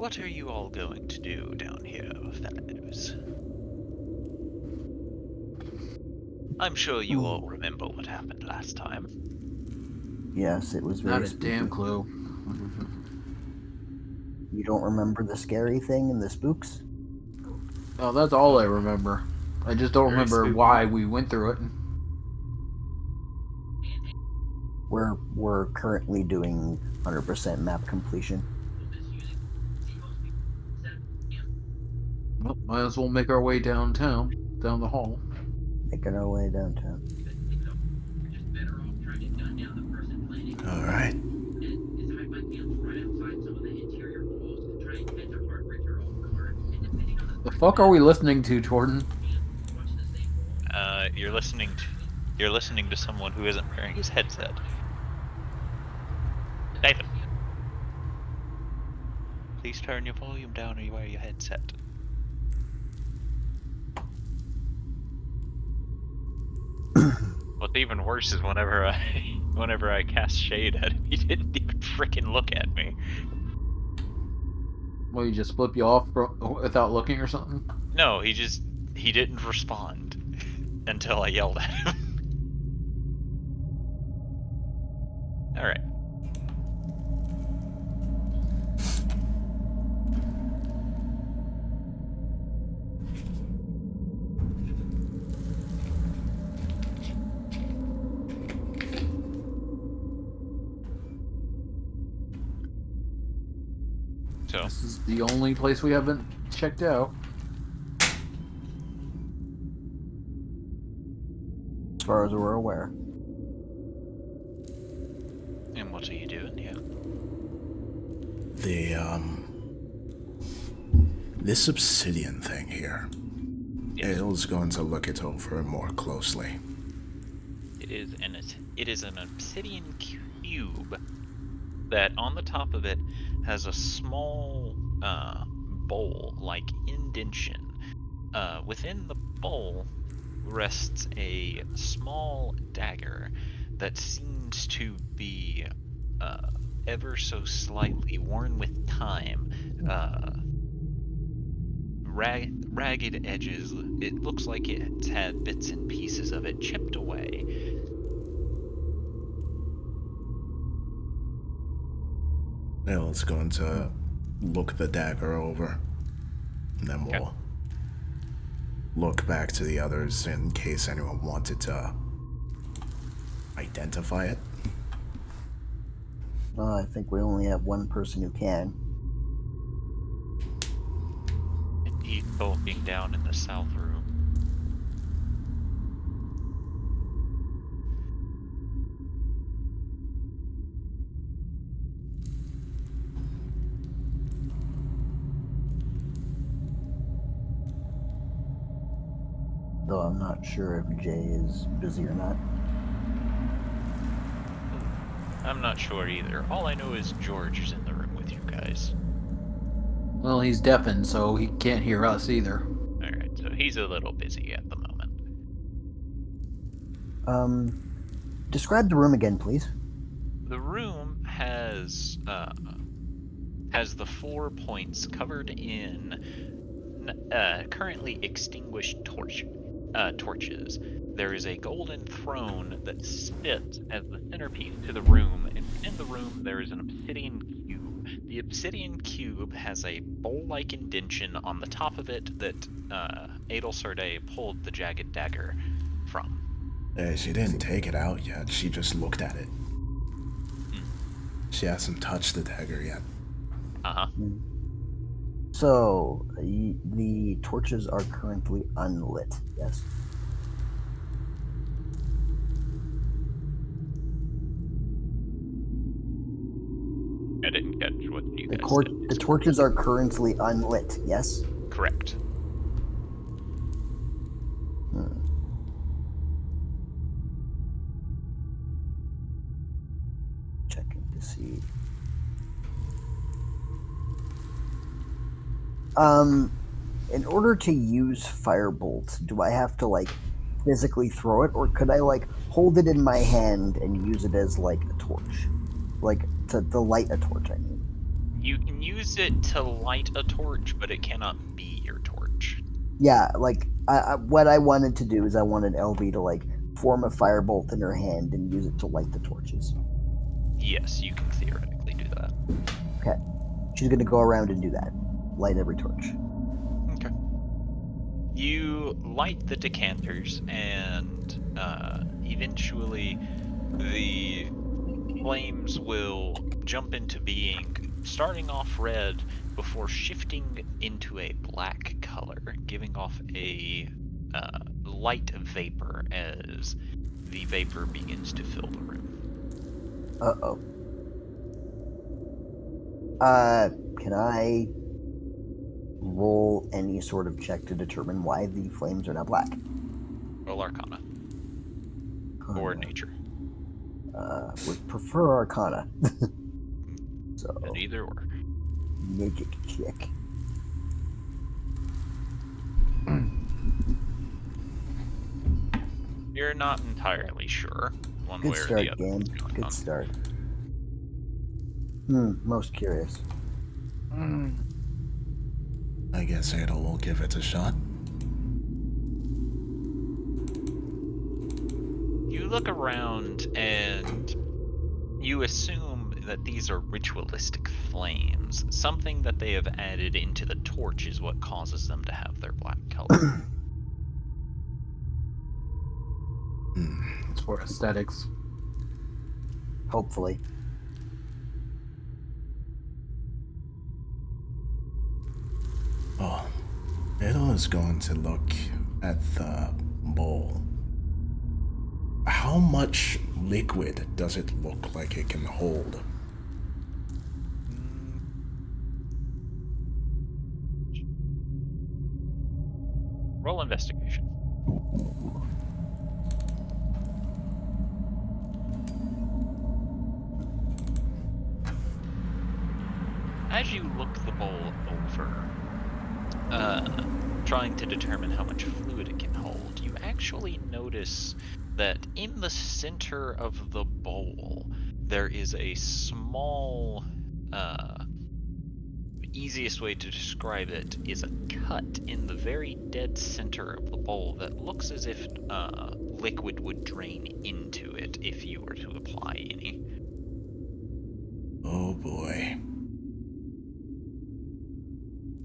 What are you all going to do down here, fellows? I'm sure you all remember what happened last time. Yes, it was very Not a spooky. damn clue. You don't remember the scary thing and the spooks? Oh, that's all I remember. I just don't Very remember spooky. why we went through it. We're currently doing 100% map completion. Well, might as well make our way downtown, down the hall. Making our way downtown. All right. The fuck are we listening to, Jordan? You're listening to someone who isn't wearing his headset. Nathan, please turn your volume down or you wear your headset. What's even worse is whenever I cast shade at him, he didn't even frickin' look at me. Well, he just flip you off without looking or something? No, he didn't respond until I yelled at him. Alright. So, This is the only place we haven't checked out. As far as we're aware. and what are you doing here? This obsidian thing here. Yes. Ail's going to look it over more closely. It is an obsidian cube that on the top of it has a small bowl-like indention. Within the bowl rests a small dagger that seems to be ever so slightly worn with time. Ragged edges. It looks like it's had bits and pieces of it chipped away. Ail's going to look the dagger over, and then we'll Okay. look back to the others in case anyone wanted to identify it. I think we only have one person who can. Indeed, bulking down in the south room. Though I'm not sure if Jay is busy or not. I'm not sure either. All I know is George is in the room with you guys. Well, he's deafened, so he can't hear us either. Alright, so he's a little busy at the moment. Describe the room again, please. The room has the 4 points covered in currently extinguished torches. There is a golden throne that sits as the centerpiece to the room, and in the room there is an obsidian cube. The obsidian cube has a bowl-like indention on the top of it that Adel Sardé pulled the jagged dagger from. She didn't take it out yet. She just looked at it. She hasn't touched the dagger yet. Uh-huh. So, the torches are currently unlit, yes? I didn't catch what you guys said. The torches are currently unlit, yes? Correct. Checking to see. In order to use Firebolt, do I have to, like, physically throw it, or could I, like, hold it in my hand and use it as, like, a torch? Like, to light a torch, I mean. You can use it to light a torch, but it cannot be your torch. Yeah, like what I wanted to do is I wanted LV to like form a firebolt in her hand and use it to light the torches. Yes, you can theoretically do that. Okay, she's gonna go around and do that, light every torch. Okay. You light the decanters, and eventually the flames will jump into being, starting off red before shifting into a black color, giving off a light vapor as the vapor begins to fill the room. Uh-oh. Can I roll any sort of check to determine why the flames are now black? Roll Arcana or Nature. Would prefer Arcana. So, And either or. magic check. You're not entirely sure one Good way or start, the other game. what's going Good on. start. Most curious. I guess Ada will give it a shot. You look around and you assume that these are ritualistic flames. Something that they have added into the torch is what causes them to have their black color. It's for aesthetics. Hopefully. Oh, Ada is going to look at the bowl. How much liquid does it look like it can hold? Roll investigation. As you look the bowl over, trying to determine how much fluid it can hold, you actually notice that in the center of the bowl there is a small, easiest way to describe it is a cut in the very dead center of the bowl that looks as if liquid would drain into it if you were to apply any. Oh boy.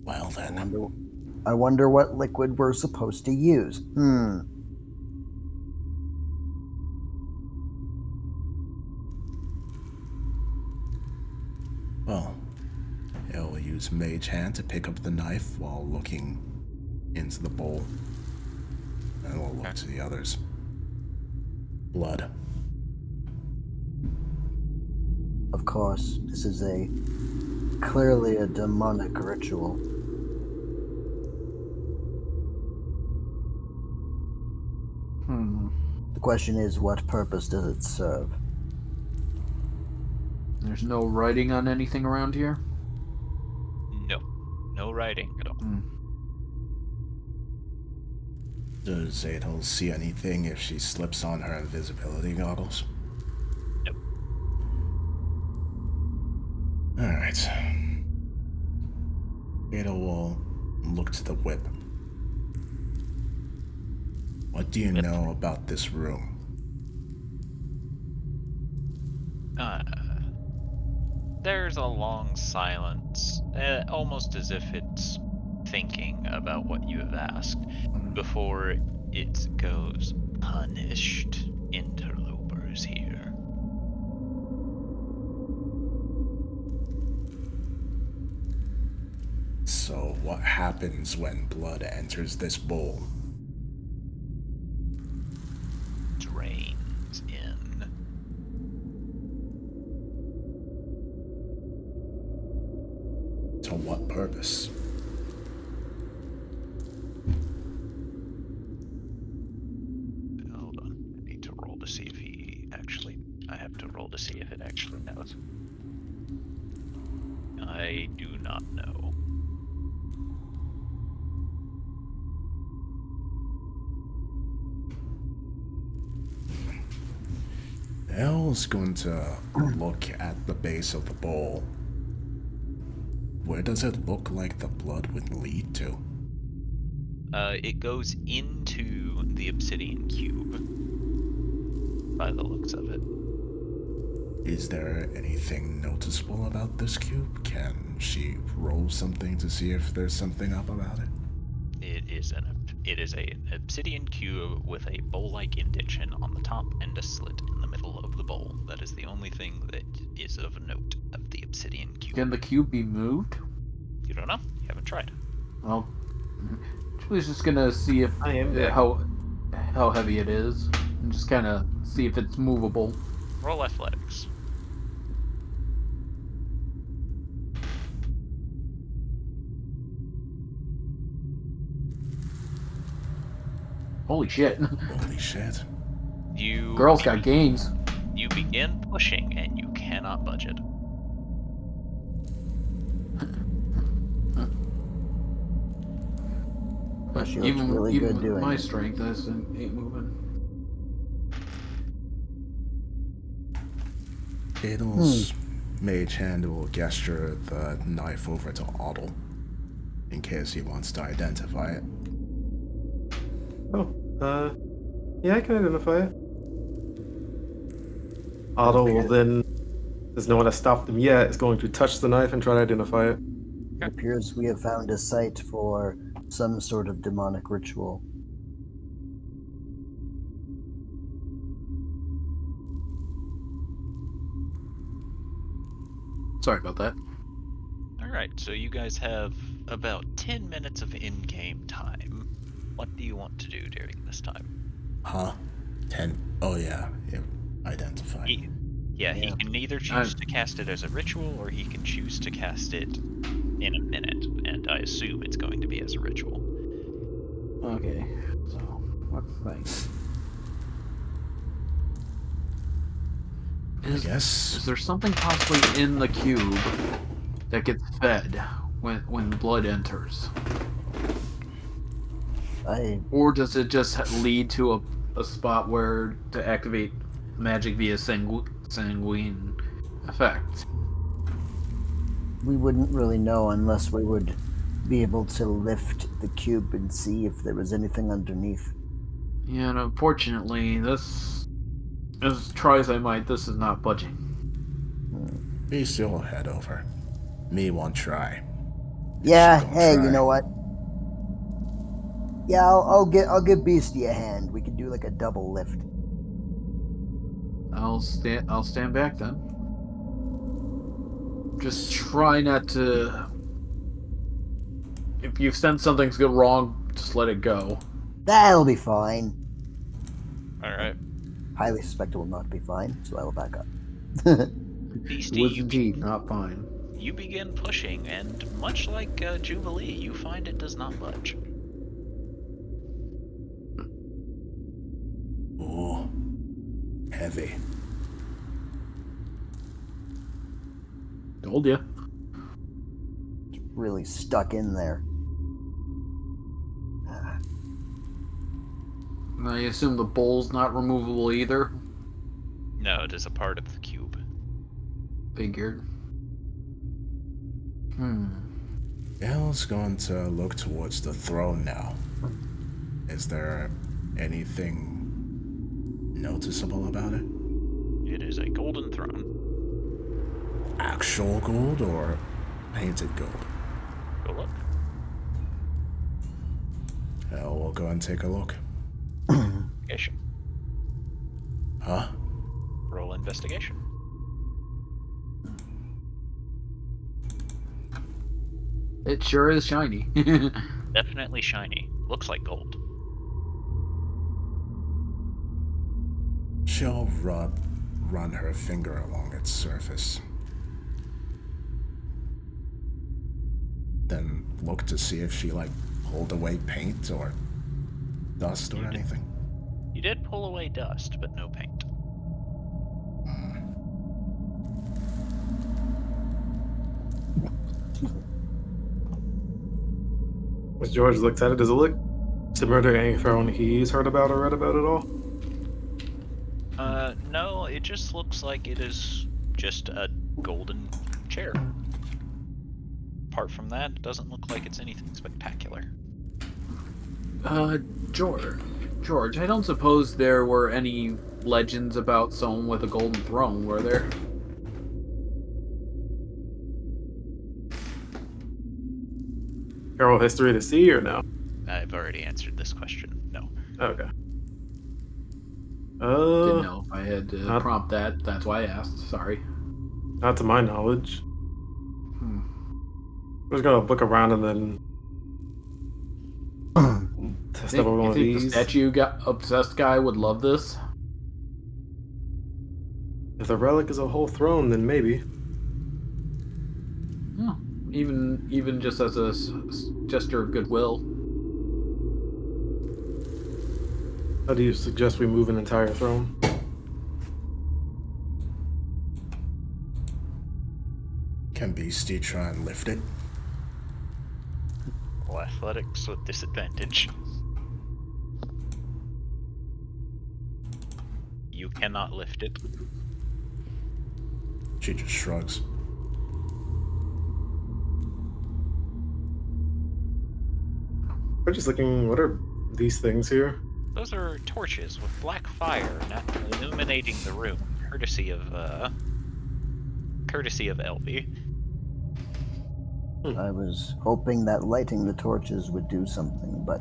Well then. I wonder what liquid we're supposed to use. Well, he'll use Mage Hand to pick up the knife while looking into the bowl. And we'll look to the others. Blood. Of course, this is clearly a demonic ritual. The question is, what purpose does it serve? There's no writing on anything around here? No. No writing at all. Does Adel see anything if she slips on her invisibility goggles? Nope. Alright. Adel will look to the whip. What do you know about this room? There's a long silence, almost as if it's thinking about what you have asked, before it goes, "Punished interlopers here." So what happens when blood enters this bowl? Drains in. To what purpose? Hold on, I need to roll to see if I have to roll to see if it actually knows. I do not know. Elle's going to look at the base of the bowl Where does it look like the blood would lead to? It goes into the obsidian cube, by the looks of it. Is there anything noticeable about this cube? Can she roll something to see if there's something up about it? It is an obsidian cube with a bowl-like indentation on the top and a slit in the middle of the bowl. That is the only thing that is of note of the obsidian cube. Can the cube be moved? You don't know? You haven't tried. Well, Julie's just gonna see if I am there. how heavy it is, and just kind of see if it's movable. Roll athletics. Holy shit! Holy shit. You Girls got gains. You begin pushing and you cannot budge it. She looks really good with doing my it. strength, I ain't moving. Adel's mage hand will gesture the knife over to Otto in case he wants to identify it. Oh, yeah, I can identify it. Otto will then, there's no one to stop them yet, is going to touch the knife and try to identify it. It appears we have found a site for some sort of demonic ritual. Sorry about that. Alright, so you guys have about 10 minutes of in-game time. What do you want to do during this time? Huh? 10. Oh, yeah. Identify. He can either choose to cast it as a ritual, or he can choose to cast it in a minute, and I assume it's going to be as a ritual. Okay, so what's the thing? Is there something possibly in the cube that gets fed when blood enters? Or does it just lead to a spot where to activate magic via sanguine effect? We wouldn't really know unless we would be able to lift the cube and see if there was anything underneath. Yeah, and unfortunately, this, as try as I might, this is not budging. Be still head over. Me won't try. Yeah, Don't hey, try. you know what? Yeah, I'll give Beastie a hand. We could do like a double lift. I'll stand back then. Just try not to. If you sense something's go wrong, just let it go. That'll be fine. Alright. Highly suspect it will not be fine, so I will back up. Beastie, Was indeed not fine. you begin pushing, and much like Jubilee, you find it does not budge. Ooh. Heavy. Told ya. Really stuck in there. I assume the bowl's not removable either. No, it is a part of the cube. Figured. Elle's going to look towards the throne now. Is there anything noticeable about it? It is a golden throne. Actual gold or painted gold? Go look. Elle will go and take a look. Investigation. Huh? Roll investigation. It sure is shiny. Definitely shiny. Looks like gold. She'll run her finger along its surface. Then look to see if she, pulled away paint or dust or anything. You did pull away dust, but no paint. As George looks at it, does it look similar to any throne he's heard about or read about at all? No, it just looks like it is just a golden chair. apart from that, it doesn't look like it's anything spectacular. George, I don't suppose there were any legends about someone with a golden throne, were there? Oral history to see or no? I've already answered this question. No. Okay. Didn't know if I had to not- prompt that. That's why I asked. Sorry. Not to my knowledge. Hmm. I was gonna look around and then test out one You of think the these. statue obsessed guy would love this? If the relic is a whole throne, then maybe. No. Even just as a gesture of goodwill. How do you suggest we move an entire throne? Can Beastie try and lift it? Well, athletics with disadvantage. You cannot lift it. She just shrugs. We're just looking. What are these things here? Those are torches with black fire illuminating the room, courtesy of LB. I was hoping that lighting the torches would do something, but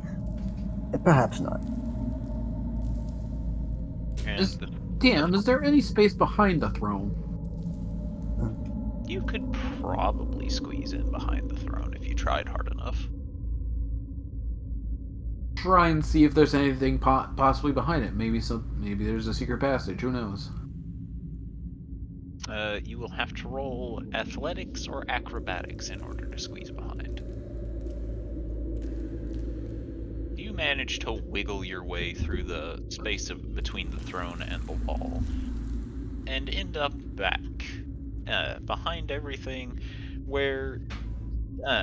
perhaps not. And Damn, is there any space behind the throne? you could probably squeeze in behind the throne if you tried hard enough. Try and see if there's anything possibly behind it. Maybe there's a secret passage. Who knows? You will have to roll athletics or acrobatics in order to squeeze behind. You manage to wiggle your way through the space between the throne and the wall, and end up back behind everything, where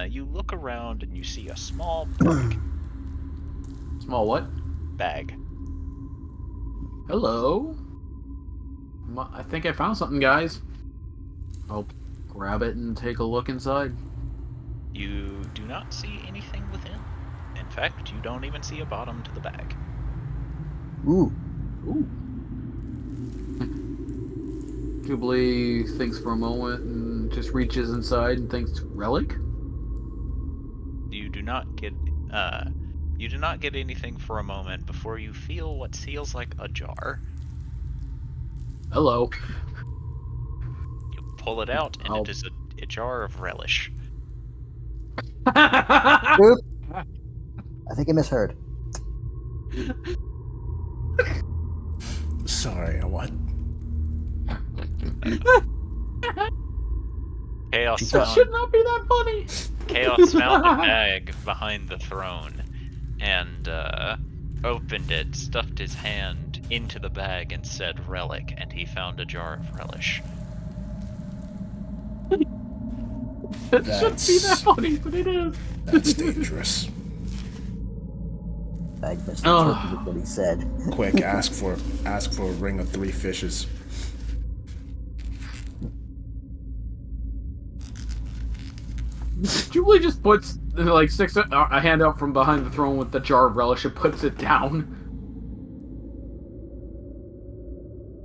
you look around and you see a small bag. Small what? Bag. Hello? I think I found something, guys. I'll grab it and take a look inside. You do not see anything within. In fact, you don't even see a bottom to the bag. Ooh. Ooh. Jubilee thinks for a moment and just reaches inside and thinks, relic? You do not get anything for a moment before you feel what feels like a jar. Hello. You pull it out, and I'll- it is a jar of relish. Oop. I think I misheard. Sorry, what? Chaos She That found, should not be that funny. Chaos found a bag behind the throne, and opened it, stuffed his hand into the bag, and said relic, and he found a jar of relish. It shouldn't be that funny, but it is. That's dangerous. I misinterpreted what he said. Quick, ask for a ring of 3 fishes. Jubilee just puts, like, sticks a hand out from behind the throne with the jar of relish and puts it down.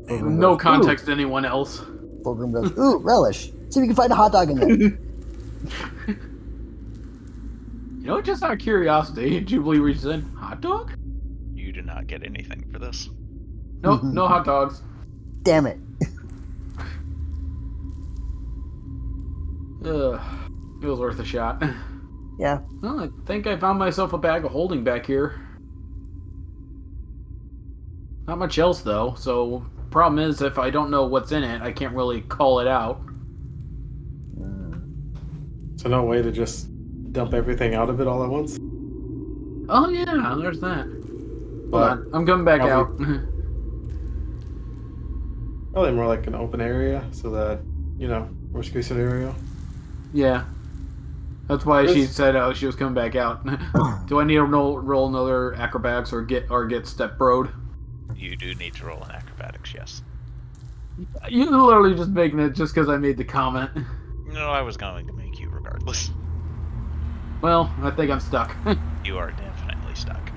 No context to anyone else. Fulgrim goes, ooh, relish. See if we can find a hot dog in there. You know, just out of curiosity, Jubilee reaches in. Hot dog? You do not get anything for this. Nope, no hot dogs. Damn it. Ugh, it was worth a shot. Yeah. Well, I think I found myself a bag of holding back here. Not much else, though, so problem is, if I don't know what's in it, I can't really call it out. So no way to just dump everything out of it all at once? Oh, yeah, there's that. Hold But on, I'm coming back out. probably more like an open area, so that, worst case scenario. Yeah. That's why she This- said she was coming back out. Do I need to roll another acrobatics or get step broed? You do need to roll an acrobatics, yes. You literally just making it just because I made the comment. No, I was going to make you regardless. Well, I think I'm stuck. You are definitely stuck.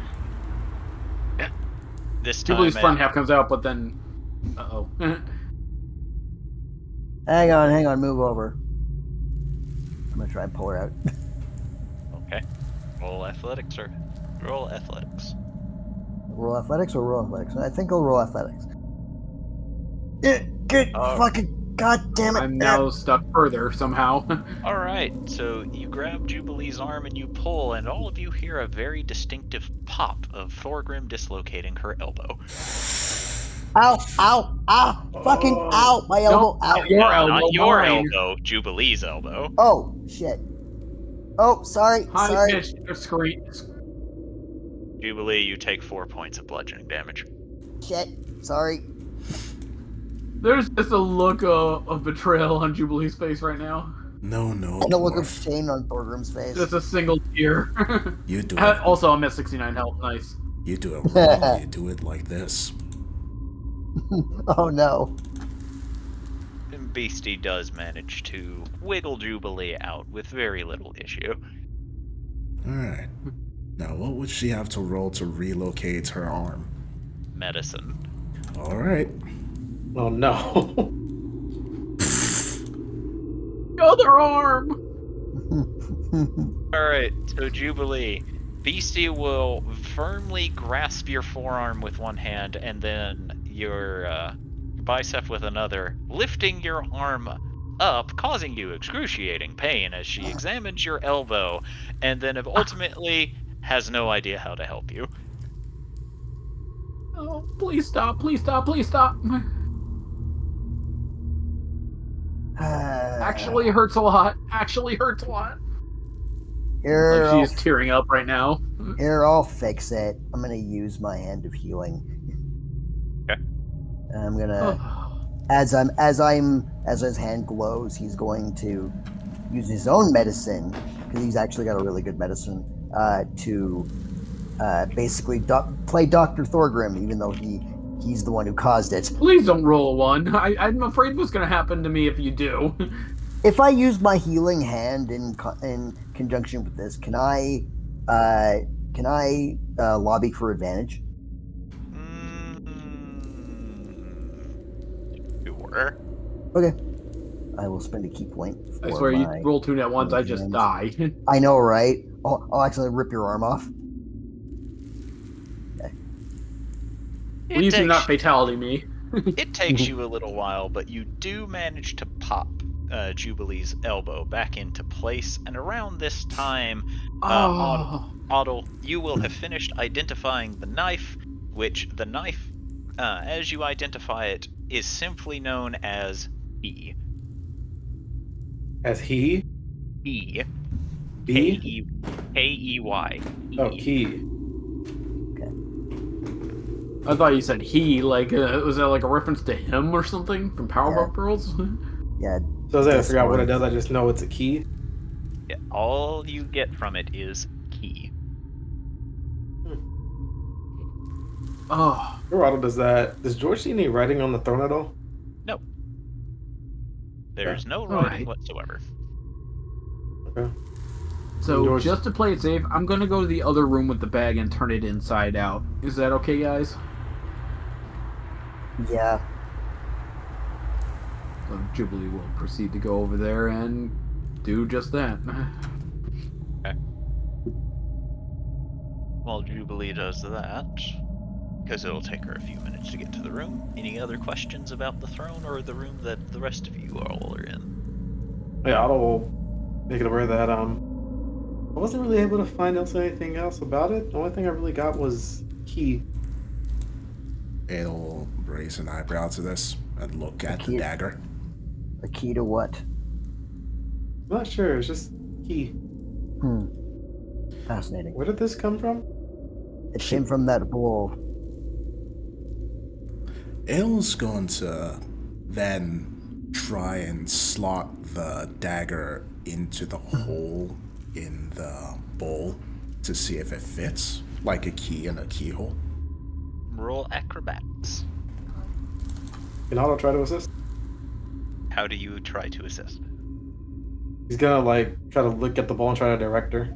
This Jubilee's time, front half comes out, but then... Uh-oh. Hang on, move over. I'm gonna try and pull her out. okay. Roll athletics, or roll athletics. Roll athletics or roll athletics? I think I'll roll athletics. Good fucking god damn it! I'm now stuck further, somehow. All right, so you grab Jubilee's arm and you pull, and all of you hear a very distinctive pop of Thorgrim dislocating her elbow. Ow! Ow! Ow! Fucking ow! My elbow! Ow! Your Yeah, elbow, not your mine. elbow, Jubilee's elbow. Oh shit! Oh, sorry. Sorry. High-pitched screams. Jubilee, you take 4 points of bludgeoning damage. Shit. Sorry. There's just a look of betrayal on Jubilee's face right now. No, And a look of dwarf. shame on Thorgrim's face. Just a single tear. You do it. Also, I'm at 69 health. Nice. You do it wrong. You do it like this. Oh no. And Beastie does manage to wiggle Jubilee out with very little issue. Alright. Now, what would she have to roll to relocate her arm? Medicine. Alright. Oh no. Other arm! Alright, so Jubilee. Beastie will firmly grasp your forearm with one hand and then your bicep with another, lifting your arm up, causing you excruciating pain as she examines your elbow, and then ultimately has no idea how to help you. Oh, please stop, please stop, please stop. Actually hurts a lot. Actually hurts a lot. Here, Like she's tearing up right now. here, I'll fix it. I'm gonna use my hand of healing. Okay. And I'm gonna, as his hand glows, he's going to use his own medicine, because he's actually got a really good medicine, to basically play Dr. Thorgrim, even though he's the one who caused it. Please don't roll a one. I'm afraid what's going to happen to me if you do. If I use my healing hand in conjunction with this, can I lobby for advantage? Sure. Okay. I will spend a key point. I for swear, you my roll two net ones, I just hands. die. I know, right? I'll actually rip your arm off. Please do not fatality me. It takes you a little while, but you do manage to pop Jubilee's elbow back into place, and around this time, Otto, you will have finished identifying the knife, which the knife, as you identify it, is simply known as E. As he? E. B? K-E-Y. Oh, key. I thought you said he, like, was that like a reference to him or something from Powerpuff Girls? Yeah. So as I That's figure out what it fine. does, I just know it's a key. Yeah, all you get from it is key. Oh, Geraldo does that. Does George see any writing on the throne at all? No. There's no Alright. writing whatsoever. Okay. so George- just to play it safe, I'm gonna go to the other room with the bag and turn it inside out. Is that okay, guys? Yeah. So Jubilee will proceed to go over there and do just that. While Jubilee does that, because it'll take her a few minutes to get to the room. Any other questions about the throne or the room that the rest of you all are in? Yeah, Otto will make it aware that I wasn't really able to find anything else about it. The only thing I really got was key. It'll raise an eyebrow to this and look at the key. dagger. A key to what? I'm not sure. It's just key. Fascinating. Where did this come from? It came from that bowl. Il's going to then try and slot the dagger into the hole in the bowl to see if it fits, like a key in a keyhole. Roll acrobatics. Can Otto try to assist? How do you try to assist? He's gonna like try to look at the ball and try to direct her.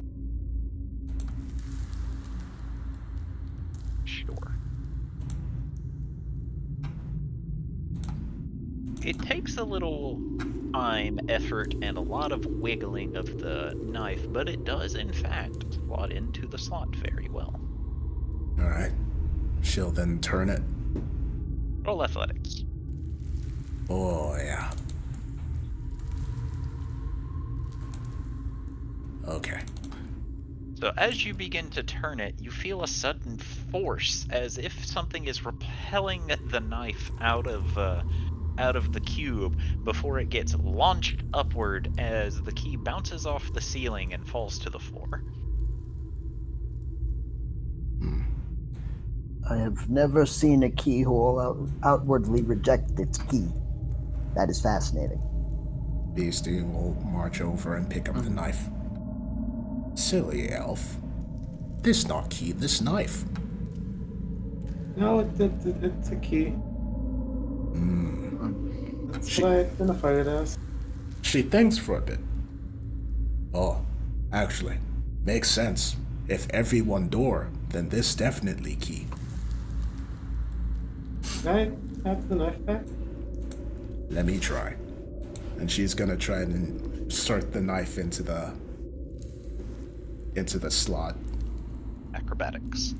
It takes a little time, effort, and a lot of wiggling of the knife, but it does, in fact, slot into the slot very well. Alright. She'll then turn it. Roll athletics. Oh, yeah. Okay. So as you begin to turn it, you feel a sudden force, as if something is repelling the knife out of the cube before it gets launched upward as the key bounces off the ceiling and falls to the floor. I have never seen a keyhole outwardly reject its key. That is fascinating. Beastie will march over and pick up the knife. Silly elf. This not key, this knife. No, it's a key. That's She- what I identified it as. She thinks for a bit. Oh, actually, makes sense. If every one door, then this definitely key. Can I have the knife back? Let me try. And she's gonna try and insert the knife into the slot. Acrobatics.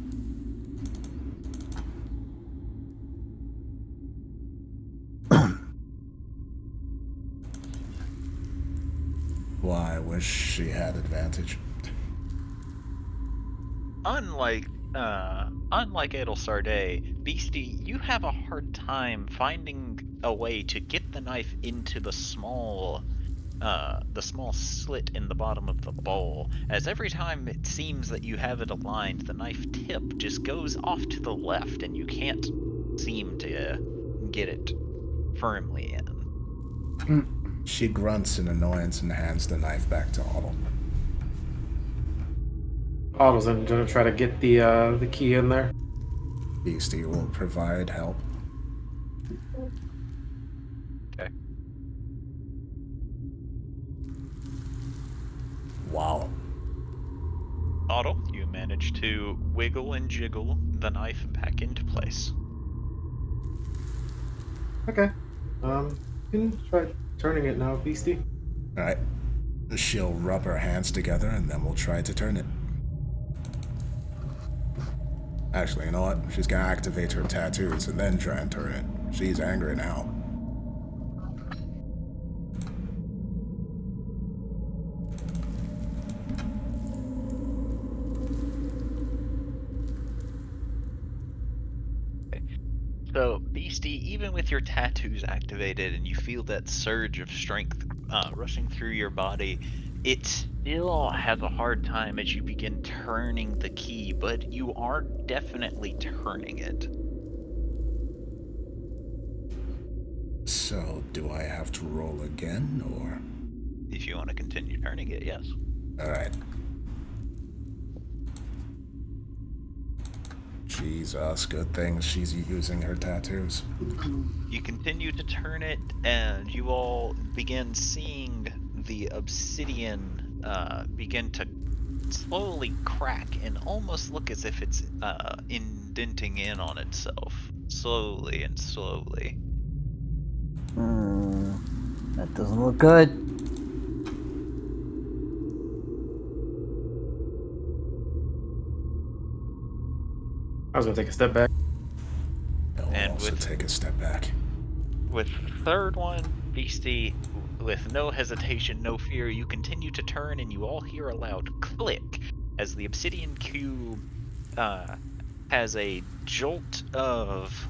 Why, I wish she had advantage. Unlike Edelsarday, Beastie, you have a hard time finding a way to get the knife into the small slit in the bottom of the bowl, as every time it seems that you have it aligned, the knife tip just goes off to the left and you can't seem to get it firmly in. She grunts in annoyance and hands the knife back to Otto. Otto's gonna try to get the key in there. Beastie will provide help. Okay. Wow. Otto, you manage to wiggle and jiggle the knife back into place. Okay. You can try turning it now, Beastie. Alright. She'll rub her hands together and then we'll try to turn it. Actually, you know what? She's gonna activate her tattoos and then try and turn it. She's angry now. So, Beastie, even with your tattoos activated and you feel that surge of strength rushing through your body, it still has a hard time as you begin turning the key, but you are definitely turning it. So, do I have to roll again, or? If you want to continue turning it, yes. Alright. Jesus, good thing she's using her tattoos. You continue to turn it, and you all begin seeing the obsidian begin to slowly crack and almost look as if it's indenting in on itself, slowly and slowly. That doesn't look good. I was gonna take a step back. I'll And also take a step back. With the third one, Beastie, with no hesitation, no fear, you continue to turn and you all hear a loud click as the obsidian cube has a jolt of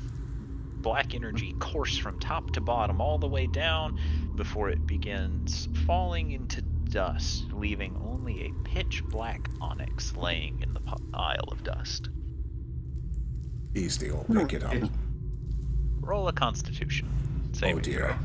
black energy course from top to bottom all the way down before it begins falling into dust, leaving only a pitch black onyx laying in the pile of dust. Beastie will pick it up. Roll a constitution saving Oh dear. throw.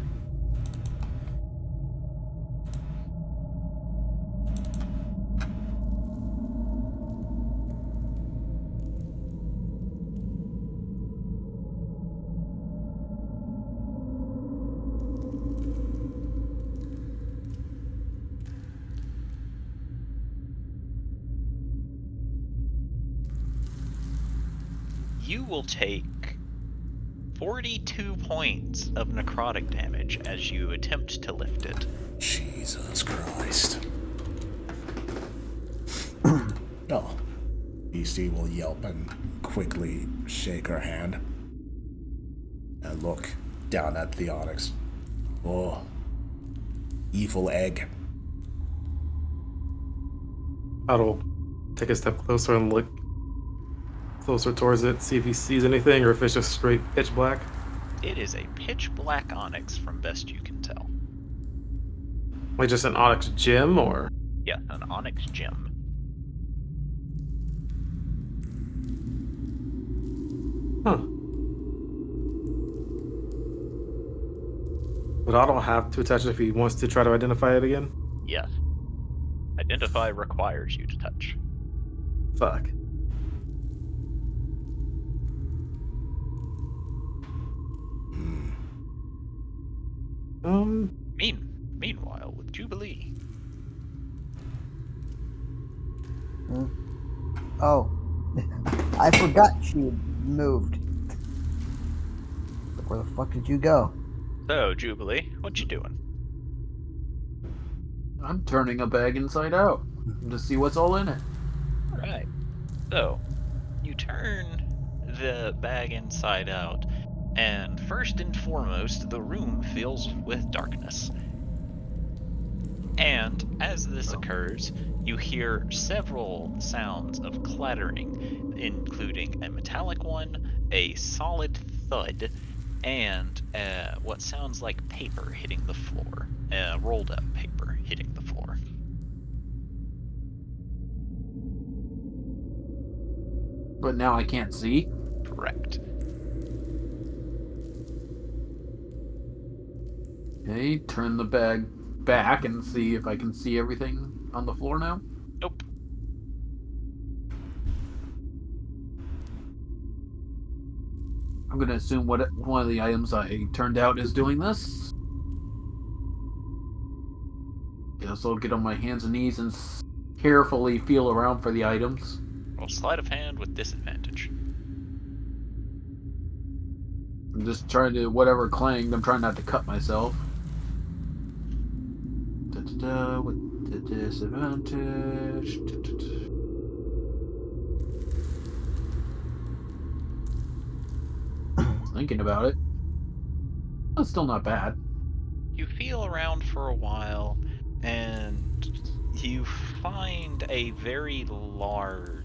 You will take 42 points of necrotic damage as you attempt to lift it. Jesus Christ. Oh. Beastie will yelp and quickly shake her hand and look down at the onyx. Oh. Evil egg. I'll take a step closer and look closer towards it, see if he sees anything or if it's just straight pitch black. It is a pitch black onyx from best you can tell. Like just an onyx gem, or? Yeah, an onyx gem. Huh. But I don't have to attach it if he wants to try to identify it again? Yes. Identify requires you to touch. Fuck. Meanwhile, with Jubilee. Oh, I forgot she had moved. Where the fuck did you go? So, Jubilee, what you doing? I'm turning a bag inside out to see what's all in it. Alright. So, you turn the bag inside out, and first and foremost, the room fills with darkness. And as this occurs, you hear several sounds of clattering, including a metallic one, a solid thud, and what sounds like paper hitting the floor. Rolled up paper hitting the floor. But now I can't see. Correct. Okay, turn the bag back and see if I can see everything on the floor now. Nope. I'm gonna assume one of the items I turned out is doing this. Guess I'll get on my hands and knees and carefully feel around for the items. Roll sleight of hand with disadvantage. I'm just trying to, whatever clanged, I'm trying not to cut myself. Da-da-da, with the disadvantage. Da-da-da. Thinking about it. That's still not bad. You feel around for a while, and you find a very large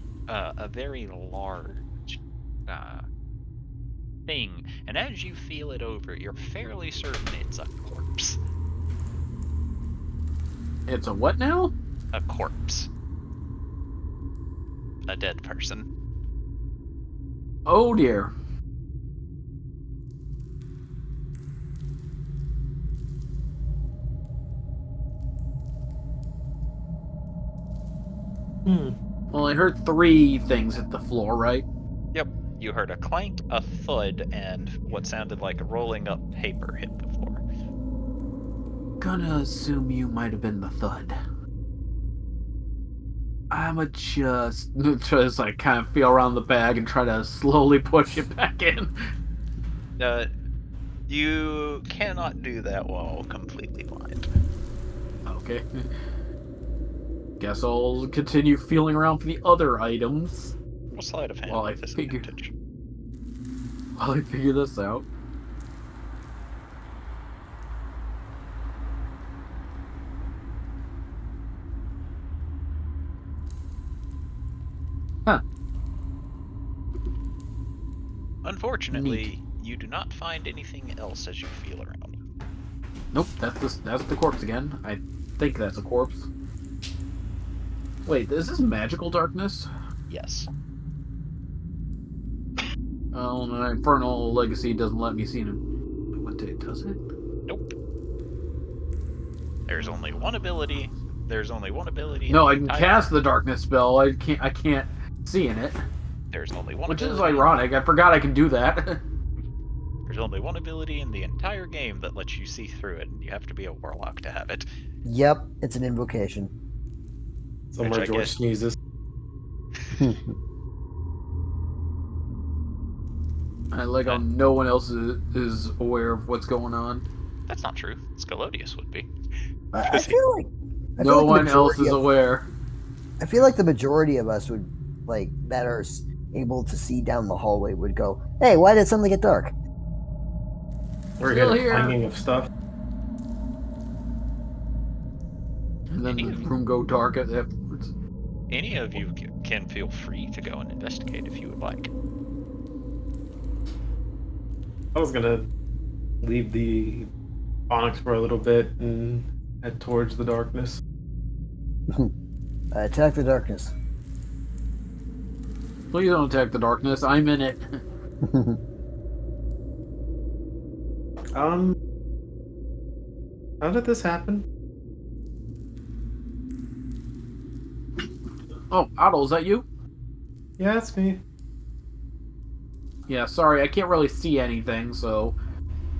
thing. And as you feel it over, you're fairly certain it's a corpse. It's a what now? A corpse. A dead person. Oh dear. Well, I heard 3 things hit the floor, right? Yep. You heard a clank, a thud, and what sounded like rolling up paper hit the floor. Gonna assume you might have been the thud. I'ma just like kind of feel around the bag and try to slowly push it back in. You cannot do that while completely blind. Okay. Guess I'll continue feeling around for the other items We'll sleight of hand while I with figure disadvantage. this out. Huh. Unfortunately, you do not find anything else as you feel around. Nope, that's the corpse again. I think that's a corpse. Wait, is this magical darkness? Yes. Oh, my Infernal Legacy doesn't let me see him. What day does it? Nope. There's only one ability. No, I can cast the darkness spell. I can't see in it. There's only one Which ability. is ironic. I forgot I can do that. There's only one ability in the entire game that lets you see through it, and you have to be a warlock to have it. Yep, it's an invocation. Somewhere Which I George guess- sneezes. I like how no one else is aware of what's going on. That's not true. Scalodius would be. I feel like No the one else majority is of aware. I feel like the majority of us would like that are able to see down the hallway would go, "Hey, why did it suddenly get dark?" We're Still getting here. clanging of stuff. And then the room go dark afterwards. Any of you can feel free to go and investigate if you would like. I was gonna leave the onyx for a little bit and head towards the darkness. Attack the darkness. Please don't attack the darkness. I'm in it. How did this happen? Oh, Otto, is that you? Yeah, it's me. Yeah, sorry, I can't really see anything, so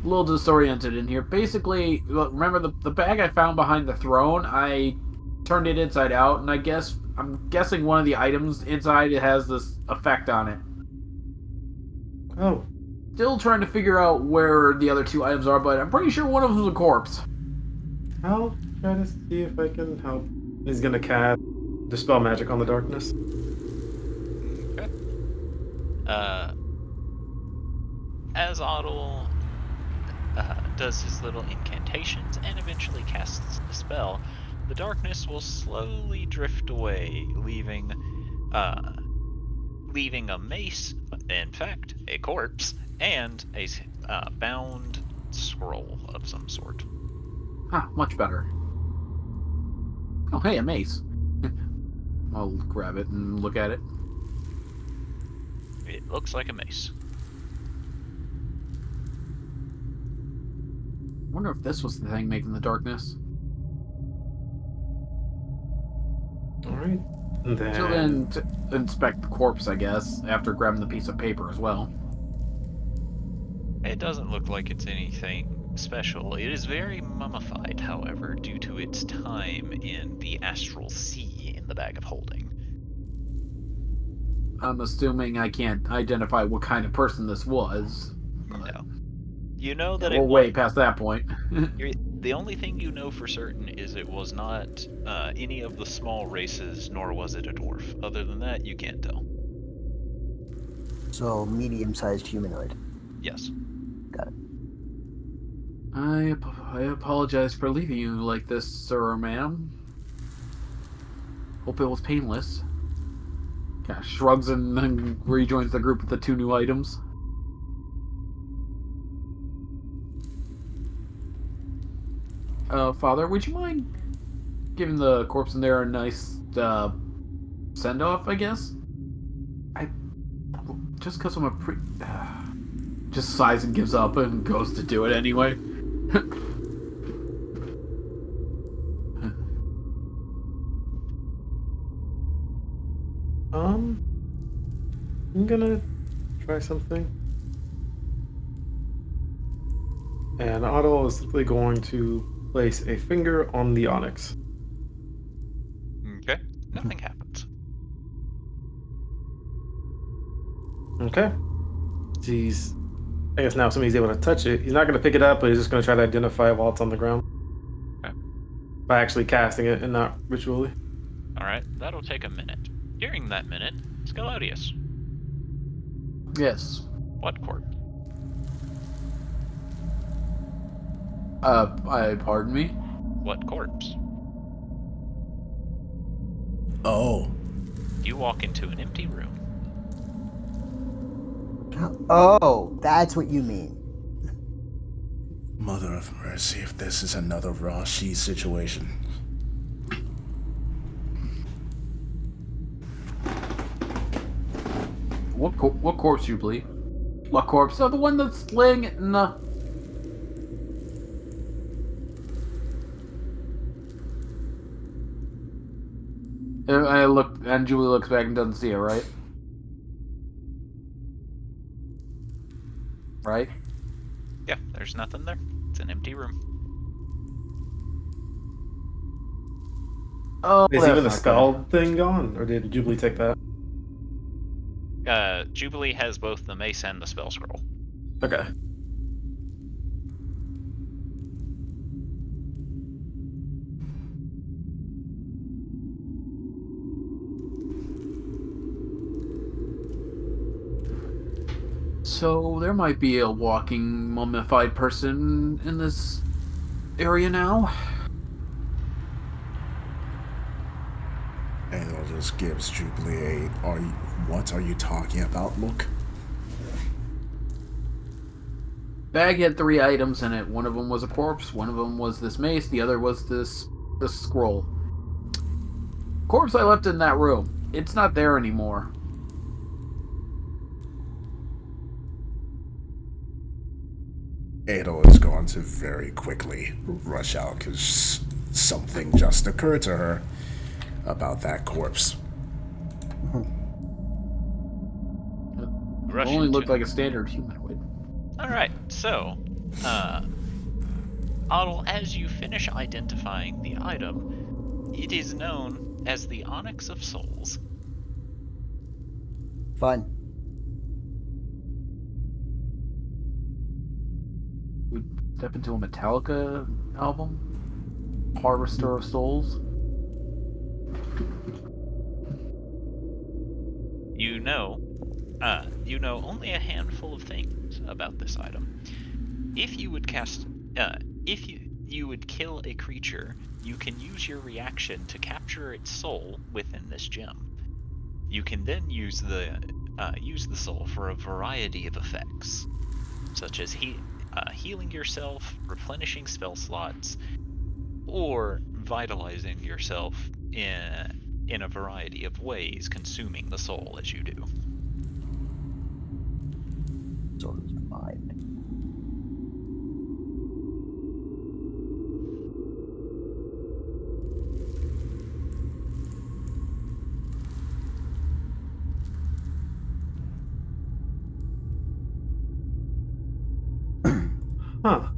a little disoriented in here. Basically, remember the bag I found behind the throne? I turned it inside out, and I'm guessing one of the items inside it has this effect on it. Oh, Still trying to figure out where the other two items are, but I'm pretty sure one of them's a corpse. I'll try to see if I can help. He's gonna cast Dispel Magic on the darkness. Okay. As Otto does his little incantations and eventually casts the spell, the darkness will slowly drift away, leaving a mace, in fact, a corpse, and a bound scroll of some sort. Ah, much better. Oh, hey, a mace. I'll grab it and look at it. It looks like a mace. I wonder if this was the thing making the darkness. Alright. Then... So then, to inspect the corpse, I guess, after grabbing the piece of paper as well. It doesn't look like it's anything special. It is very mummified, however, due to its time in the astral sea in the bag of holding. I'm assuming I can't identify what kind of person this was. No. You know that We're way past that point. The only thing you know for certain is it was not any of the small races, nor was it a dwarf. Other than that, you can't tell. So medium-sized humanoid. Yes. Got it. I apologize for leaving you like this, sir or ma'am. Hope it was painless. Kind of shrugs and then rejoins the group with the two new items. Father, would you mind giving the corpse in there a nice send-off, I guess? Just because I'm a just sighs and gives up and goes to do it anyway. I'm gonna try something. And Otto is simply going to place a finger on the onyx. Okay. Nothing happens. Okay. I guess now somebody's able to touch it. He's not going to pick it up, but he's just going to try to identify it while it's on the ground. Okay. By actually casting it and not ritually. Alright, that'll take a minute. During that minute, Scalodius. Yes. What corpse? Pardon me? What corpse? Oh, You walk into an empty room. Oh, that's what you mean. Mother of mercy, if this is another Rashi situation. What corpse you believe? What corpse? Oh, the one that's laying in the... I look, and Julie looks back and doesn't see it, right? Right? Yeah, there's nothing there. It's an empty room. Oh, Is that's even the not spell thing gone? Or did Jubilee take that? Jubilee has both the mace and the spell scroll. Okay. So there might be a walking mummified person in this area now. Adol just gives Jubilee a, what are you talking about look? Bag had 3 items in it. One of them was a corpse, one of them was this mace, the other was this scroll. Corpse I left in that room. It's not there anymore. Adol is going to very quickly rush out because something just occurred to her about that corpse. It only looked like a standard humanoid. Alright, so, Otto, as you finish identifying the item, it is known as the Onyx of Souls. Fine. We step into a Metallica album? Harvester of Souls? You know only a handful of things about this item. If you would you would kill a creature, you can use your reaction to capture its soul within this gem. You can then use the soul for a variety of effects, such as healing yourself, replenishing spell slots, or vitalizing yourself in a variety of ways, consuming the soul as you do. Sort of mind. Huh.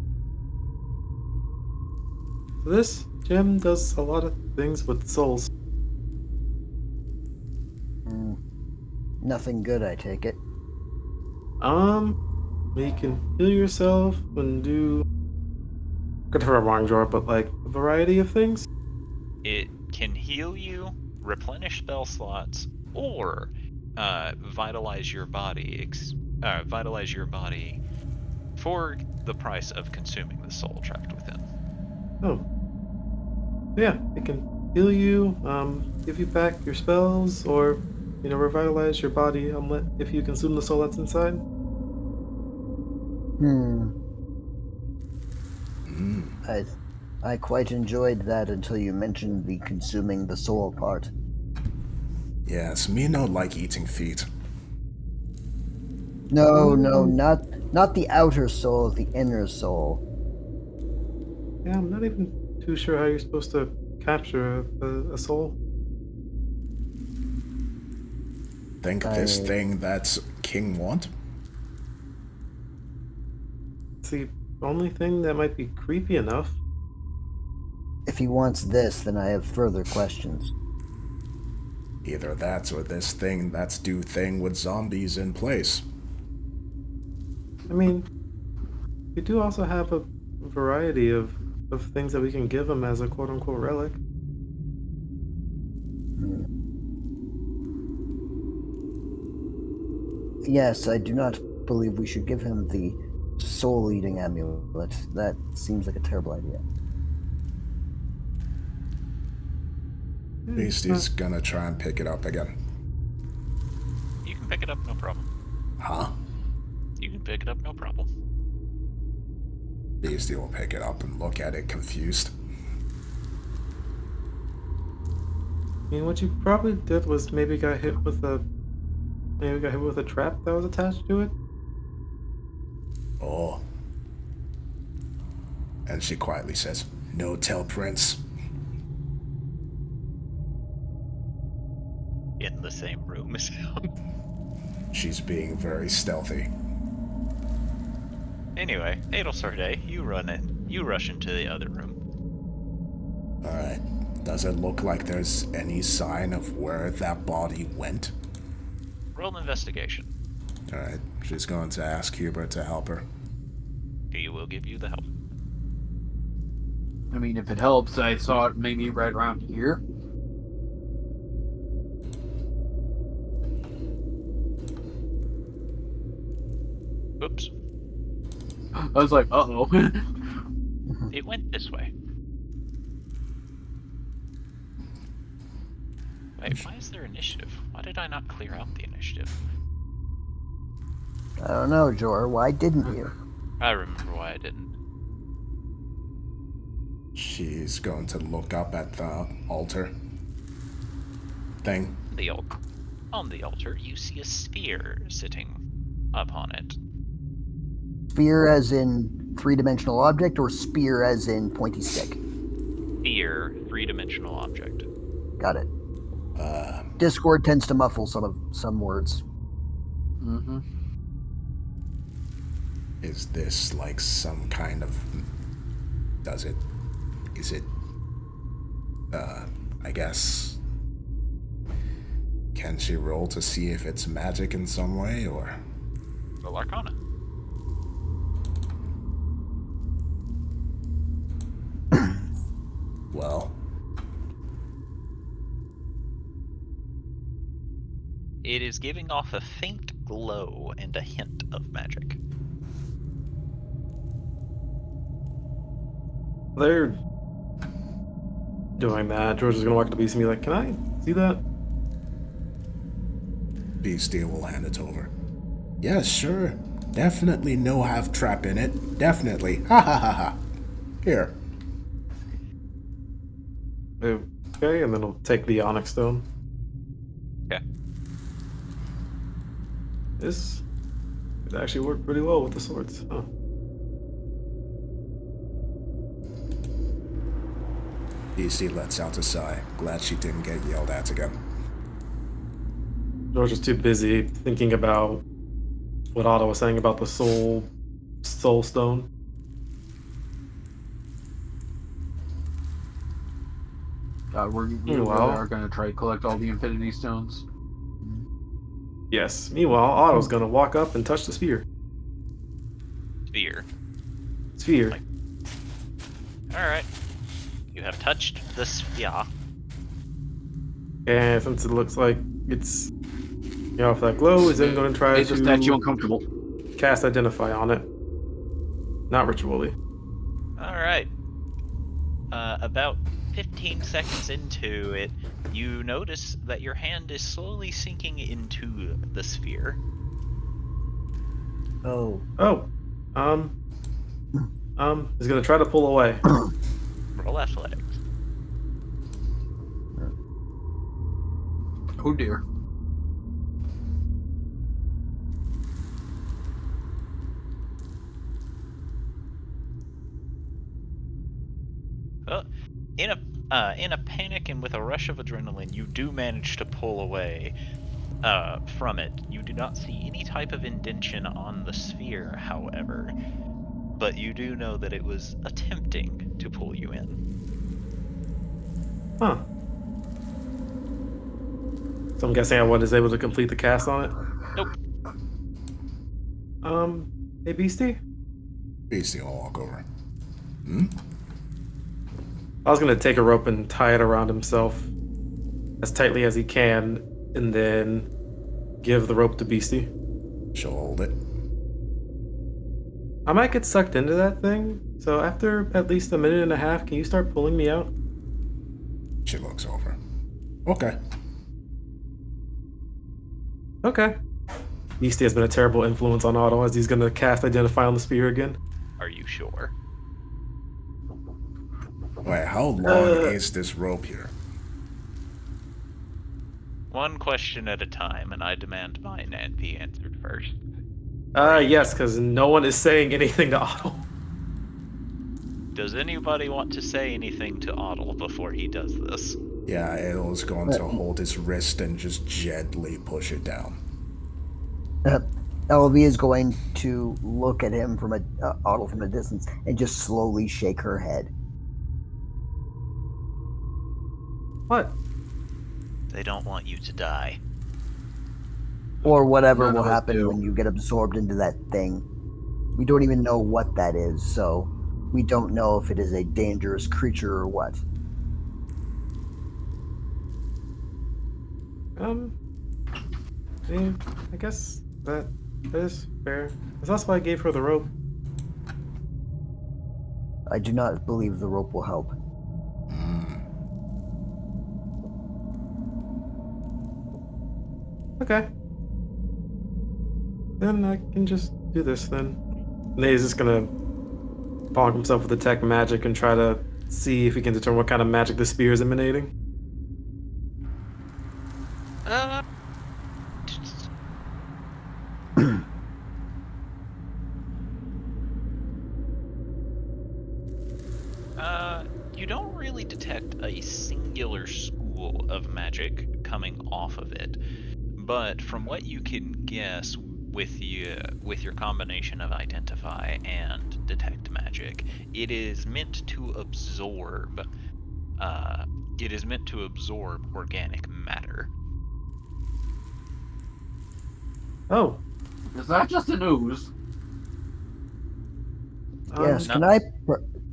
This gem does a lot of things with souls. Nothing good, I take it. You can heal yourself and do. Good for a wrong drawer, but like a variety of things. It can heal you, replenish spell slots, or vitalize your body. Vitalize your body for the price of consuming the soul trapped within. Oh. Yeah, it can heal you, give you back your spells, or, revitalize your body if you consume the soul that's inside. I quite enjoyed that until you mentioned the consuming the soul part. Yes, me no like eating feet. No, not the outer soul, the inner soul. Yeah, I'm not even too sure how you're supposed to capture a soul. Think this thing that's King want? It's the only thing that might be creepy enough. If he wants this, then I have further questions. Either that or this thing that's do thing with zombies in place. I mean, we do also have a variety of things that we can give him as a quote-unquote relic. Yes, I do not believe we should give him the soul-eating amulet. That seems like a terrible idea. Beastie's gonna try and pick it up again. You can pick it up, no problem. Huh? You can pick it up, no problem. Beastie will pick it up and look at it confused. I mean, what you probably did was maybe got hit with a trap that was attached to it. Oh. And she quietly says, "No tell Prince." In the same room as him. She's being very stealthy. Anyway, Adelsarde, you rush into the other room. Alright. Does it look like there's any sign of where that body went? Roll an investigation. Alright, she's going to ask Hubert to help her. He will give you the help. I mean, if it helps, I saw it maybe right around here. Oops. I was like, uh-oh. It went this way. Wait, why is there initiative? Why did I not clear out the initiative? I don't know, Jor. Why didn't you? I remember why I didn't. She's going to look up at the altar thing. On the altar, you see a sphere sitting upon it. Sphere as in three-dimensional object, or spear as in pointy stick? Sphere, three-dimensional object. Got it. Discord tends to muffle some words. Mm-hmm. Is this like some kind of... Is it... I guess... Can she roll to see if it's magic in some way, or... Roll Arcana. Well... It is giving off a faint glow and a hint of magic. They're doing that. George is gonna walk to Beast and be like, "Can I see that?" Beastie will hand it over. Yes, sure. Definitely no half-trap in it. Definitely. Ha ha ha ha. Here. Okay, and then he'll take the onyx stone. Okay. This could actually work pretty well with the swords, huh? Beastie lets out a sigh. Glad she didn't get yelled at again. George is too busy thinking about what Otto was saying about the soul stone. We really are going to try to collect all the Infinity Stones. Yes. Meanwhile, Otto's gonna walk up and touch the sphere. Sphere. Sphere. Alright. You have touched the sphere. And since it looks like it's, if that glow is then going to try Makes to the statue uncomfortable. cast Identify on it. Not ritually. Alright. About 15 seconds into it, you notice that your hand is slowly sinking into the sphere. Oh. He's gonna try to pull away. Roll athletics. Oh dear. Well, in a panic and with a rush of adrenaline, you do manage to pull away from it. You do not see any type of indention on the sphere, however, but you do know that it was attempting to pull you in. Huh. So I'm guessing I was able to complete the cast on it. Nope. Hey Beastie? Beastie will walk over. I was gonna take a rope and tie it around himself as tightly as he can, and then give the rope to Beastie. She'll hold it. I might get sucked into that thing, so after at least a minute and a half, can you start pulling me out? She looks over. Okay. Okay. Beastie has been a terrible influence on Otto as he's gonna cast Identify on the spear again. Are you sure? Wait, how long is this rope here? One question at a time, and I demand mine and be answered first. Yes, because no one is saying anything to Otto. Does anybody want to say anything to Otto before he does this? Yeah, Edel's going to hold his wrist and just gently push it down. LV is going to look at him from Otto from a distance and just slowly shake her head. What? They don't want you to die. or whatever None will of us happen do. when you get absorbed into that thing. We don't even know what that is, so we don't know if it is a dangerous creature or what. Yeah, I guess that is fair. That's why I gave her the rope. I do not believe the rope will help. Okay. Then I can just do this then. Nate's just gonna bonk himself with detect magic and try to see if he can determine what kind of magic the spear is emanating. Uh, you don't really detect a singular school of magic coming off of it, but from what you can guess with your combination of identify and detect magic, it is meant to absorb. Uh, it is meant to absorb organic matter. Oh, Is that just an ooze? Yes, No,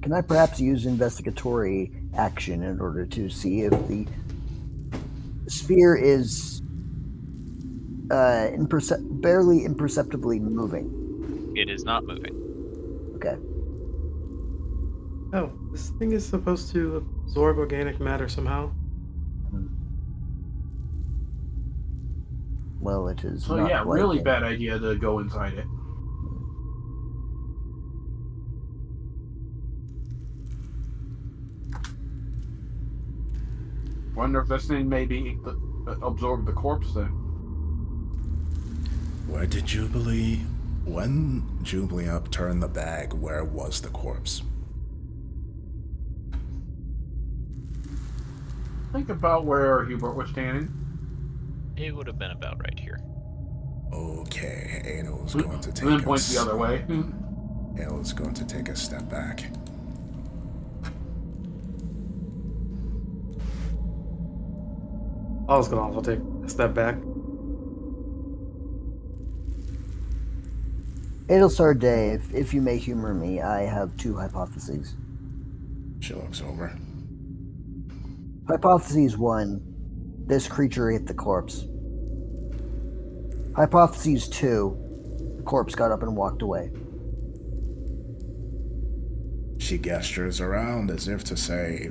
can I perhaps use investigatory action in order to see if the sphere is barely imperceptibly moving? it is not moving. Okay. oh, this thing is supposed to absorb organic matter somehow. Well, it is So not yeah, quite. really bad idea to go inside it. Wonder if this thing maybe absorb the corpse then. Where did Jubilee? When Jubilee upturned the bag, where was the corpse? Think about where Hubert was standing. It would have been about right here. Okay, Anil's going to And take then points the us. other way. Anil's going to take a step back. I was gonna also take a step back. Adelsar Day, if you may humor me, I have two hypotheses. She looks over. Hypothesis 1, this creature hit the corpse. Hypothesis 2, the corpse got up and walked away. She gestures around as if to say,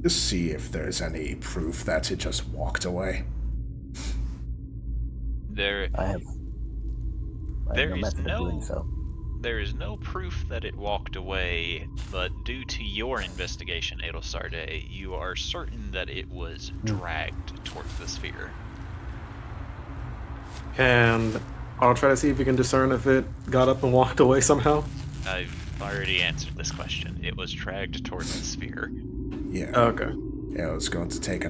just see if there's any proof that it just walked away. I have There no is method of doing so. There is no proof that it walked away, but due to your investigation, Adelsarde, you are certain that it was dragged towards the sphere. And I'll try to see if we can discern if it got up and walked away somehow. I've already answered this question. It was dragged towards the sphere. Yeah. Okay. Anil's going to take a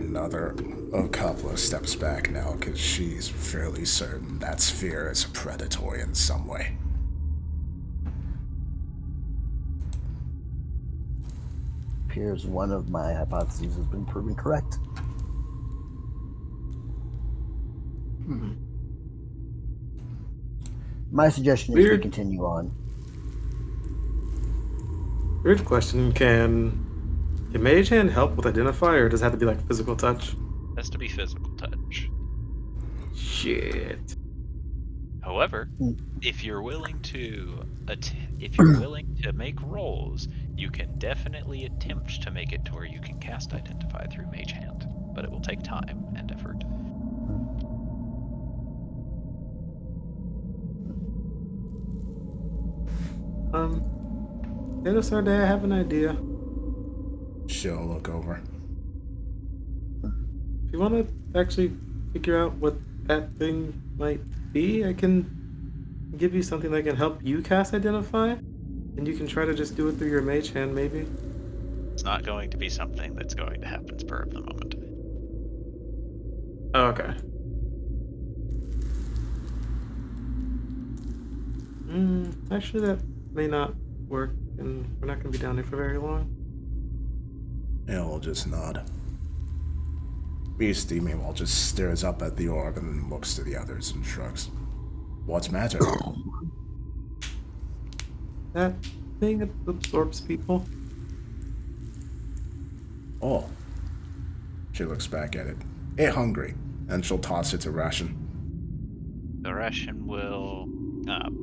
couple of steps back now because she's fairly certain that sphere is predatory in some way. Appears one of my hypotheses has been proven correct. My suggestion is we Weird. continue on. Weird question. Can Mage Hand help with identify, or does it have to be like physical touch? It has to be physical touch. Shit. However, Mm. if you're willing to make rolls, you can definitely attempt to make it to where you can cast Identify through Mage Hand, but it will take time and effort. Day, I have an idea. She'll look over. If you want to actually figure out what that thing might be, I can give you something that can help you cast Identify, and you can try to just do it through your Mage Hand, maybe. It's not going to be something that's going to happen spur of the moment. Oh, okay. Actually, that may not work, and we're not going to be down there for very long. Anil will just nod. Beastie meanwhile just stares up at the orb and then looks to the others and shrugs. What's matter? That thing absorbs people. Oh. She looks back at it. Hey, hungry. And she'll toss it to Ration. The Russian will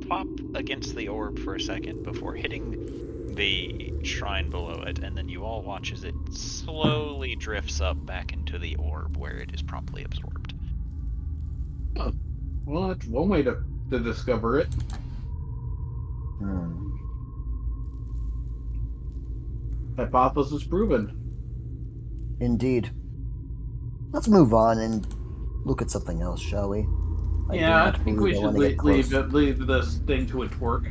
pop against the orb for a second before hitting the shrine below it, and then you all watch as it slowly drifts up back into the orb where it is promptly absorbed. Oh, well, that's one way to discover it. Hypothesis proven. Indeed. Let's move on and look at something else, shall we? Yeah, I think we should leave this thing to its work.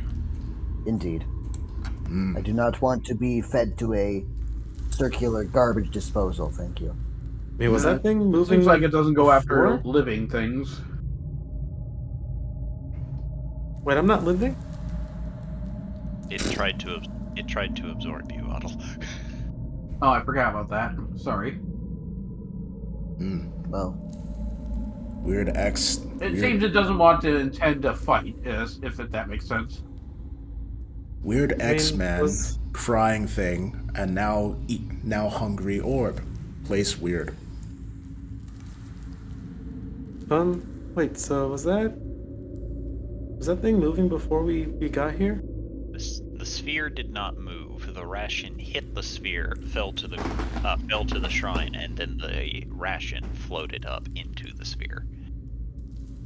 Indeed. I do not want to be fed to a circular garbage disposal, thank you. I mean, was that thing moving? Seems like it doesn't go after before? living things. Wait, I'm not living? It tried to absorb you, Otto. Oh, I forgot about that. Sorry. Well, Weird X. It seems it doesn't want to intend to fight, if that makes sense. Weird X-Man, was- crying thing, and now hungry orb. Place weird. Wait, so was that thing moving before we got here? The sphere did not move. The ration hit the sphere, fell to the shrine, and then the ration floated up into the sphere.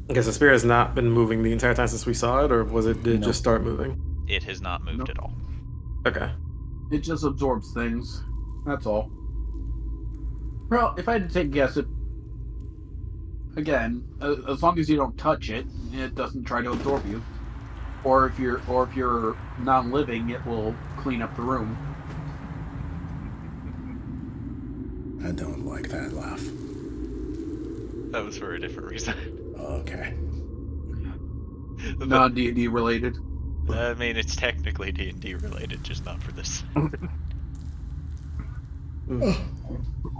I guess the sphere has not been moving the entire time since we saw it, or did it just start moving? It has not moved at all. Okay. It just absorbs things. That's all. Well, if I had to take a guess, again, as long as you don't touch it, it doesn't try to absorb you. Or if you're non-living, it will clean up the room. I don't like that laugh. That was for a different reason. Okay. Non-D&D related. I mean, it's technically D&D related, just not for this.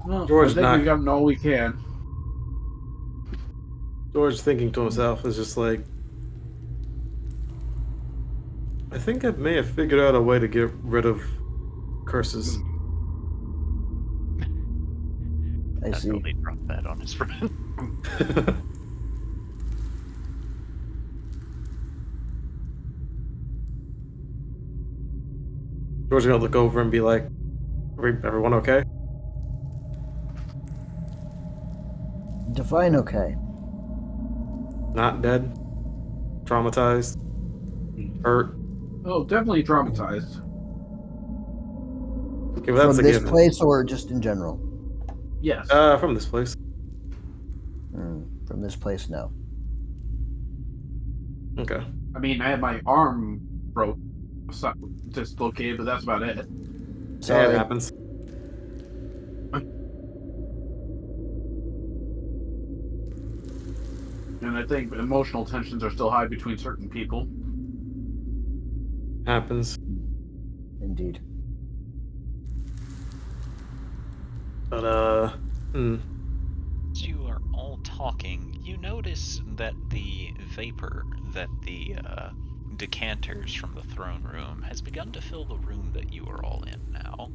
Well, George, I think we've gotten all we can. George thinking to himself is just like, I think I may have figured out a way to get rid of curses. I see. Totally dropped that on his friend. George's gonna look over and be like, everyone okay? Define okay. Not dead? Traumatized? Hurt? Oh, definitely traumatized. Okay, well, that's From a this given. place or just in general? Yes. From this place. From this place, no. Okay. I mean, I had my arm dislocated, but that's about it. Yeah, Sorry. it happens. And I think emotional tensions are still high between certain people. Happens. Indeed. But, As you are all talking, you notice that the vapor that the decanters from the throne room has begun to fill the room that you are all in now.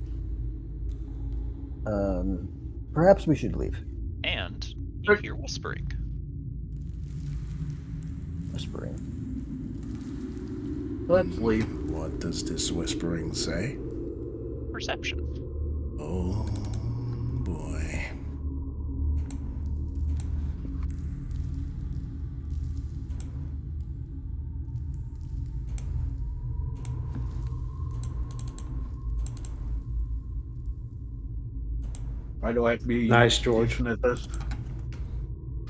Perhaps we should leave. And you hear whispering. Whispering. Let's leave. What does this whispering say? Perception. Oh boy. Why do I have to be nice, George. decent at this?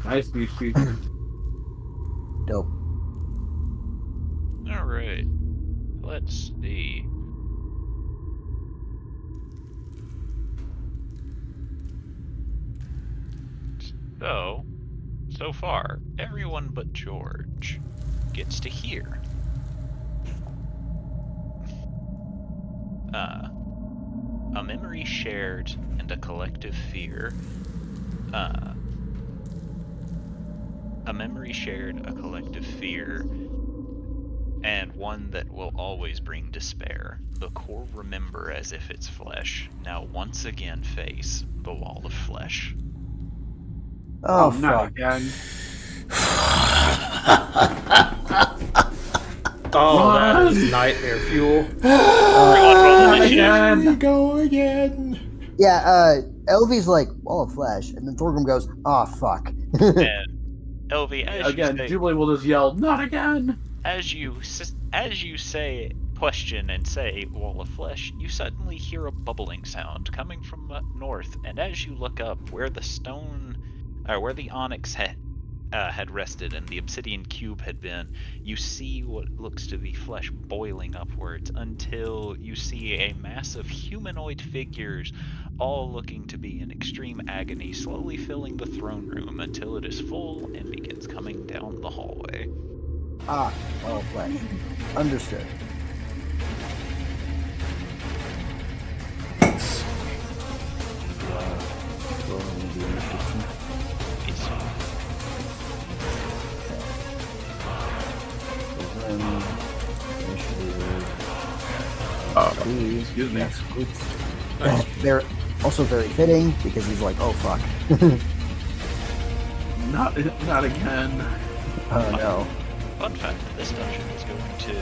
Nice, BC. Dope. Alright. Let's see. So far, everyone but George gets to hear. A memory shared and a collective fear a memory shared, a collective fear, and one that will always bring despair. The core remember as if it's flesh, now once again face the wall of flesh. Oh, not fuck. again. Oh, that is nightmare fuel. Not again. Here we go again. Yeah, Elvie's like, wall of flesh. And then Thorgrim goes, oh, fuck. And Elvie, Again, Jubilee will just yell, "Not again!" as you say question and say wall of flesh, you suddenly hear a bubbling sound coming from the north, and as you look up where the onyx had rested and the obsidian cube had been, you see what looks to be flesh boiling upwards until you see a mass of humanoid figures, all looking to be in extreme agony, slowly filling the throne room until it is full and begins coming down the hallway. Ah, wall of flesh. Understood. Rolling the initiative. It's Excuse me. They're also very fitting because he's like, oh fuck. Not again. Oh no. Fun fact, this dungeon is going to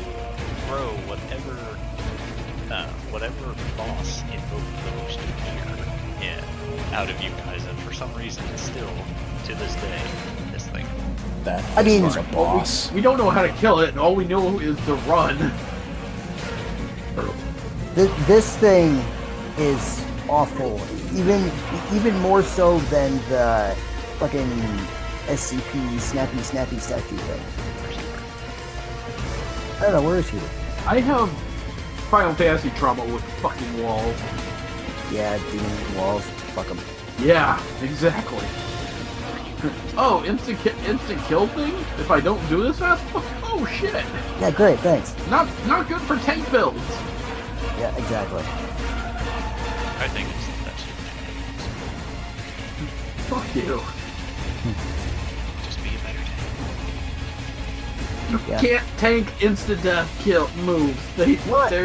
throw whatever boss invoked the most fear out of you guys, and for some reason, still, to this day, this thing. That I mean, was a boss. We don't know how to kill it, and all we know is to run. This thing is awful. Even more so than the fucking SCP snappy statue thing. I don't know, where is he? I have Final Fantasy trauma with fucking walls. Yeah, demon walls. Fuck them. Yeah, exactly. Oh, instant kill thing? If I don't do this fast? Oh shit! Yeah, great, thanks. Not good for tank builds. Yeah, exactly. I think it's the best. Fuck you. Just be a better tank. Yeah. Can't tank instant death kill moves. They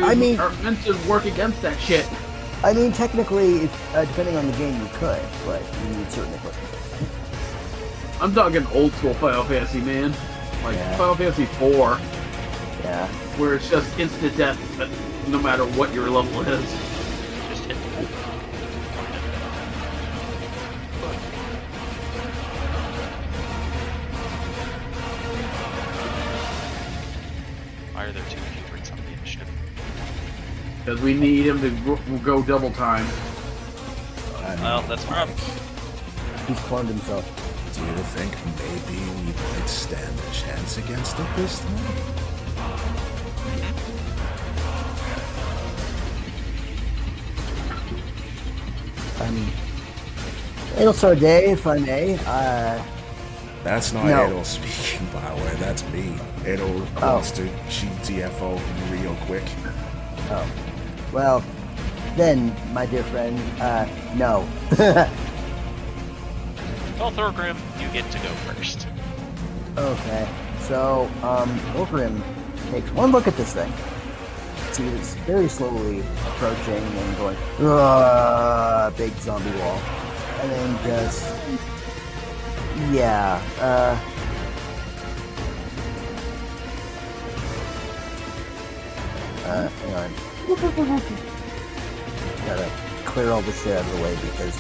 I mean- are meant to work against that shit. I mean, technically, if, depending on the game, you could, but you need certain equipment. I'm talking old school Final Fantasy, man. Like Yeah. Final Fantasy 4, Yeah. where it's just instant death no matter what your level is. Just hit the Why are there two Cuberts on the initiative? Because we need him to go double time. I mean, Well, that's wrong. He's cloned himself. do you think maybe we might stand a chance against it this time? It'll start day, if I may. That's not No. Adol speaking, by the way. That's me. Adol wants to GTFO real quick. Oh. Well, then, my dear friend, no. Well, Thorgrim, you get to go first. Okay. So, Thorgrim takes one look at this thing. See that it's very slowly approaching and going, big zombie wall. And then just, yeah, hang on. Gotta clear all this shit out of the way because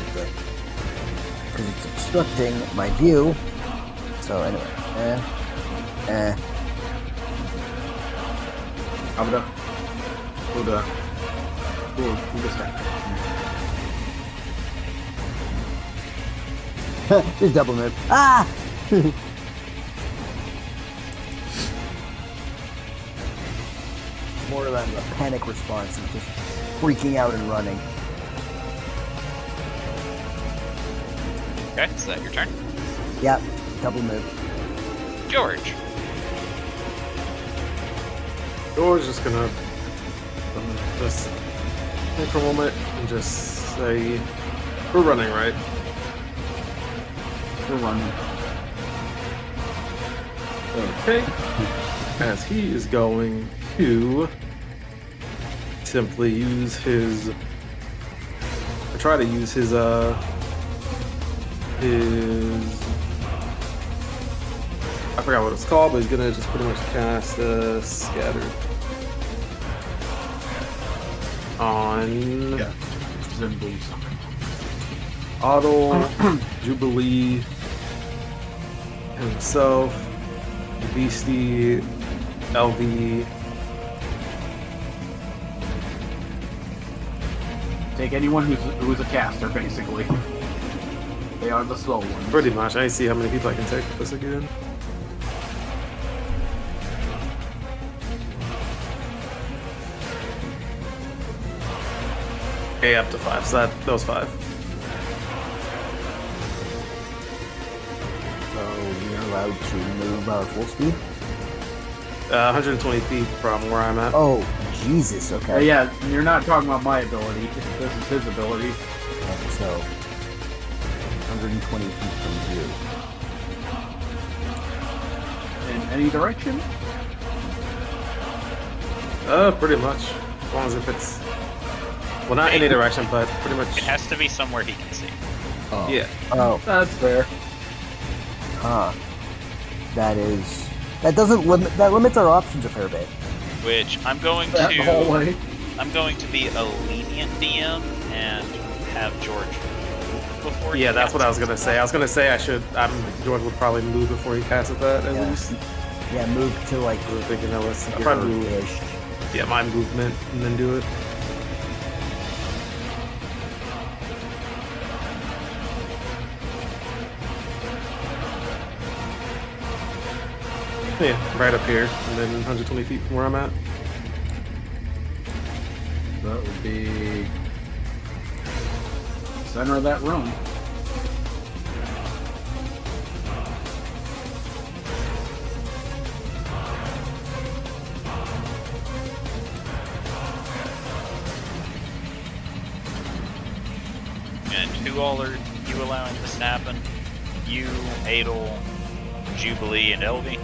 it's obstructing my view. So anyway, just double move. Ah! More of a panic response and just freaking out and running. Okay, is that your turn? Yep, double move. George. George's just gonna just think for a moment and just say, "We're running, right?" We're running. Okay. As he is going to simply use his, or try to use his I forgot what it's called, but he's gonna just pretty much cast Scatter on Yeah. Zimblies. Otto, Jubilee, himself, Beastie, LV. Take anyone who's a caster, basically. They are the slow ones. Pretty much. I see how many people I can take with this again. Okay, up to 5. So that was 5. So you're allowed to move full speed? 120 feet from where I'm at. Oh, Jesus, okay. Yeah, you're not talking about my ability. This is his ability. Okay, so 120 feet from you. In any direction? Pretty much. As long as if it's, well, not any direction, but pretty much. It has to be somewhere he can see. Oh. Yeah. Oh, That's fair. huh. That doesn't limit, that limits our options a fair bit. Which I'm going That to. hallway. I'm going to be a lenient DM and have George move before. Yeah, he that's what I was casts gonna it. say. I was gonna say George would probably move before he casted that at Yeah. least. Yeah, move to like I was thinking that was I'll probably move. ish. Yeah, my movement and then do it. Yeah, right up here, and then 120 feet from where I'm at. That would be center of that room. And who all are you allowing this to happen? You, Adel, Jubilee, and Elvie?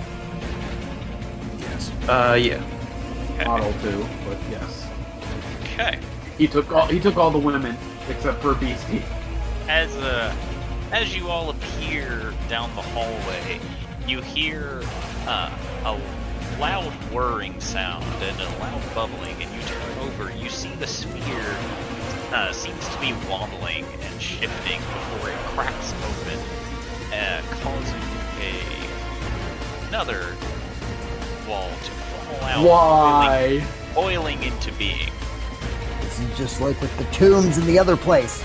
Yes. Yeah. Okay. Model too, but yes. Okay. He took all the women except for Beastie. As you all appear down the hallway, you hear a loud whirring sound and a loud bubbling, and you turn over. You see the sphere seems to be wobbling and shifting before it cracks open, causing another wall to fall out, Why? boiling into being. This is just like with the tombs in the other place.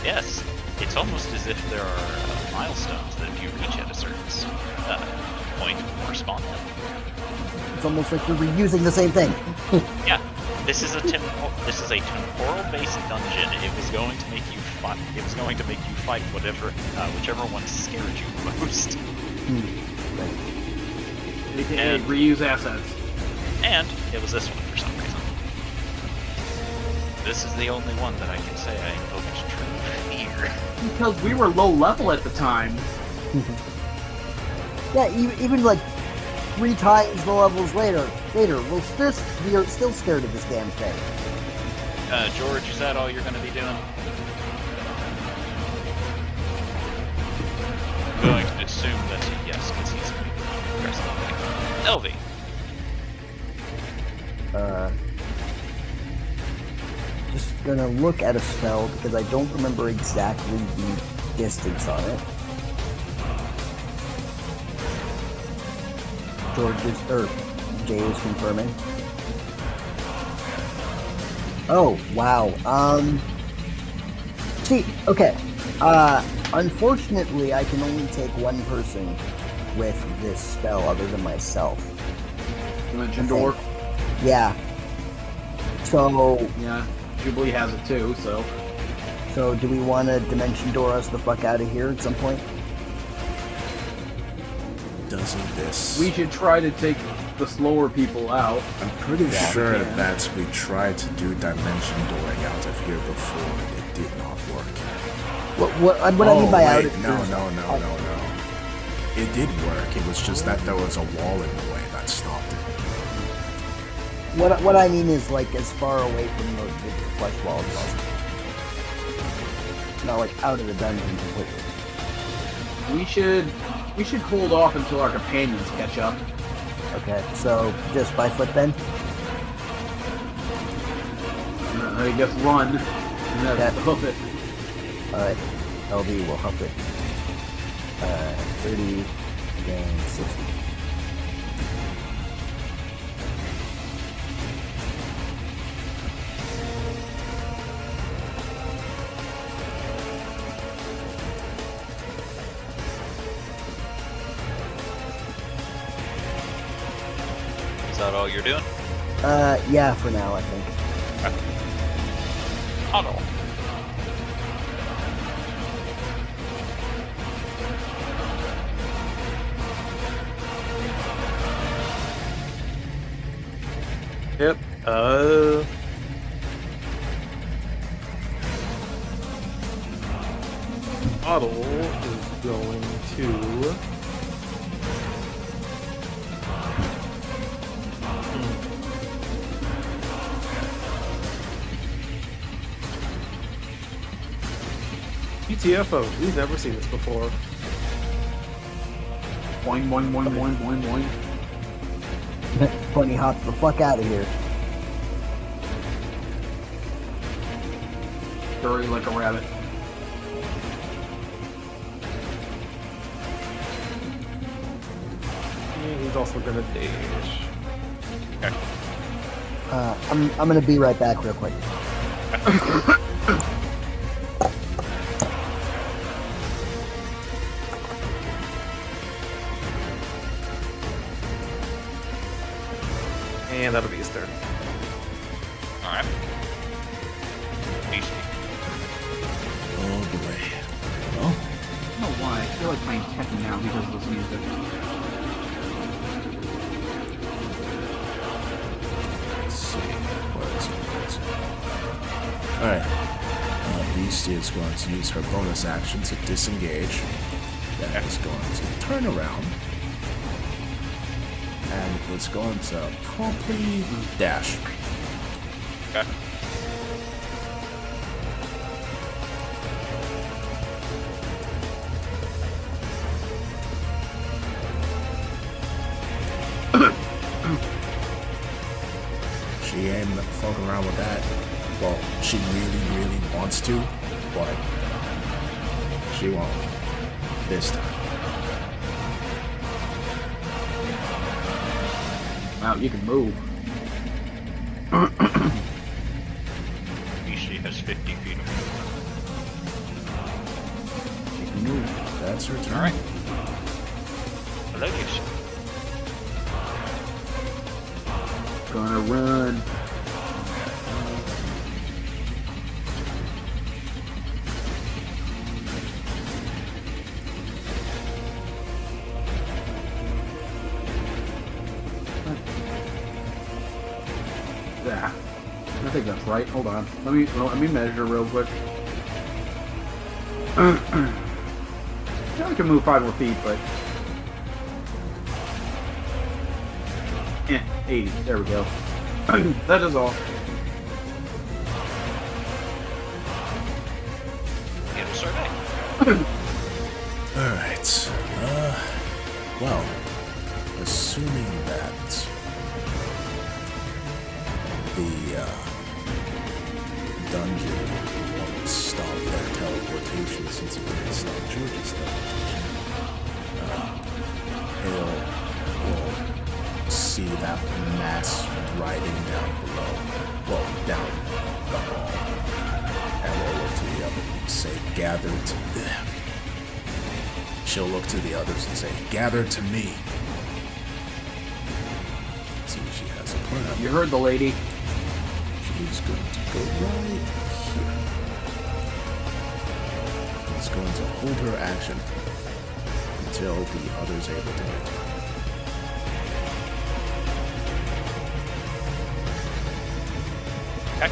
Yes, it's almost as if there are milestones that if you reach at a certain point, correspond them. It's almost like we're reusing the same thing. Yeah, this is a temporal-based dungeon. It was going to make you fight. It was going to make you fight whichever one scared you most. AKA And- reuse assets. And it was this one for some reason. This is the only one that I can say I invoked true fear. Because we were low level at the time. Yeah, even like 3 times the levels later, we are still scared of this damn thing. George, is that all you're going to be doing? I'm going to assume that's a yes, because he's going to be aggressive. Elvie. Just gonna look at a spell because I don't remember exactly the distance on it. Jay is confirming. Oh, wow. See, okay. Unfortunately, I can only take one person with this spell other than myself. Dimension door. Yeah. So, Yeah. Jubilee has it too, so. So do we want to Dimension Door us the fuck out of here at some point? Doesn't this... We should try to take the slower people out. I'm pretty Yeah, sure we can. that we tried to do dimension dooring out of here before and it did not work. What I mean by out wait, of no. earshot- It did work. It was just that there was a wall in the way that stopped it. What I mean is like as far away from the flesh wall as possible. Not like out of the dungeon completely. We should hold off until our companions catch up. Okay, so just by foot then? I guess run. And then hoof it. Alright, LB will hoof it. 30 and 60. Is that all you're doing? Yeah, for now, I think. Huddle. Yep. Otto is going to. GTFO. We've never seen this before. Boing, boing, boing, boing, boing, boing. Bunny hop the fuck out of here. Scurry like a rabbit. And he's also gonna dash. Okay. I'm gonna be right back real quick. And that'll be his turn. Alright. Beastie. Oh boy. Well, I don't know why. I feel like playing Tekken now because of this music. let's see. What is it? Alright. Beastie is going to use her bonus action to disengage. That is going to turn around. And it's going to promptly dash. Okay. She ain't fucking around with that. Well, she really, really wants to, but she won't this time. Wow, you can move. Beastie has 50 feet of movement. You can move. That's her turn. Alright. Hello, Beastie. Gonna run. Yeah. I think that's right. Hold on. Let me measure real quick. Yeah, I can move 5 more feet, but 80. There we go. That is all. Get a survey. Alright. Well, assuming that the dungeon won't stop their teleportation since it didn't stop George's teleportation, will see that mass riding down below, well, down the hall, and will look to the others and say, gather to them. She'll look to the others and say, gather to me. See, she has a plan. You heard the lady. She's going to go right here. She's going to hold her action until the others are able to get to her. Okay.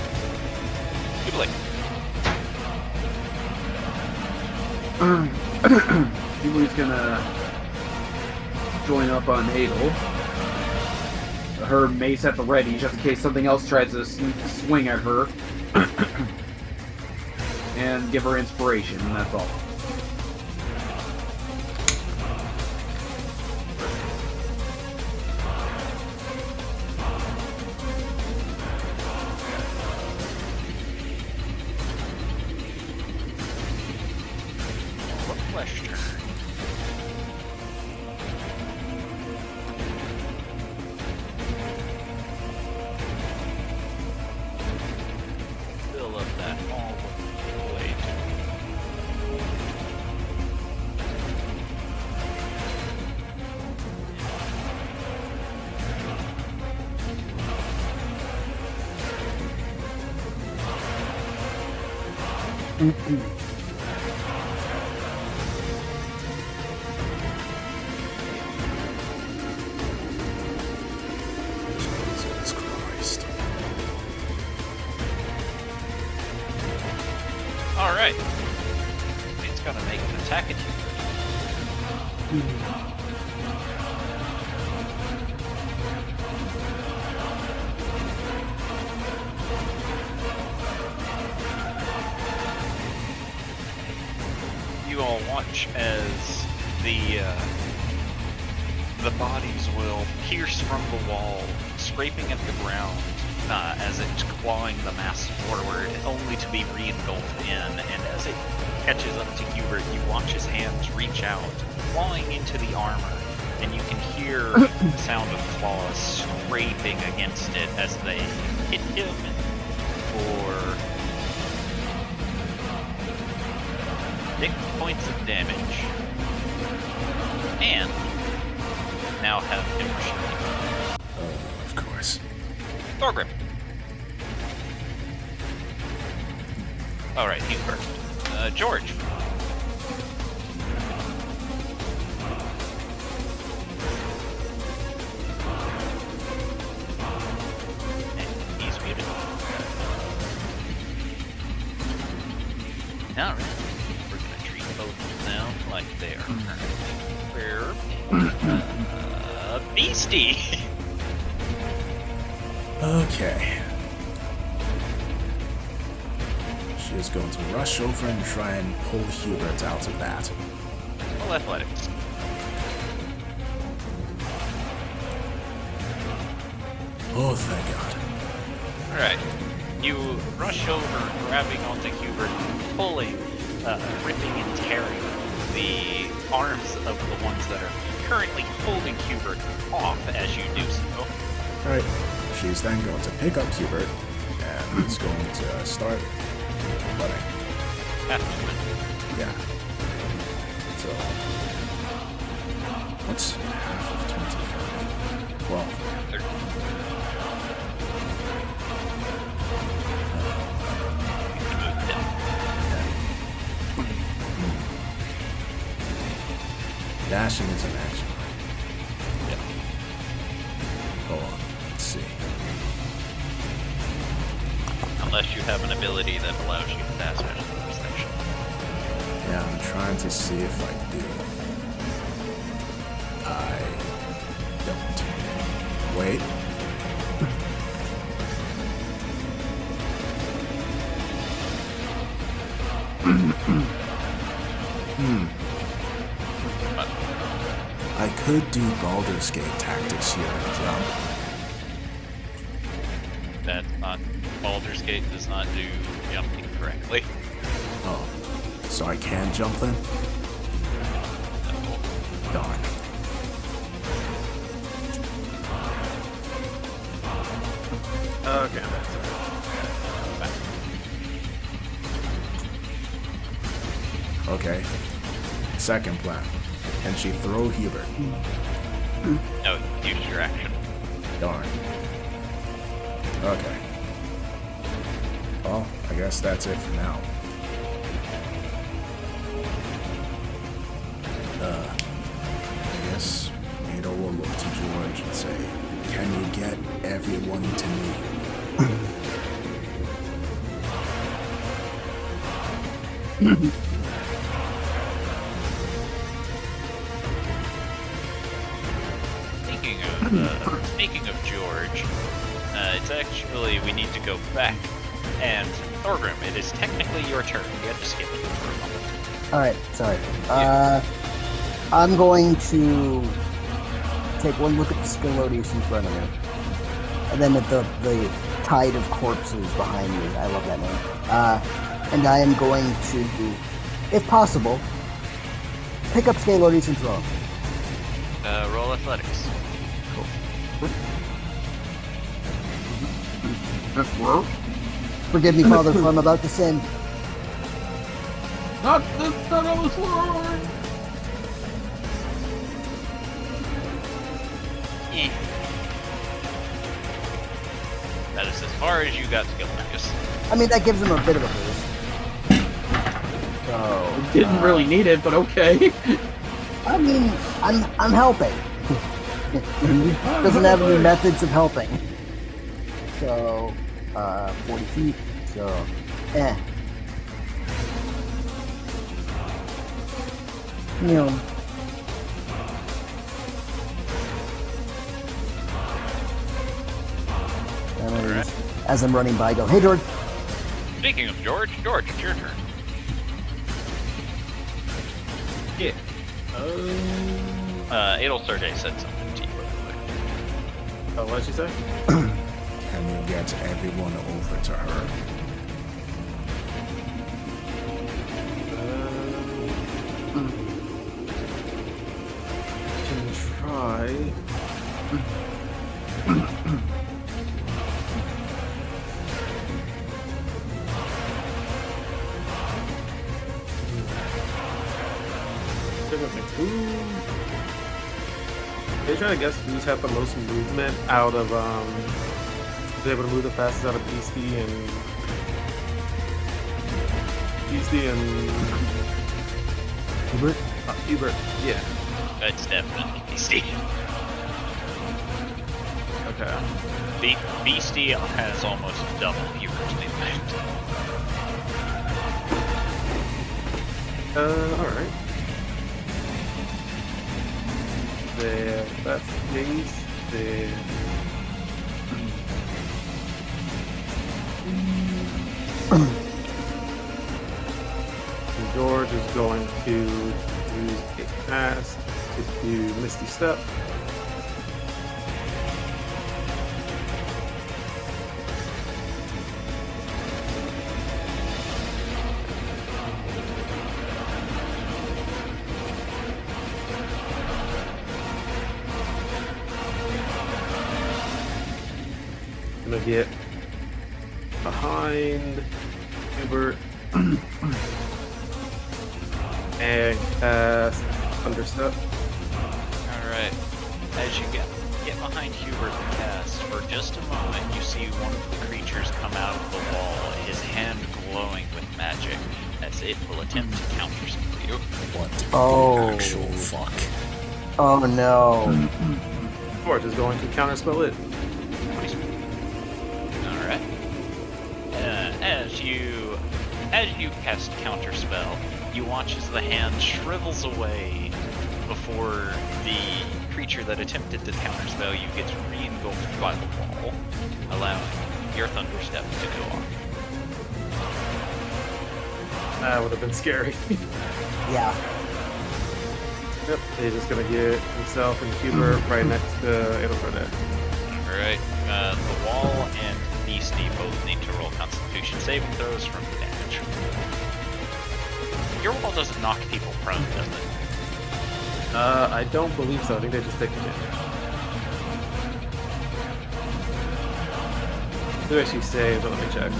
Good blade. Huey's gonna join up on Adel. Her mace at the ready, just in case something else tries to swing at her. And give her inspiration, and that's all. Flesh turn. Fill up that all the way to Jesus Christ. Alright. It's gonna make an attack at you. You all watch as the bodies will pierce from the wall, scraping at the ground as it's clawing the mass forward, only to be re-engulfed in. And as it catches up to Hubert, you watch his hands reach out, clawing into the armor, and you can hear the sound of claws scraping against it as they hit him for 6 points of damage. And now have him restrained. Of course. Thorgrim. Alright, you first. George. And he's muted. Alright. We're gonna treat both of them like they are currently beastie. Okay. She is going to rush over and try and pull Hubert out of that. Roll athletics. Oh, thank God. Alright. You rush over, grabbing onto Hubert, pulling, ripping and tearing the arms of the ones that are currently holding Hubert off as you do so. Alright. She's then going to pick up Hubert and is going to start running. Yeah. So, what's half of 25? 12. Dashing is an action. Yep. Hold on. Let's see. Unless you have an ability that allows you to dash out of the section. Yeah, I'm trying to see if I do. I don't. Wait. I could do Baldur's Gate tactics here and jump. That's not. Baldur's Gate does not do jumping correctly. Oh, so I can jump then? Darn. Okay. Okay. Second plan. Can she throw Hubert? No, use your action. Darn. Okay. Well, I guess that's it for now. I guess Ada will look to George and say, "Can you get everyone to me?" Speaking of George, it's actually we need to go back. And Thorgrim, it is technically your turn. You have to skip it for a moment. All right, sorry. I'm going to take one look at the Scalodius in front of me, and then at the tide of corpses behind me. I love that name. And I am going to, if possible, pick up Scalodius and throw him. Roll athletics. Forgive me, Father, for I'm about to sin. Not this son of a sword! Eh. That is as far as you got to go, Marcus. I mean, that gives him a bit of a boost. So Didn't really need it, but okay. I mean, I'm helping. Doesn't have any methods of helping. So 40 feet. So you know. Alright. As I'm running by, I go, hey, George. Speaking of George, it's your turn. Yeah. Adel Sergey said something to you real quick. Oh, what did she say? Can you get everyone over to her? Can try. They try to guess who's had the most movement out of who's able to move the fastest out of Beastie and Hubert? Hubert. Yeah. That's definitely Beastie. Okay. Beastie has almost double Hubert's movement. Alright. There, that's these. There. George is going to use a pass to do Misty Step. Gonna get behind Hubert and cast Understep. Alright. As you get behind Hubert and cast, for just a moment you see one of the creatures come out of the wall, his hand glowing with magic, as it will attempt to counterspell you. What Oh. the actual fuck? Oh no. George is going to counterspell it. Alright. As you cast counterspell, you watch as the hand shrivels away before the creature that attempted to counterspell you gets re-engulfed by the wall, allowing your Thunderstep to go off. That would have been scary. Yeah. Yep, he's just gonna get himself and Hubert right next to Edelfrede. Alright, the wall and Beastie both need to roll Constitution saving throws from the damage. Your wall doesn't knock people prone, does it? I don't believe so. I think they just take the damage. They actually save, but let me check.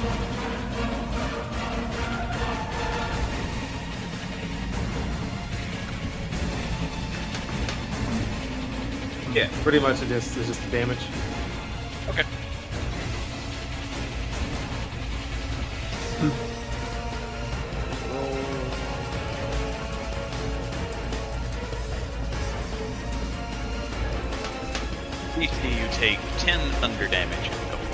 Yeah, pretty much it's just the damage. Okay. Beastie, you take 10 thunder damage in total.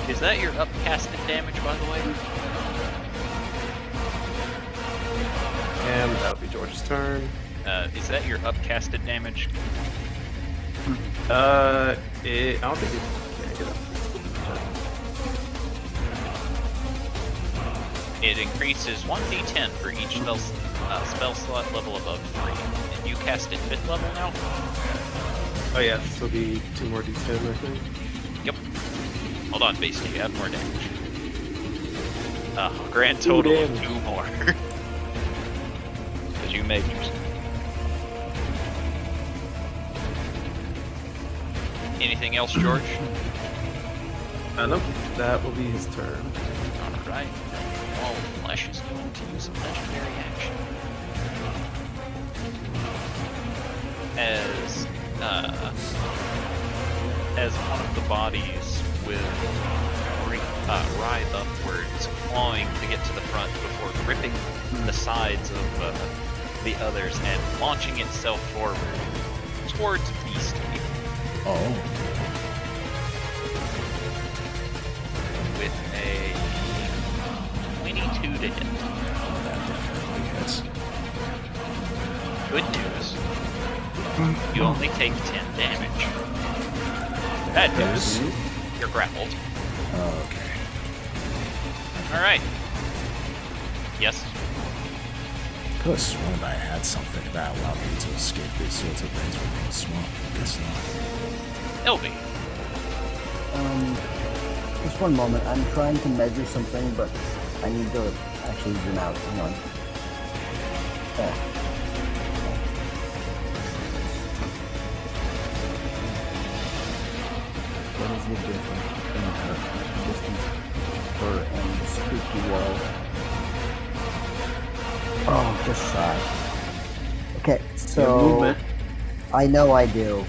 Is that your upcasted damage, by the way? George's turn. Is that your upcasted damage? I don't think it. Yeah, get up. It increases 1d10 for each spell slot level above 3. And you cast it 5th level now? Oh yeah, this will be 2 more d10, I think. Yep. Hold on, Beastie, you have more damage. Grand total of 2 more. Because you made yours. Anything else, George? Nope, that will be his turn. Alright. Wall of Flesh is going to use a legendary action. As one of the bodies will writhe upwards, clawing to get to the front before ripping the sides of the others and launching itself forward towards Beastie. Oh. With a 22 to hit. Oh, that definitely hits. Good news. You only take 10 damage. Bad news. You're grappled. Oh, okay. Alright. Yes? Could have sworn I had something that allowed me to escape these sorts of things with being small. Guess not. LB. Just one moment. I'm trying to measure something, but I need to actually zoom out. Hang on. What is the difference between the distance per and the spooky wall? Oh, just shy. Okay, so movement. I know I do,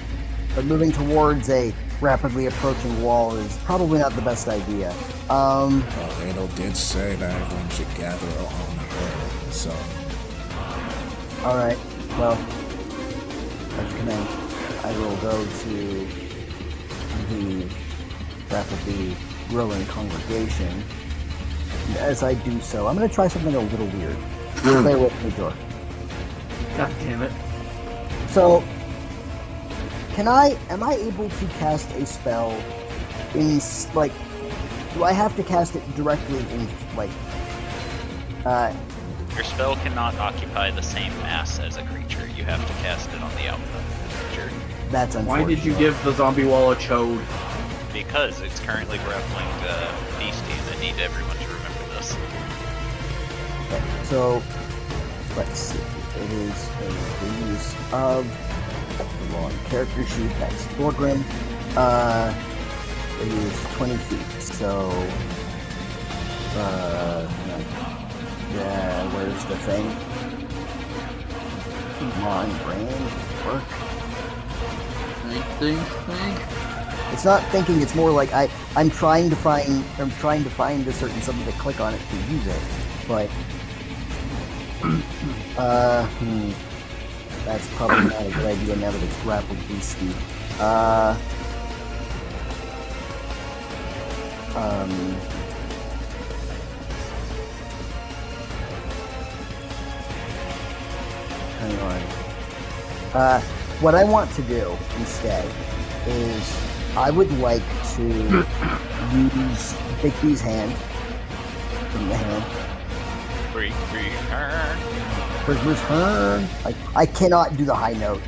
but moving towards a rapidly approaching wall is probably not the best idea. Well, Adel did say that everyone should gather on her, so... Alright, well, as command, I will go to the rapidly growing congregation. And as I do so, I'm going to try something a little weird. Bear with me, Jor. God damn it. So, am I able to cast a spell in, like, do I have to cast it directly in, like, Your spell cannot occupy the same mass as a creature. You have to cast it on the outcome of the creature. that's unfortunate. Why did you give the zombie wall a chode? Because it's currently grappling Beastie, and I need everyone to remember this. Okay, so, let's see. It is a release of the long character sheet. That's Thorgrim. It is 20 feet. So, yeah, where's the thing? Come on, brain, work. Think. It's not thinking. It's more like I'm trying to find a certain something to click on it to use it, but that's probably not a good idea now that it's grappled Beastie. Hang on. What I want to do instead is I would like to use Bigby's hand. From the hand. Return. Return. I cannot do the high note.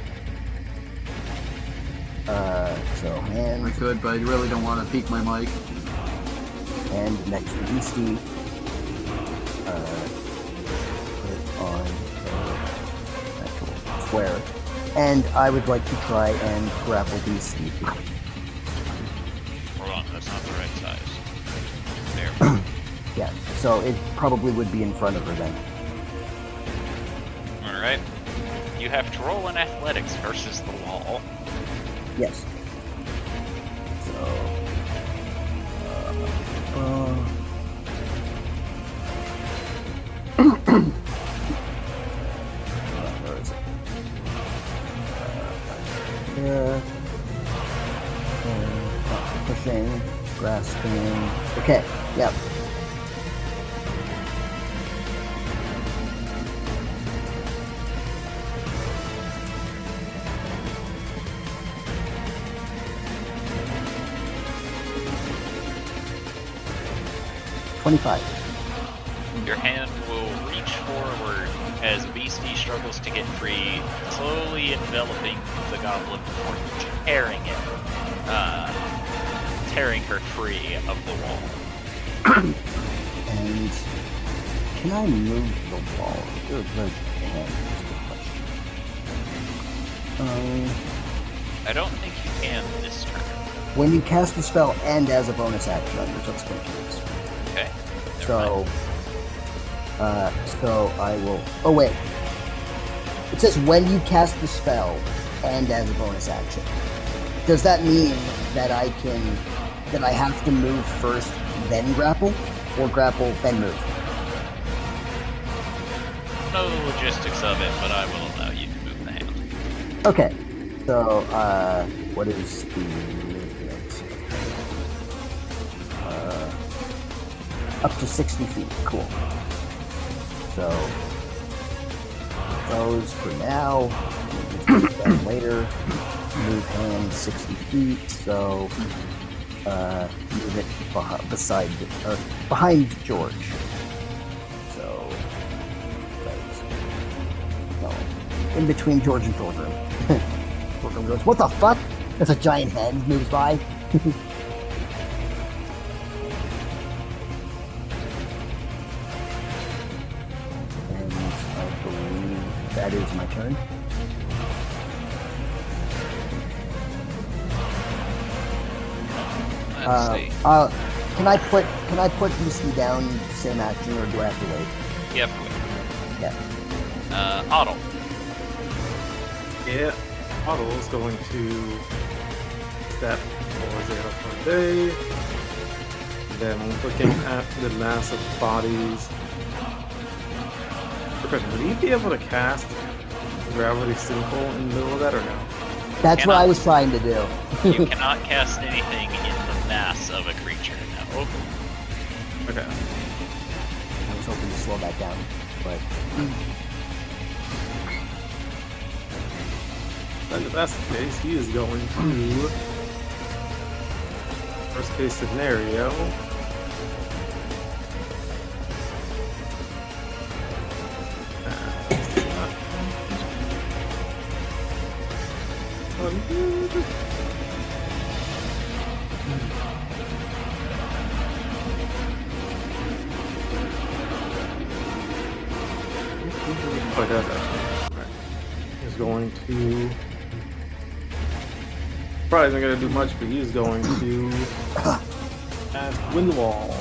So hand I could, but I really don't want to peek my mic. and next to Beastie. Put it on the actual square. And I would like to try and grapple Beastie. Hold on, that's not the right size. There. Yeah, so it probably would be in front of her then. Alright. You have to roll in athletics versus the wall. Yes. So, where is it? Here. Pushing, grasping. Okay, yep. 25. Your hand will reach forward as Beastie struggles to get free, slowly enveloping the goblin before tearing her free of the wall. And can I move the wall? Good hand. I don't think you can this turn. When you cast the spell and as a bonus action on your subsequent turns. Okay. So I will. Oh wait. It says when you cast the spell and as a bonus action. Does that mean that I have to move first, then grapple, or grapple then move? No logistics of it, but I will allow you to move the hand. Okay. So what is the movement? Up to 60 feet. Cool. So those for now. We'll do that later. Move hand 60 feet. So move it behind George. So no, in between George and Thorgrim. Thorgrim goes, "What the fuck?" That's a giant head moves by. That is my turn. Let's see. Can I put DC down same action, or do I have to wait? You have to wait. Yeah. Otto. Yeah, Otto is going to step towards the other day. Then looking at the mass of bodies. Question, would he be able to cast Gravity Simple in the middle of that or no? That's what I was trying to do. You cannot cast anything in the mass of a creature. No. Okay. I was hoping to slow that down, but If that's the case, he is going to worst case scenario. Oh, it does actually. Right. He's going to. Probably isn't going to do much, but he's going to cast Wind Wall.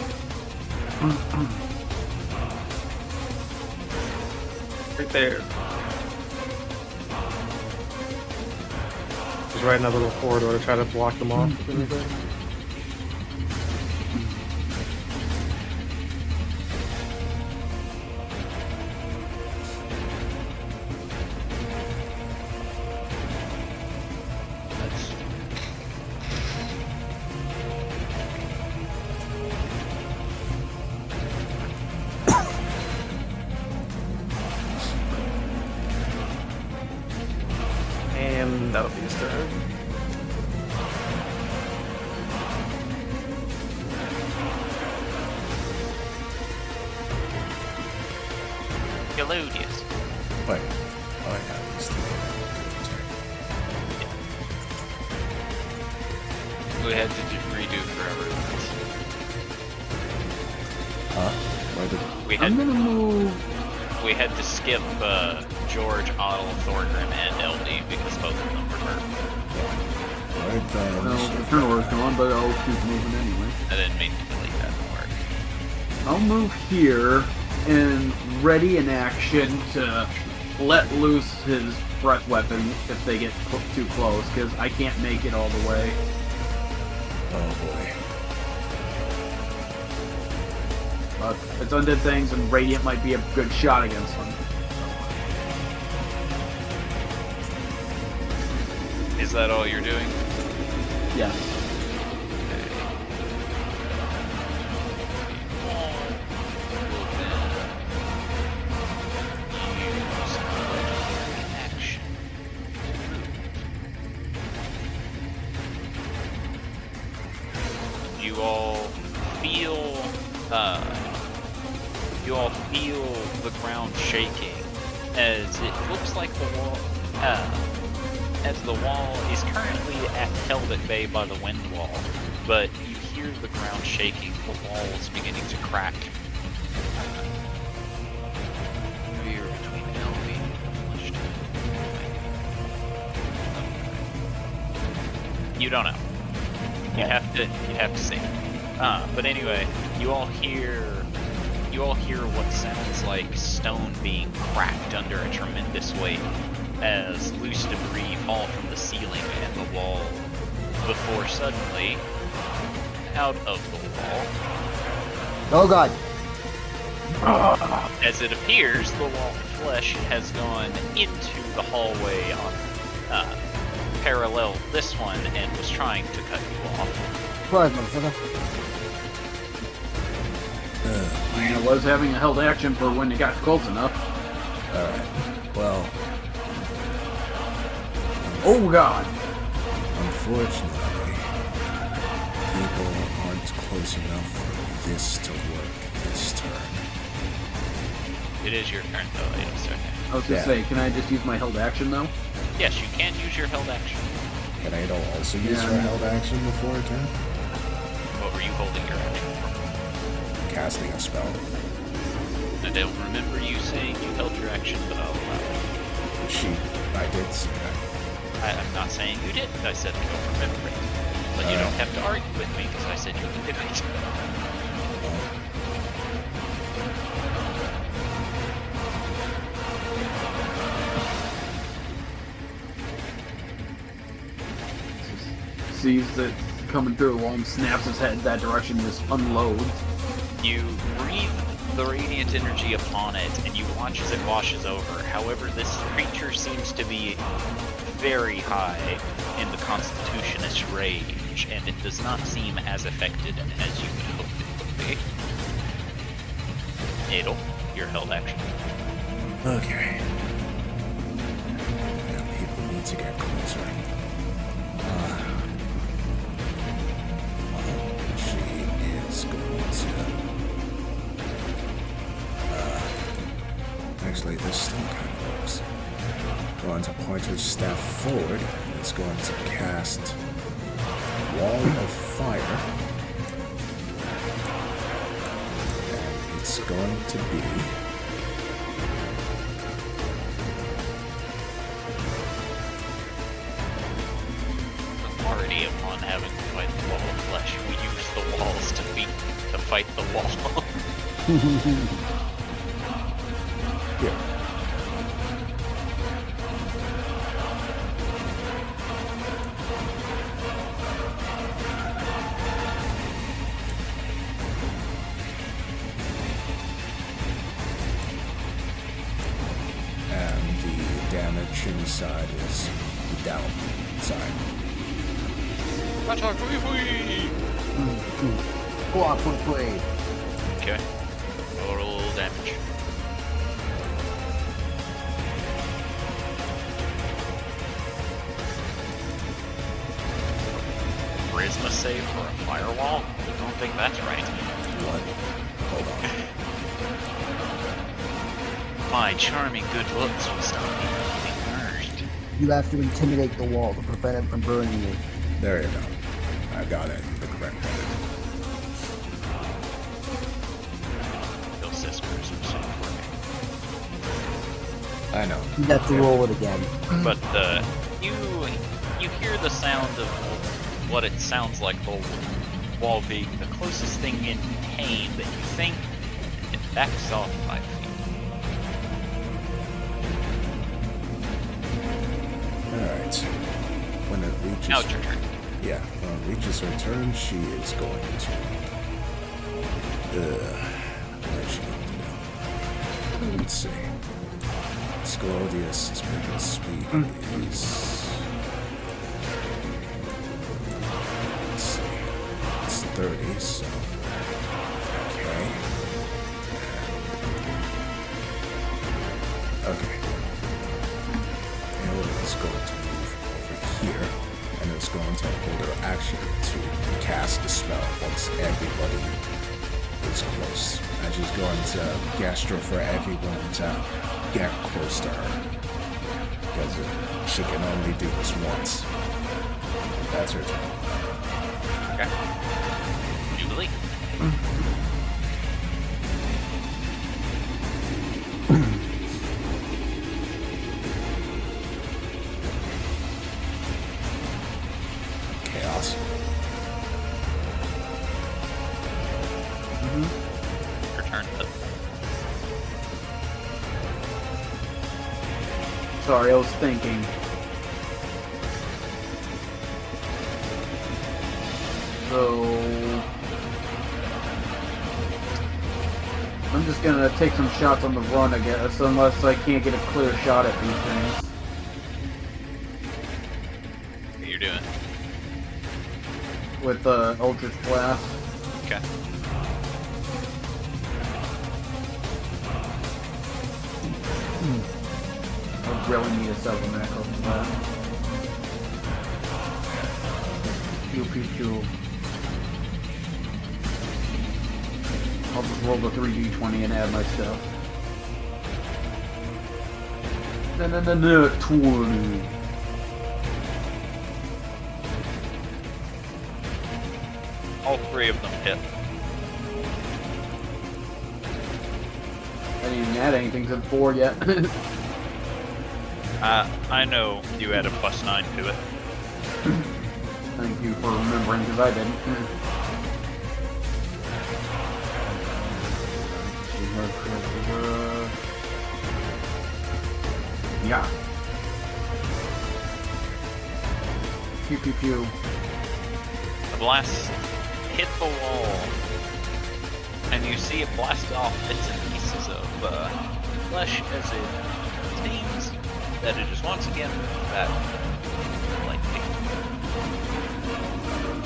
Right there. Just right in that little corridor to try to block them off with anything. And that'll be his turn. Galodius. Wait. Oh, yeah. He's still We had to redo forever. Huh? Why did... We I'm had gonna move. we had to skip George, Otto, Thorgrim, and LD because both of them were hurt. Why Well, the turn order's gone, but I'll keep moving anyway. I didn't mean to delete that word. I'll move here and ready in action to let loose his breath weapon if they get too close, because I can't make it all the way. Oh boy. But it's undead things, and Radiant might be a good shot against them. Is that all you're doing? Yes. You all feel feel the ground shaking as it looks like the wall, as the wall is currently held at bay by the wind wall, but you hear the ground shaking, the wall is beginning to crack. You're between LV and published. You don't know. You'd have to see. But anyway, you all hear what sounds like stone being cracked under a tremendous weight as loose debris fall from the ceiling and the wall, before suddenly, out of the wall, Oh god. as it appears, the wall of flesh has gone into the hallway on parallel this one and was trying to cut you off. Surprise, motherfucker. I mean, I was having a held action for when it got close enough. Alright. Well, Oh god! unfortunately, people aren't close enough for this to work this turn. It is your turn though, Ados, okay. I was gonna Yeah. say, can I just use my held action though? Yes, you can use your held action. Can Ada also use Yeah. her held action before a turn? What were you holding your action for? Casting a spell. I don't remember you saying you held your action, but I'll allow it. I did say that. I'm not saying you did. I said I don't remember it. But you don't have to argue with me because I said you did it. Sees it coming through the wall and snaps his head that direction, just unloads. You breathe the radiant energy upon it, and you watch as it washes over. However, this creature seems to be very high in the Constitutionist rage, and it does not seem as affected as you would hope it would be. Adel, your held action. Okay. Yeah, people need to get closer. She is going to... actually, this still kind of works. Going to point her staff forward, and it's going to cast Wall of Fire. And it's going to be... Already upon having to fight the wall of flesh, we use the walls to fight the wall. Here. And the damage inside is the down side. Attack, hui, hui. Go on, play. Okay. Total damage. Charisma save for a firewall? I don't think that's right. What? Hold on. My charming good looks will stop me from being burned. You have to intimidate the wall to prevent it from burning you. There you go. I got it the correct way. Those sisters are so working. I know. You have to roll it again. But you hear the sound of what it sounds like the wall being the closest thing in pain that you think it backs off 5 feet. Alright. When it reaches... Now it's your turn. Yeah, when it reaches her turn, she is going to... what is she going to do? Let's see. Scalodius' movement speed is... Let's see. It's 30, so... Okay. Okay. Aria is going to move over here, and is going to hold her action to cast the spell once everybody is close. I just go into gesture for everyone to get close to her. Because she can only do this once. That's her turn. Okay. Jubilee. Chaos. Your turn. Sorry, I was thinking. So I'm just gonna take some shots on the run, I guess, unless I can't get a clear shot at these things. What you're doing? With the Eldritch Blast. Okay. I really need a 7 macro for that. Pew pew pew. I'll just roll the 3d20 and add my stuff. No, 20. All three of them hit. I didn't even add anything to the 4 yet. I know you add a +9 to it. Thank you for remembering, because I didn't. Yeah. Pew pew pew. The blast hit the wall, and you see it blast off bits and pieces of flesh as it seems that it is once again that lightning.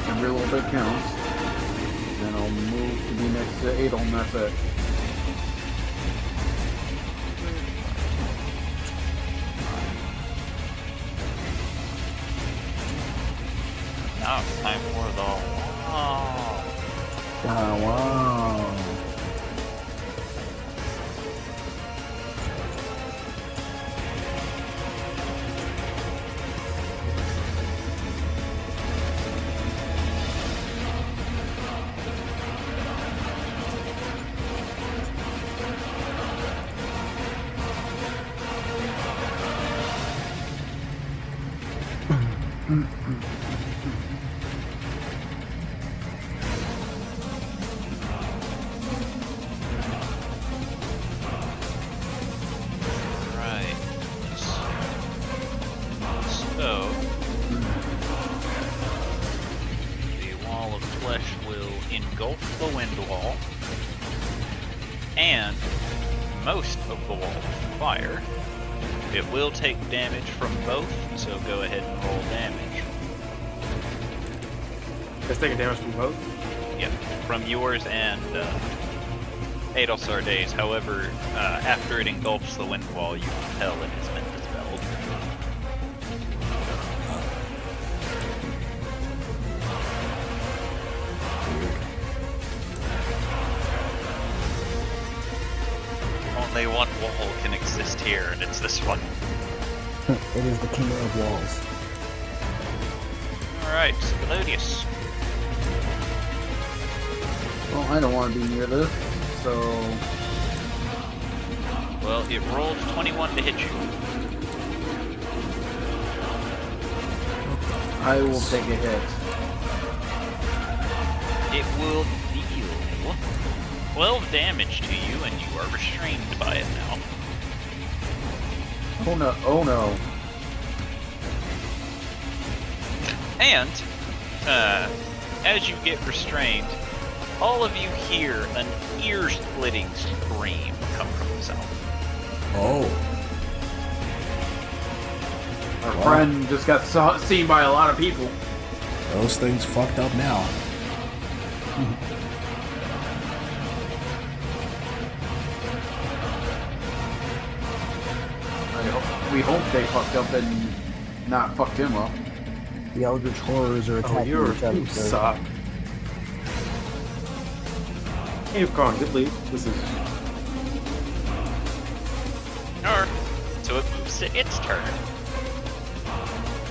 Every little bit counts. Then I'll move to be next to Adel, and that's it. Now it's time for the wall. Wow. Right. So the wall of flesh will engulf the wind wall, and most of the wall of fire. It will take damage from both, so go ahead and roll damage. It's taking damage from both. Yep, from yours and Adelsar Days. However, after it engulfs the wind wall, you can tell it has been dispelled. Only one wall can exist here, and it's this one. It is the king of walls. Alright, Melodious. Well, I don't want to be near this, so... Well, it rolled 21 to hit you. I will take a hit. It will deal 12 damage to you, and you are restrained by it now. Oh no, oh no. And, as you get restrained, all of you hear an ear-splitting scream come from the south. Oh. Our Wow. friend just got seen by a lot of people. Those things fucked up now. We hope they fucked up and not fucked him up. The Eldritch Horrors are Oh, attacking each other. you suck. Hey, Colin, good lead. This is Alright, so it moves to its turn.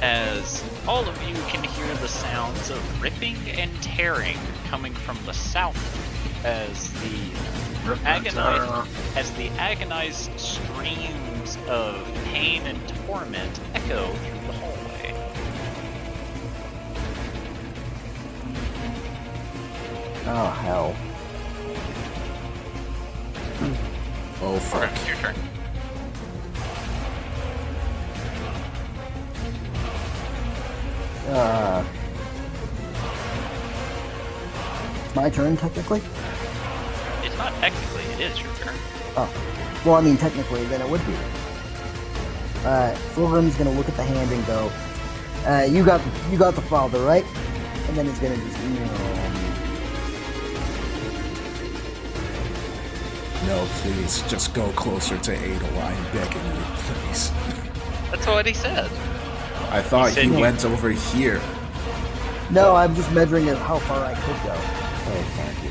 As all of you can hear the sounds of ripping and tearing coming from the south as the agonized screams of pain and torment echo through the hallway. Oh, hell. Oh, fuck. Alright, your turn. My turn, technically? It's not technically, it is your turn. Oh. Well, I mean, technically, then it would be. Fulgrim's gonna look at the hand and go, you got the father, right? And then he's gonna just, No, please, just go closer to Adel. I'm begging you, please. That's what he said. I thought said he you- went over here. No, I'm just measuring how far I could go. Oh, thank you.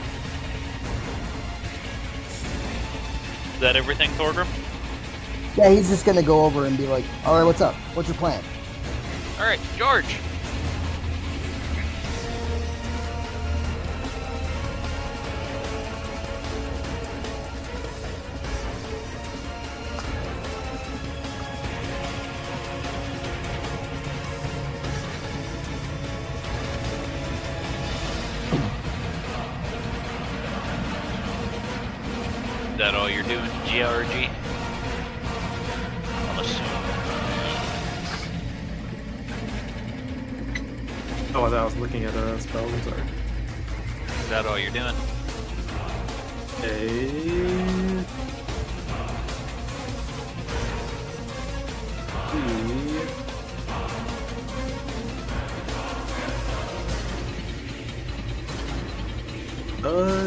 Is that everything, Thorgrim? Yeah, he's just gonna go over and be like, alright, what's up? What's your plan? Alright, George. Is that all you're doing, GRG? I'm assuming. Oh, I thought I was looking at spells. I'm sorry. Is that all you're doing?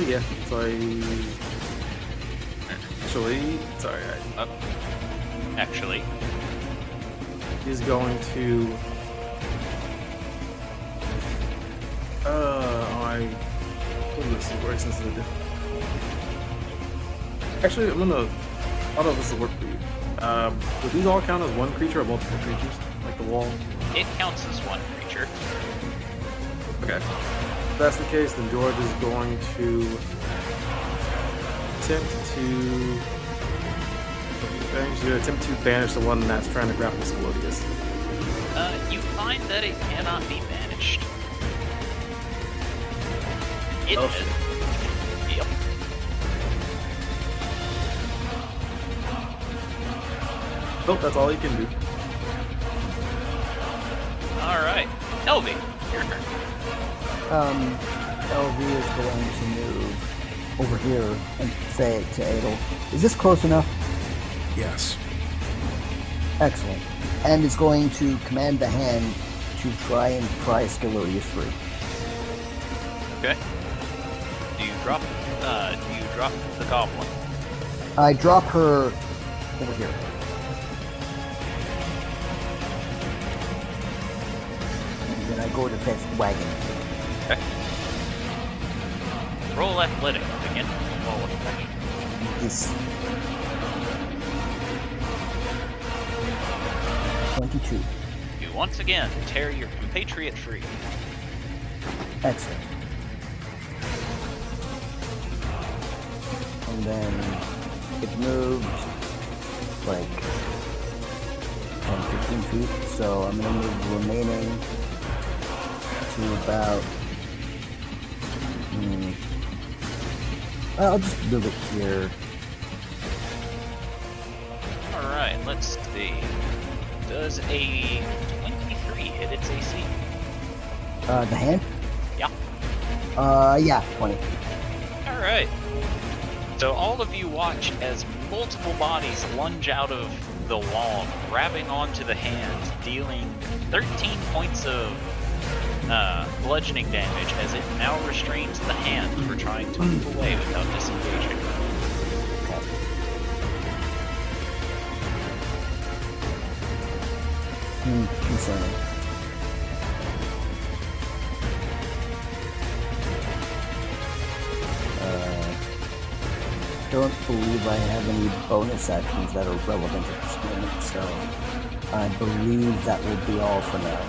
Yeah. So Actually, he's going to. This works. This is a different. Actually, I'm gonna. I don't know if this will work for you. Do these all count as one creature or multiple creatures? Like the wall? it counts as one creature. Okay. If that's the case, then George is going to attempt to banish the one that's trying to grapple Scalodius. You find that it cannot be banished. It Oh, is. Yep. Nope, that's all he can do. Alright. Elvie, your turn. LV is going to move over here and say to Adel, is this close enough? Yes. Excellent. And is going to command the hand to try and pry Scalodius free. Okay. Do you drop the goblin? I drop her over here. And then I go to fetch the wagon. Okay. Roll athletic again. Roll athletic. Yes. 22. You once again tear your compatriot free. Excellent. And then it moved like 10, 15 feet, so I'm going to move the remaining to about... I'll just move it here. Alright, let's see. Does a 23 hit its AC? The hand? Yeah. Yeah, 20. Alright. So all of you watch as multiple bodies lunge out of the wall, grabbing onto the hand, dealing 13 points of bludgeoning damage as it now restrains the hand for trying to move away without disengaging. Concerning. don't believe I have any bonus actions that are relevant at this moment, so I believe that will be all for now.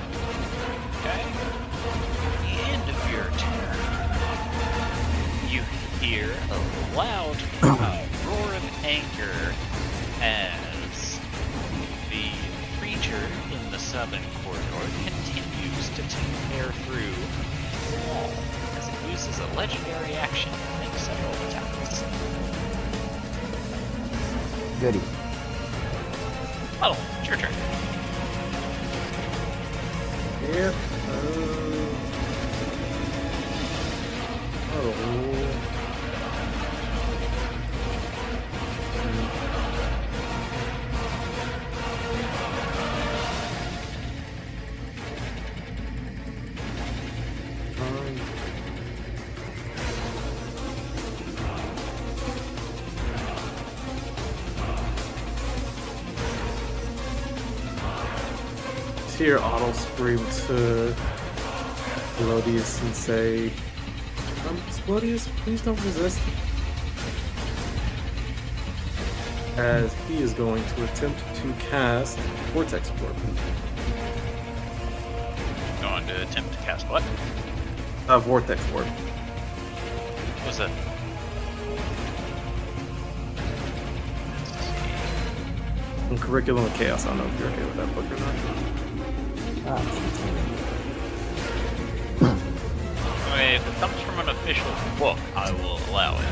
Okay. End of your turn. You hear a loud roar of anger as the creature in the southern corridor continues to tear through the wall as it uses a legendary action to make several attacks. Goody. Oh, it's your turn. Yep. Oh. Here, Otto scream to Melodius and say, Melodius, please don't resist. As he is going to attempt to cast Vortex Warp. Going to attempt to cast what? Vortex Warp. What's that? From Curriculum of Chaos. I don't know if you're okay with that book or not. If it comes from an official book, I will allow it.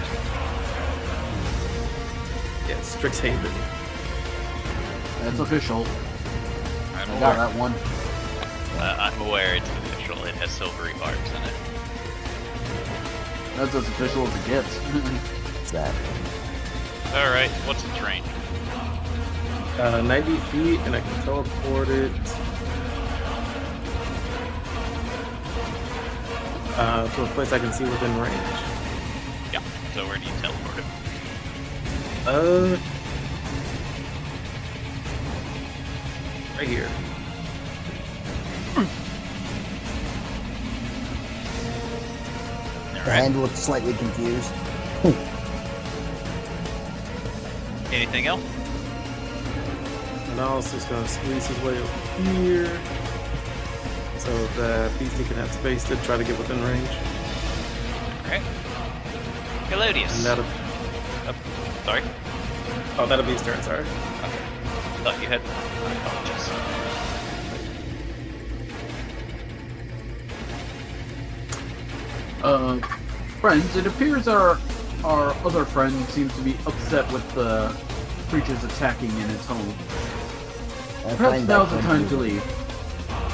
Yeah, Strixhaven. That's official. I'm I got aware. that one. I'm aware it's official. It has silvery barbs in it. That's as official as it gets. Exactly. Alright, what's its range? 90 feet, and I can teleport it to a place I can see within range. Yeah, so where do you teleport it? Right here. The Alright. hand looks slightly confused. Anything else? And I'm also just gonna squeeze his way over here so that Beastie can have space to try to get within range. Alright. Galodius. And that'll, Sorry? that'll be his turn, sorry. Okay. Thought you had my apologies. Friends, it appears our other friend seems to be upset with the creatures attacking in its home. I Perhaps find now's that the time to confusing.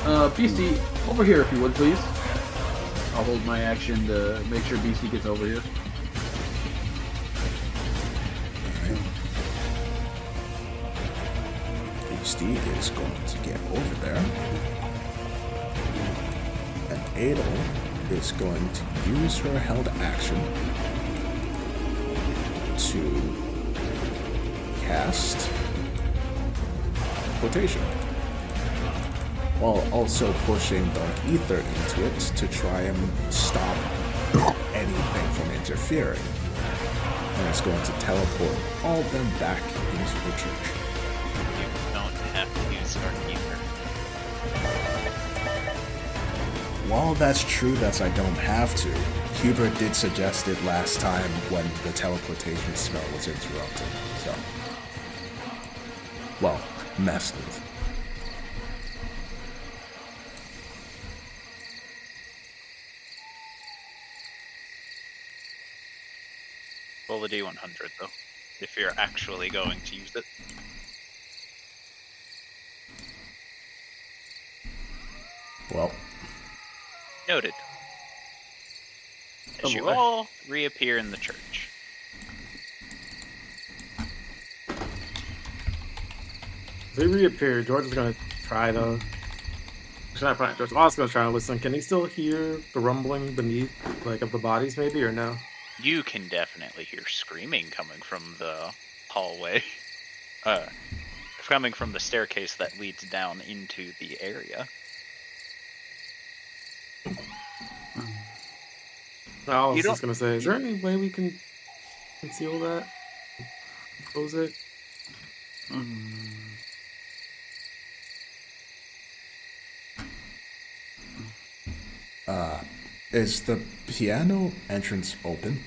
leave. Beastie, over here if you would, please. I'll hold my action to make sure Beastie gets over here. Beastie is going to get over there. And Adel is going to use her held action to cast Quotation, while also pushing Dark Ether into it to try and stop anything from interfering. And it's going to teleport all of them back into the church. You don't have to use Dark Ether. While that's true that I don't have to, Hubert did suggest it last time when the teleportation spell was interrupted, so... Well, messed with. Roll the D100 though, if you're actually going to use it. Well, Noted. As you all reappear in the church. As they reappear, Jordan's gonna try to. Should I probably? Jordan's also gonna try to listen. Can he still hear the rumbling beneath, like of the bodies, maybe, or no? You can definitely hear screaming coming from the hallway. Coming from the staircase that leads down into the area. I was You just don't- gonna say, is there any way we can conceal that? close it. Is the piano entrance open?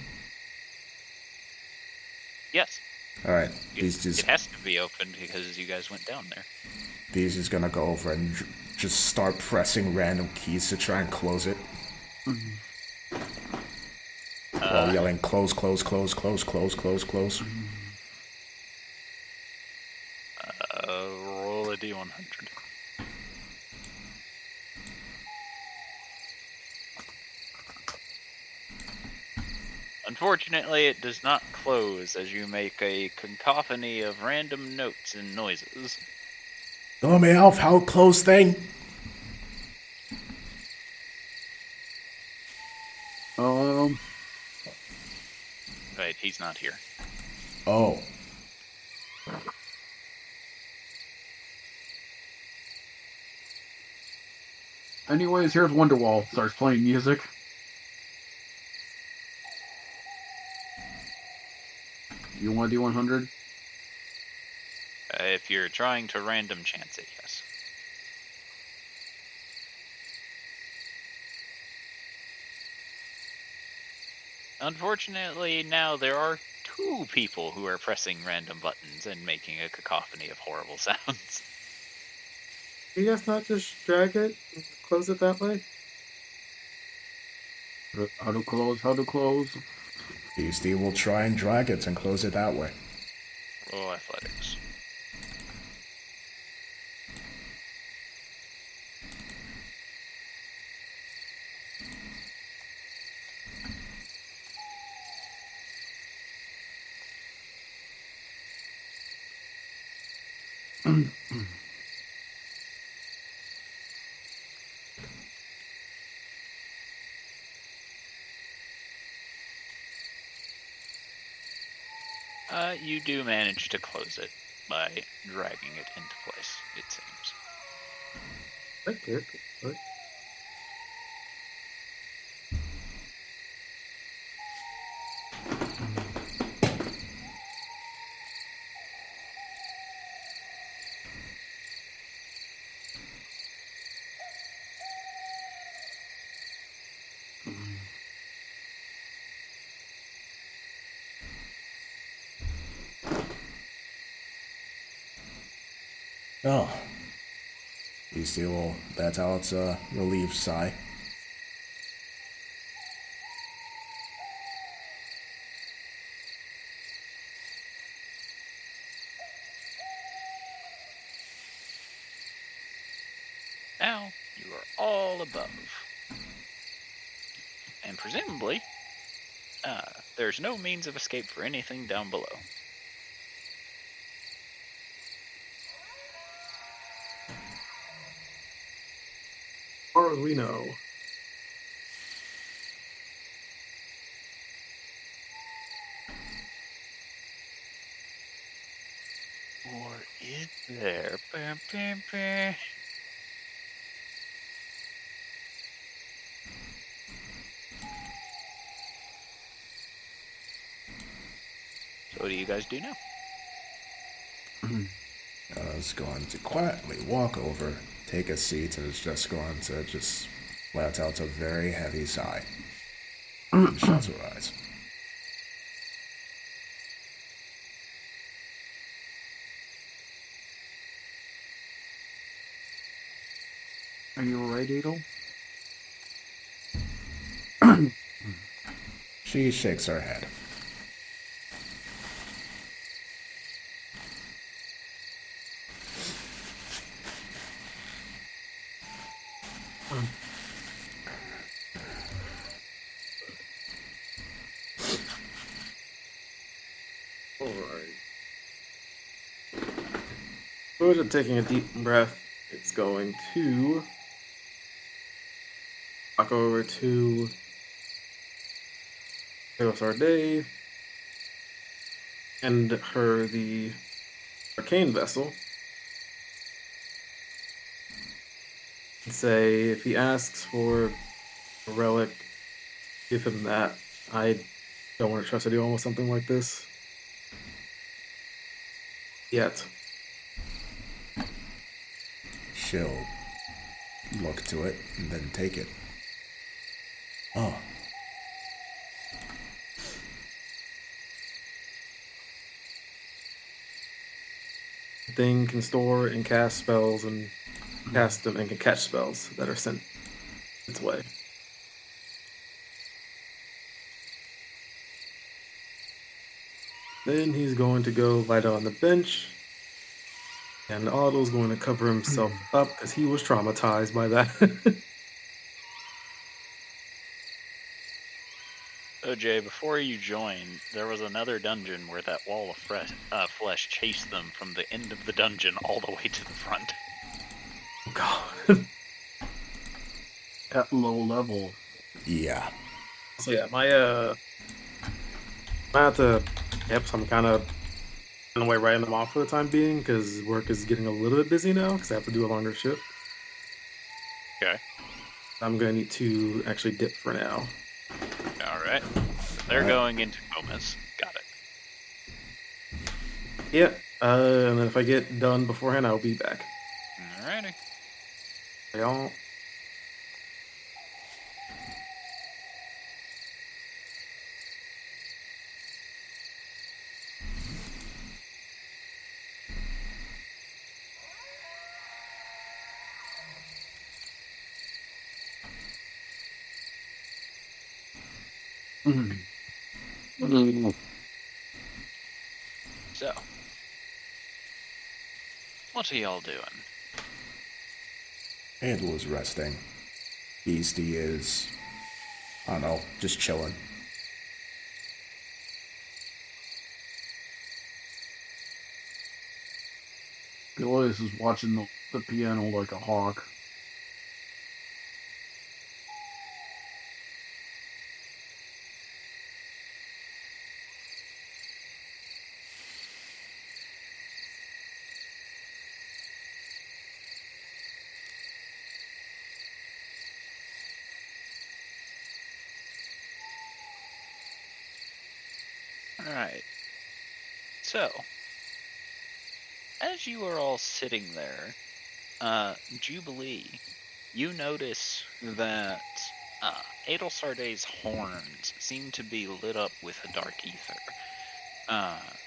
Yes. Alright, It has to be open because you guys went down there. These is gonna go over and just start pressing random keys to try and close it. While yelling, close, close, close, close, close, close, close. Roll a d100. Unfortunately, it does not close as you make a cacophony of random notes and noises. Throw me off, how close thing? Right, he's not here. Oh. Anyways, here's Wonderwall. Starts playing music. You want to do 100? If you're trying to random chance it, yes. Unfortunately, now there are 2 people who are pressing random buttons and making a cacophony of horrible sounds. Can you guys not just drag it and close it that way? How to close? How to close? Beastie will try and drag it and close it that way. Roll athletics. You do manage to close it by dragging it into place, it seems. Thank you. Oh. Beastie will let out a relieved sigh. Now, you are all above. And presumably, there's no means of escape for anything down below. As far as we know. Or is there? Bam, bam, bam. So what do you guys do now? I was going to quietly walk over, take a seat, and is just going to just let out a very heavy sigh. And shut her eyes. Are you alright, Adel? She shakes her head. So just taking a deep breath, it's going to walk over to Theos Day and her the arcane vessel and say if he asks for a relic, give him that. I don't want to trust anyone with something like this. yet. She'll look to it and then take it. Oh. The thing can store and cast spells and cast them and can catch spells that are sent its way. Then he's going to go lie down on the bench, and Otto's going to cover himself up because he was traumatized by that. So, Jay, before you joined, there was another dungeon where that wall of flesh chased them from the end of the dungeon all the way to the front. Oh, God. At low level. Yeah. So yeah, I have to. Yep, so I'm kind of in a way writing them off for the time being because work is getting a little bit busy now because I have to do a longer shift. Okay. I'm gonna need to actually dip for now. Alright. They're going into comas. Got it. Yeah, and then if I get done beforehand, I'll be back. Alrighty. Y'all. So, what are y'all doing? Handle is resting. Beastie is, I don't know, just chilling. Gilius is watching the piano like a hawk. Alright. So, as you are all sitting there, Jubilee, you notice that Adelsarde's horns seem to be lit up with a dark ether.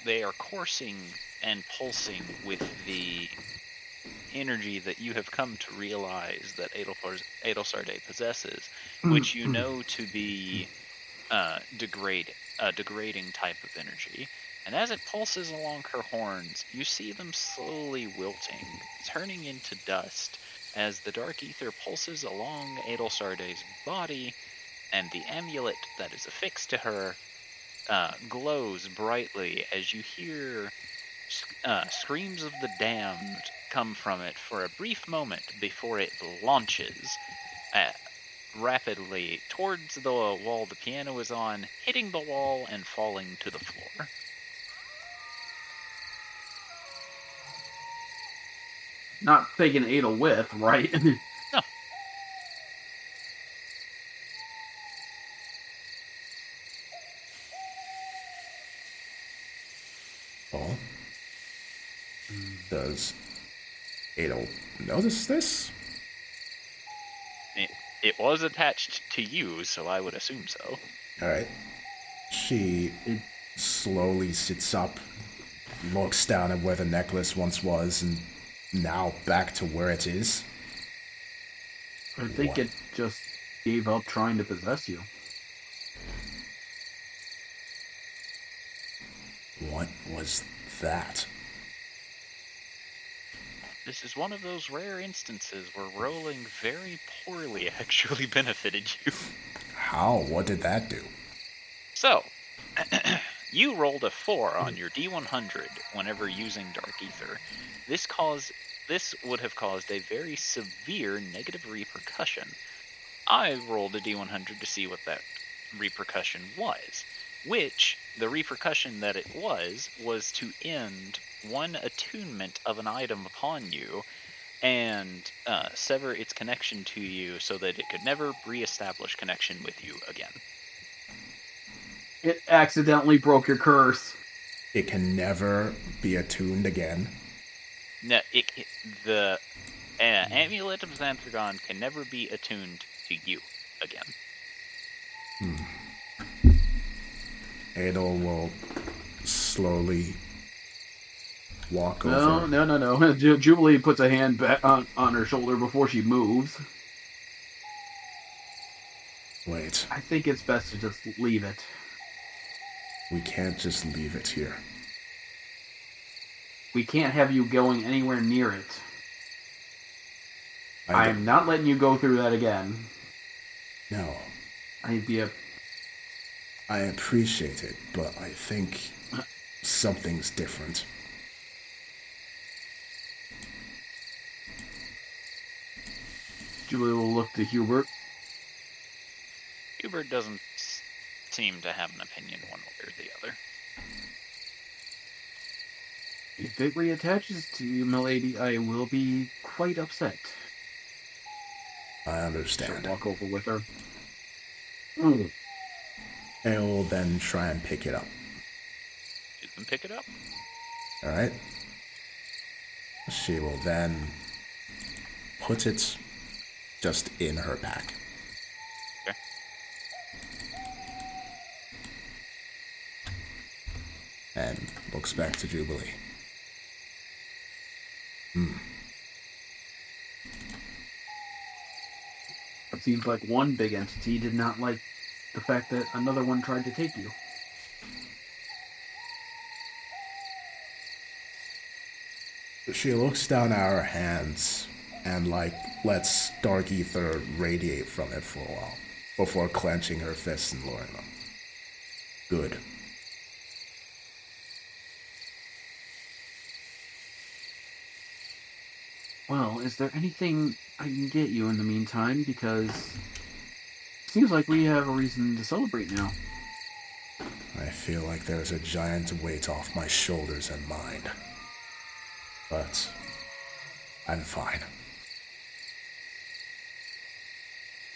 They are coursing and pulsing with the energy that you have come to realize that Adelsarde possesses, which you know to be a degrading type of energy. And as it pulses along her horns, you see them slowly wilting, turning into dust, as the dark ether pulses along Adelsarde's body, and the amulet that is affixed to her glows brightly as you hear screams of the damned come from it for a brief moment before it launches rapidly towards the wall the piano is on, hitting the wall and falling to the floor. Not taking Adel with, right? No. Paul? Does Adel notice this? It was attached to you, so I would assume so. Alright. She slowly sits up, looks down at where the necklace once was, and now back to where it is. I think it just gave up trying to possess you. What was that? This is one of those rare instances where rolling very poorly actually benefited you. How? What did that do? So, you rolled a 4 on your D100 whenever using Dark Ether. This would have caused a very severe negative repercussion. I rolled a D100 to see what that repercussion was, which the repercussion that it was to end one attunement of an item upon you and sever its connection to you so that it could never re-establish connection with you again. It accidentally broke your curse. It can never be attuned again. No, the amulet of Xanthragon can never be attuned to you again. Adol will slowly walk over. No. Jubilee puts a hand back on her shoulder before she moves. Wait, I think it's best to just leave it. we can't just leave it here. We can't have you going anywhere near it. I I'm not letting you go through that again. No, I'd be a... I appreciate it, but I think something's different. Jubilee will look to Hubert. Hubert doesn't seem to have an opinion one way or the other. If it reattaches to you, milady, I will be quite upset. I She'll understand. walk over with her. I will then try and pick it up. You can pick it up. Alright? She will then put it just in her pack. Okay. And looks back to Jubilee. It seems like one big entity did not like the fact that another one tried to take you. She looks down at her hands and lets dark ether radiate from it for a while before clenching her fists and lowering them. Good. Well, is there anything I can get you in the meantime? Because it seems like we have a reason to celebrate now. I feel like there's a giant weight off my shoulders and mind. But I'm fine.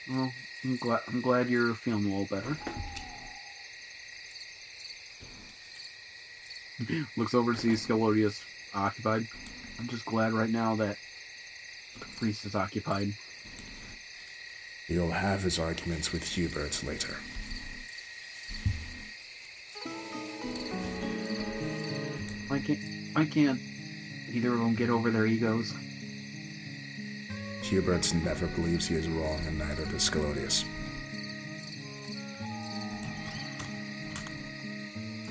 Well, I'm glad you're feeling a little better. Looks over to see Scalodius occupied. I'm just glad right now that the priest is occupied. He'll have his arguments with Hubert later. I can't either of them get over their egos. Hubert never believes he is wrong, and neither does Scalodius.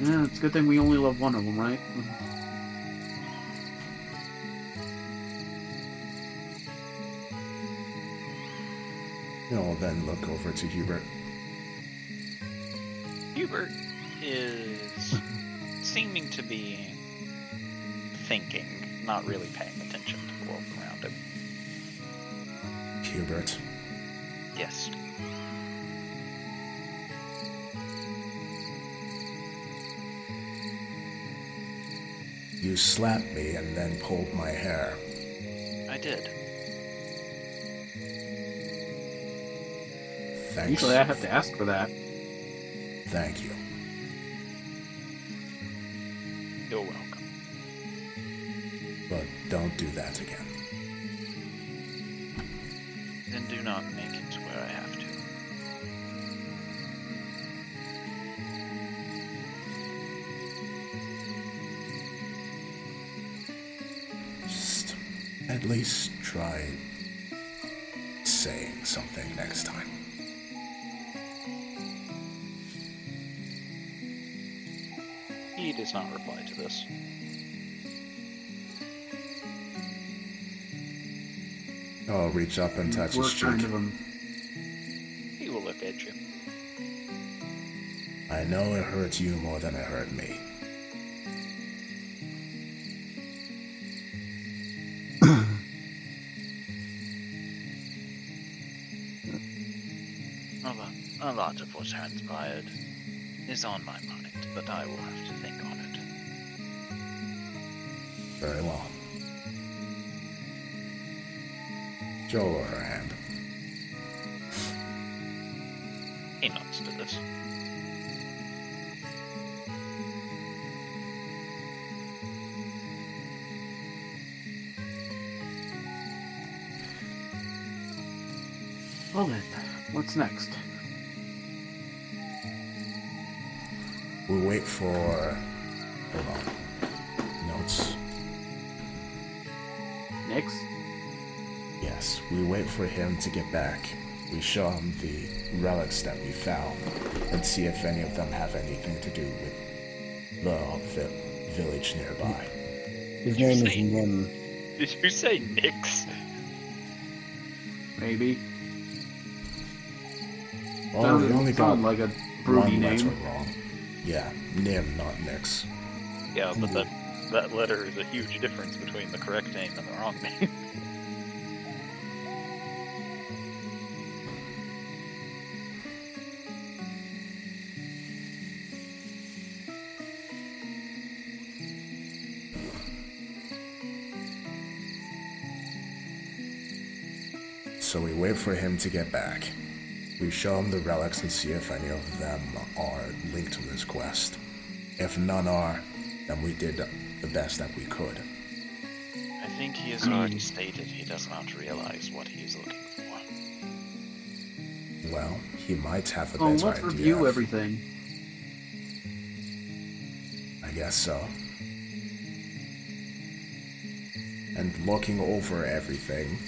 Yeah, it's a good thing we only love one of them, right? He'll then look over to Hubert. Hubert is seeming to be thinking, not really paying attention to the world around him. Hubert, Yes. you slapped me and then pulled my hair. I did. Thanks. Usually I have to ask for that. Thank you. You're welcome. But don't do that again. Then do not make it to where I have to. Just at least try saying something next time. He does not reply to this. I'll reach up and touch his cheek. He will look at you. I know it hurt you more than it hurt me. A lot of what transpired is on my mind, but I will have to think on it. Very well. Show her hand. He nods to this. Well then, what's next? We wait for... Hold on. Notes. Next? Yes, we wait for him to get back. We show him the relics that we found and see if any of them have anything to do with the village nearby. His name is Nim. Did you say Nyx? Maybe. Oh, we only got like a broody one letter name. wrong. Yeah, Nim, not Nyx. Yeah, but that letter is a huge difference between the correct name and the wrong name. So we wait for him to get back. We show him the relics and see if any of them are linked to this quest. If none are, then we did the best that we could. I think he has already stated he does not realize what he is looking for. Well, he might have a Oh, better let's idea. review everything. I guess so. And looking over everything.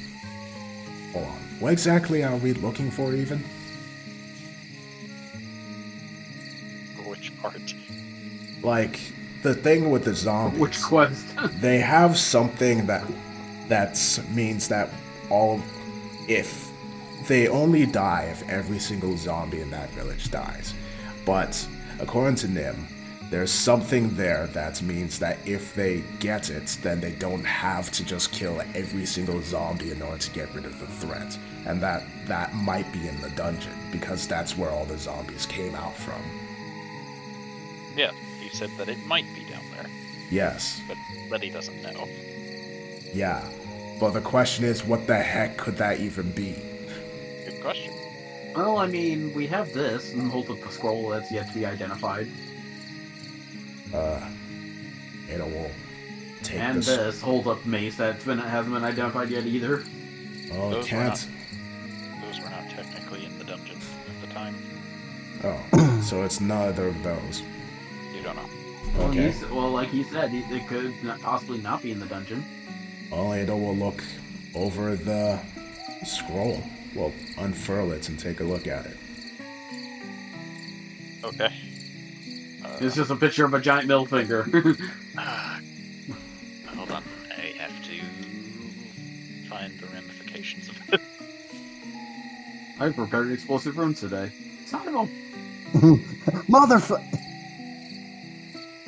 Hold on. What exactly are we looking for even? Which part? Like, the thing with the zombies. Which quest? They have something that means that if they only die if every single zombie in that village dies. But according to Nim, there's something there that means that if they get it, then they don't have to just kill every single zombie in order to get rid of the threat. And that might be in the dungeon, because that's where all the zombies came out from. Yeah, he said that it might be down there, Yes. but he doesn't know. Yeah. But the question is, what the heck could that even be? Good question. Well, I mean, we have this, and hold up the scroll that's yet to be identified. Ada will take And this. this hold up mace that hasn't been identified yet either. Oh, Those were can't. Those were not technically in the dungeon at the time. Oh, so it's neither of those. You don't know. Okay. Well, like he said, it could possibly not be in the dungeon. Well, Ada will look over the scroll. Well, unfurl it and take a look at it. Okay. It's just a picture of a giant middle finger. Hold on. I have to find the ramifications of it. I prepared explosive runes today. Son of a... Motherfucker!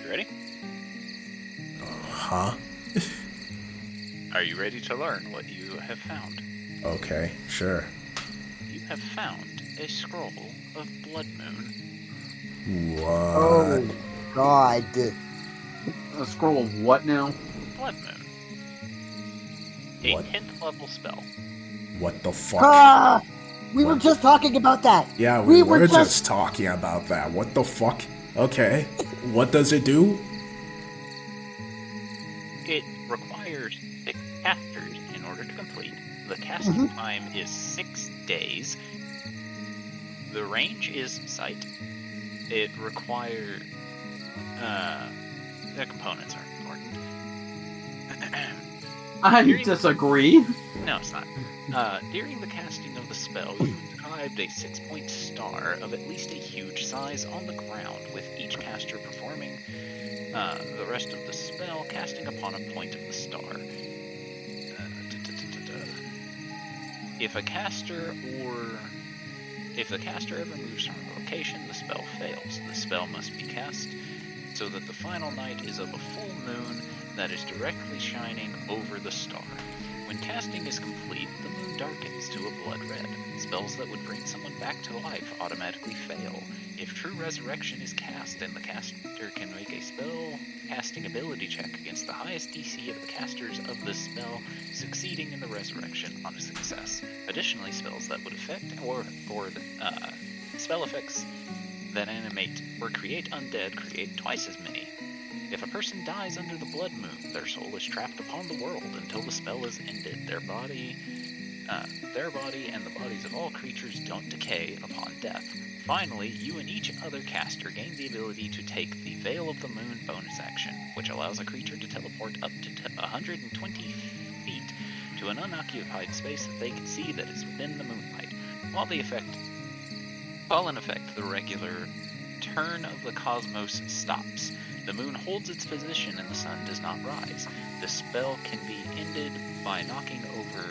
You ready? Huh? Are you ready to learn what you have found? Okay, sure. You have found a scroll of Blood Moon. What? Oh, God. A scroll of what now? Blood Moon. A What? 10th level spell. What the fuck? Ah! We were What? just talking about that. Yeah, we were were just talking about that. What the fuck? Okay. What does it do? It requires 6 casters in order to complete. The casting time is 6 days. The range is sight. It requires... the components are important. I disagree. No, it's not. During the casting of the spell, you inscribed a 6-point star of at least a huge size on the ground, with each caster performing the rest of the spell casting upon a point of the star. If the caster ever moves from a location, the spell fails. The spell must be cast so that the final night is of a full moon that is directly shining over the star. When casting is complete, the moon darkens to a blood red. Spells that would bring someone back to life automatically fail. If true resurrection is cast, then the caster can make a spell casting ability check against the highest DC of the casters of the spell, succeeding in the resurrection on a success. Additionally, spells that would affect or spell effects that animate or create undead create twice as many. If a person dies under the blood moon, their soul is trapped upon the world until the spell is ended. Their body their body and the bodies of all creatures don't decay upon death. Finally, you and each other caster gain the ability to take the Veil of the Moon bonus action, which allows a creature to teleport up to 120 feet to an unoccupied space that they can see that is within the moonlight. While in effect, the regular turn of the cosmos stops. The moon holds its position and the sun does not rise. The spell can be ended by knocking over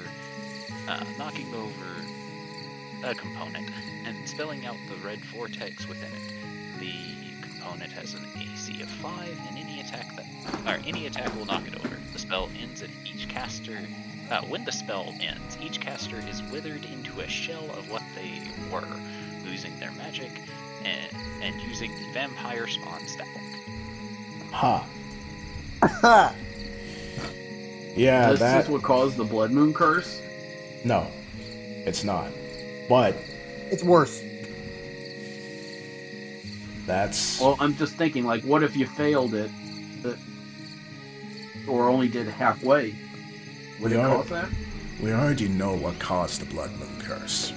a component and spelling out the red vortex within it. The component has an AC of 5, and any attack will knock it over. The spell ends at each caster. When the spell ends, each caster is withered into a shell of what they were, losing their magic and using the vampire spawn stat block. Ha. Yeah, This is what caused the Blood Moon curse? No, it's not. But It's worse. that's... Well, I'm just thinking, like, what if you failed it, or only did halfway? Would it cause that? We already know what caused the Blood Moon curse.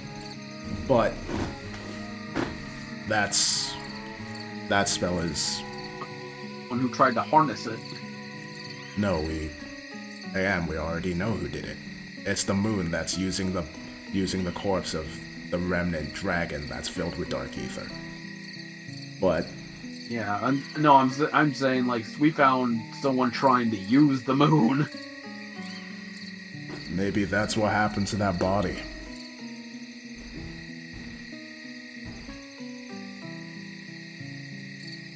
But that spell is... One who tried to harness it. No, we already know who did it. It's the moon that's using the corpse of the remnant dragon that's filled with dark ether. But Yeah, I'm saying, like, we found someone trying to use the moon. maybe that's what happened to that body.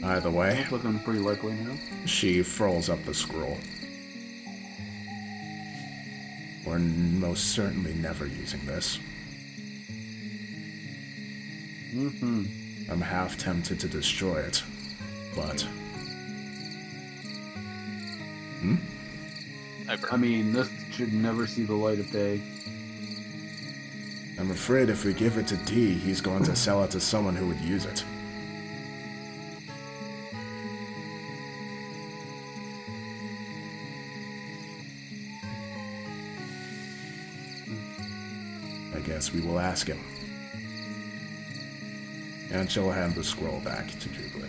Either way, It's looking pretty likely now. she furls up the scroll. We're most certainly never using this. Mm-hmm. I'm half tempted to destroy it, but... I mean, this should never see the light of day. I'm afraid if we give it to D, he's going to sell it to someone who would use it. I guess we will ask him. And she'll hand the scroll back to Jubilee.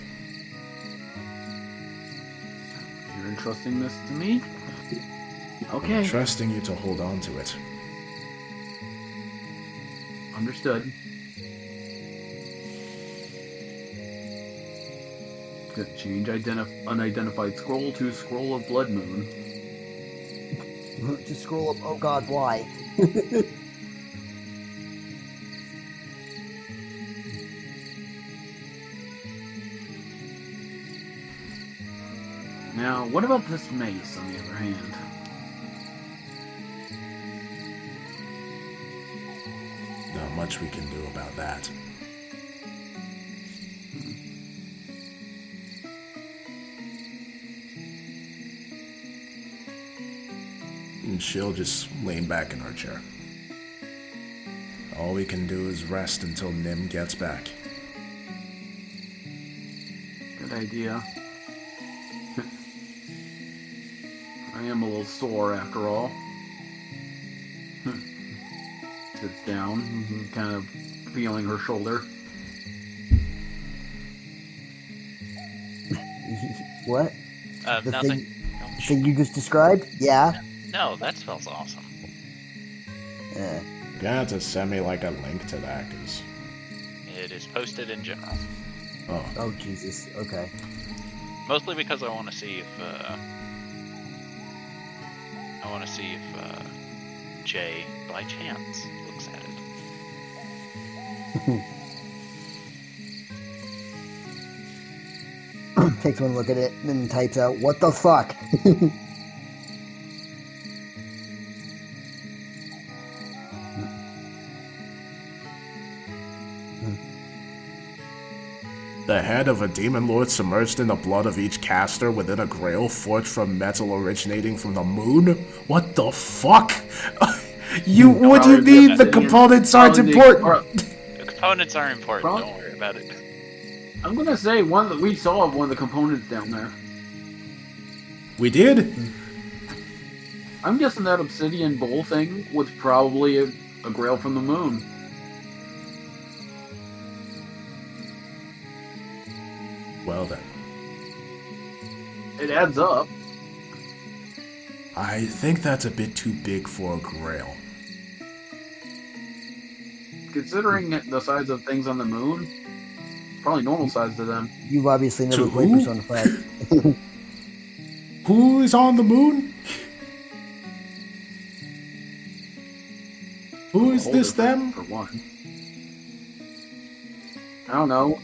You're entrusting this to me? Okay. I'm trusting you to hold on to it. Understood. Good. Change unidentified scroll to scroll of Blood Moon. To scroll up. Oh God, why? Now, what about this mace, on the other hand? Not much we can do about that. And she'll just lean back in her chair. All we can do is rest until Nim gets back. Good idea. I am a little sore after all. Sits down, kind of feeling her shoulder. What? The Nothing. thing you just described? Yeah. No, that spell's awesome. Yeah. You're gonna have to send me like a link to that, cause... It is posted in general. Oh. Oh Jesus. Okay. Mostly because I want to see if Jay, by chance, looks at it. Takes one look at it, and then types out, "What the fuck?" The head of a demon lord submerged in the blood of each caster within a grail forged from metal originating from the moon? What the fuck? What do you mean the components aren't important? The components are important. Probably- Don't worry about it. I'm gonna say we saw one of the components down there. We did? I'm guessing that obsidian bowl thing was probably A grail from the moon. Well then, It adds up. I think that's a bit too big for a grail. Considering the size of things on the moon, probably normal size to them. You've obviously never To played who? Persona 5. Who is on the moon? Who is Beholder this them? For one. I don't know.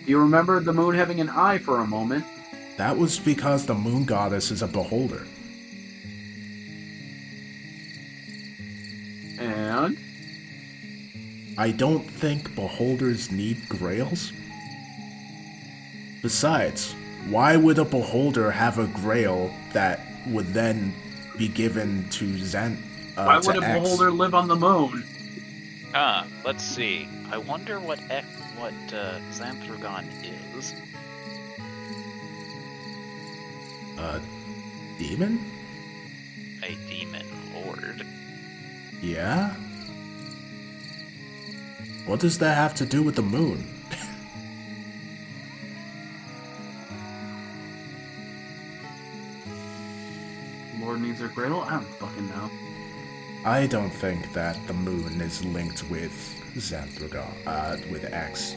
You remember the moon having an eye for a moment? That was because the moon goddess is a beholder. And I don't think beholders need grails. Besides, why would a beholder have a grail that would then be given to why would to a X? beholder live on the moon? Let's see. I wonder what Xanthragon is. A demon? A demon lord. Yeah? What does that have to do with the moon? Lord needs a grail? I don't fucking know. I don't think that the moon is linked with Xanthragon, with X.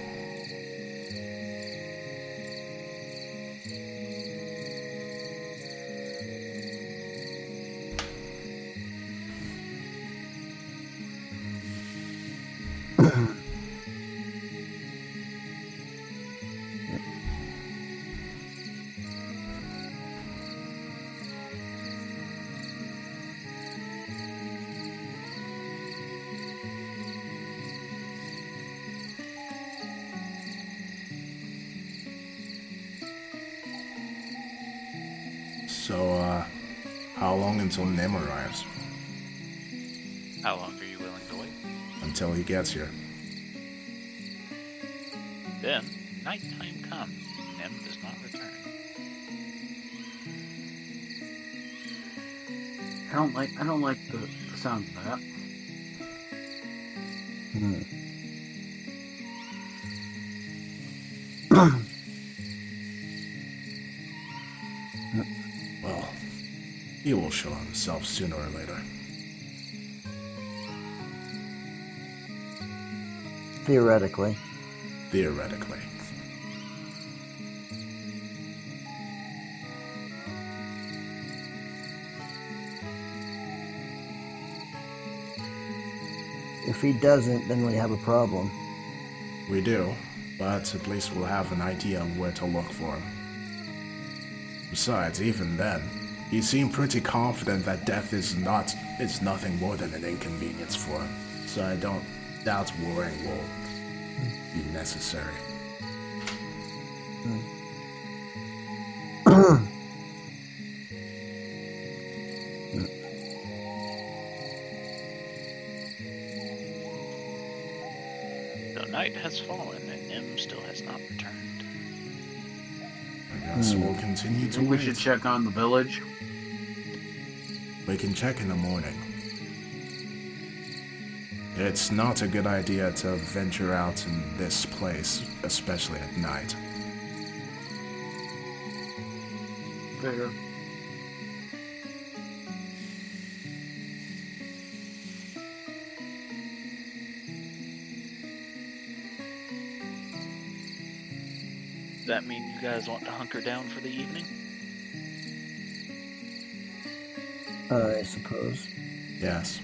So, how long until Nim arrives? How long are you willing to wait? Until he gets here. Then, nighttime comes. Nim does not return. I don't like the sound of that. Well, he will show himself sooner or later. Theoretically. Theoretically. If he doesn't, then we have a problem. We do, but at least we'll have an idea of where to look for him. Besides, even then, he seemed pretty confident that death is nothing more than an inconvenience for him. So I don't doubt worrying will be necessary. The night has fallen and Nim still has not returned. I guess we'll continue to We wait. should check on the village. We can check in the morning. It's not a good idea to venture out in this place, especially at night. Fair. Does that mean you guys want to hunker down for the evening? I suppose. Yes.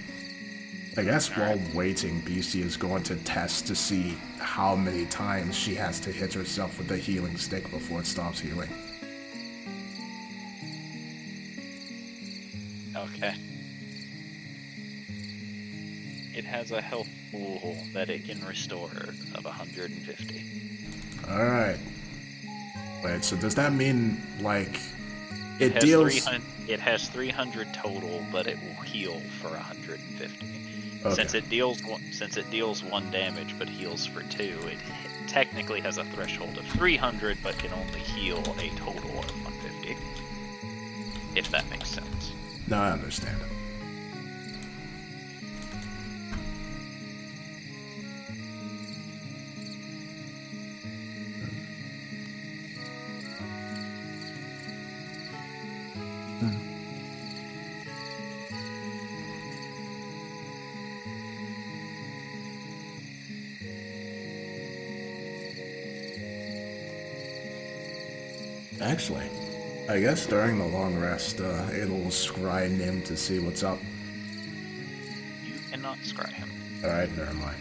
I guess while waiting, BC is going to test to see how many times she has to hit herself with the healing stick before it stops healing. Okay. It has a health pool that it can restore of 150. Alright. Wait, so does that mean, like, it has deals... 300, it has 300 total, but it will heal for 150. Okay. Since it deals 1 damage but heals for 2, it technically has a threshold of 300 but can only heal a total of 150. If that makes sense. No, I understand. Actually, I guess during the long rest, it'll scry Nim to see what's up. You cannot scry him. Alright, never mind.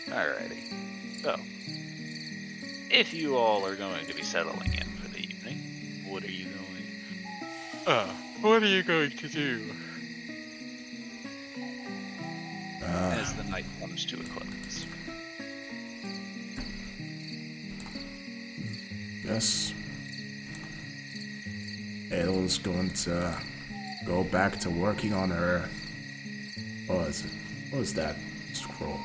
Alrighty. So, if you all are going to be settling in for the evening, what are you going to do as the night comes to a close? Yes. Edel's going to go back to working on her... What was it? What was that scroll?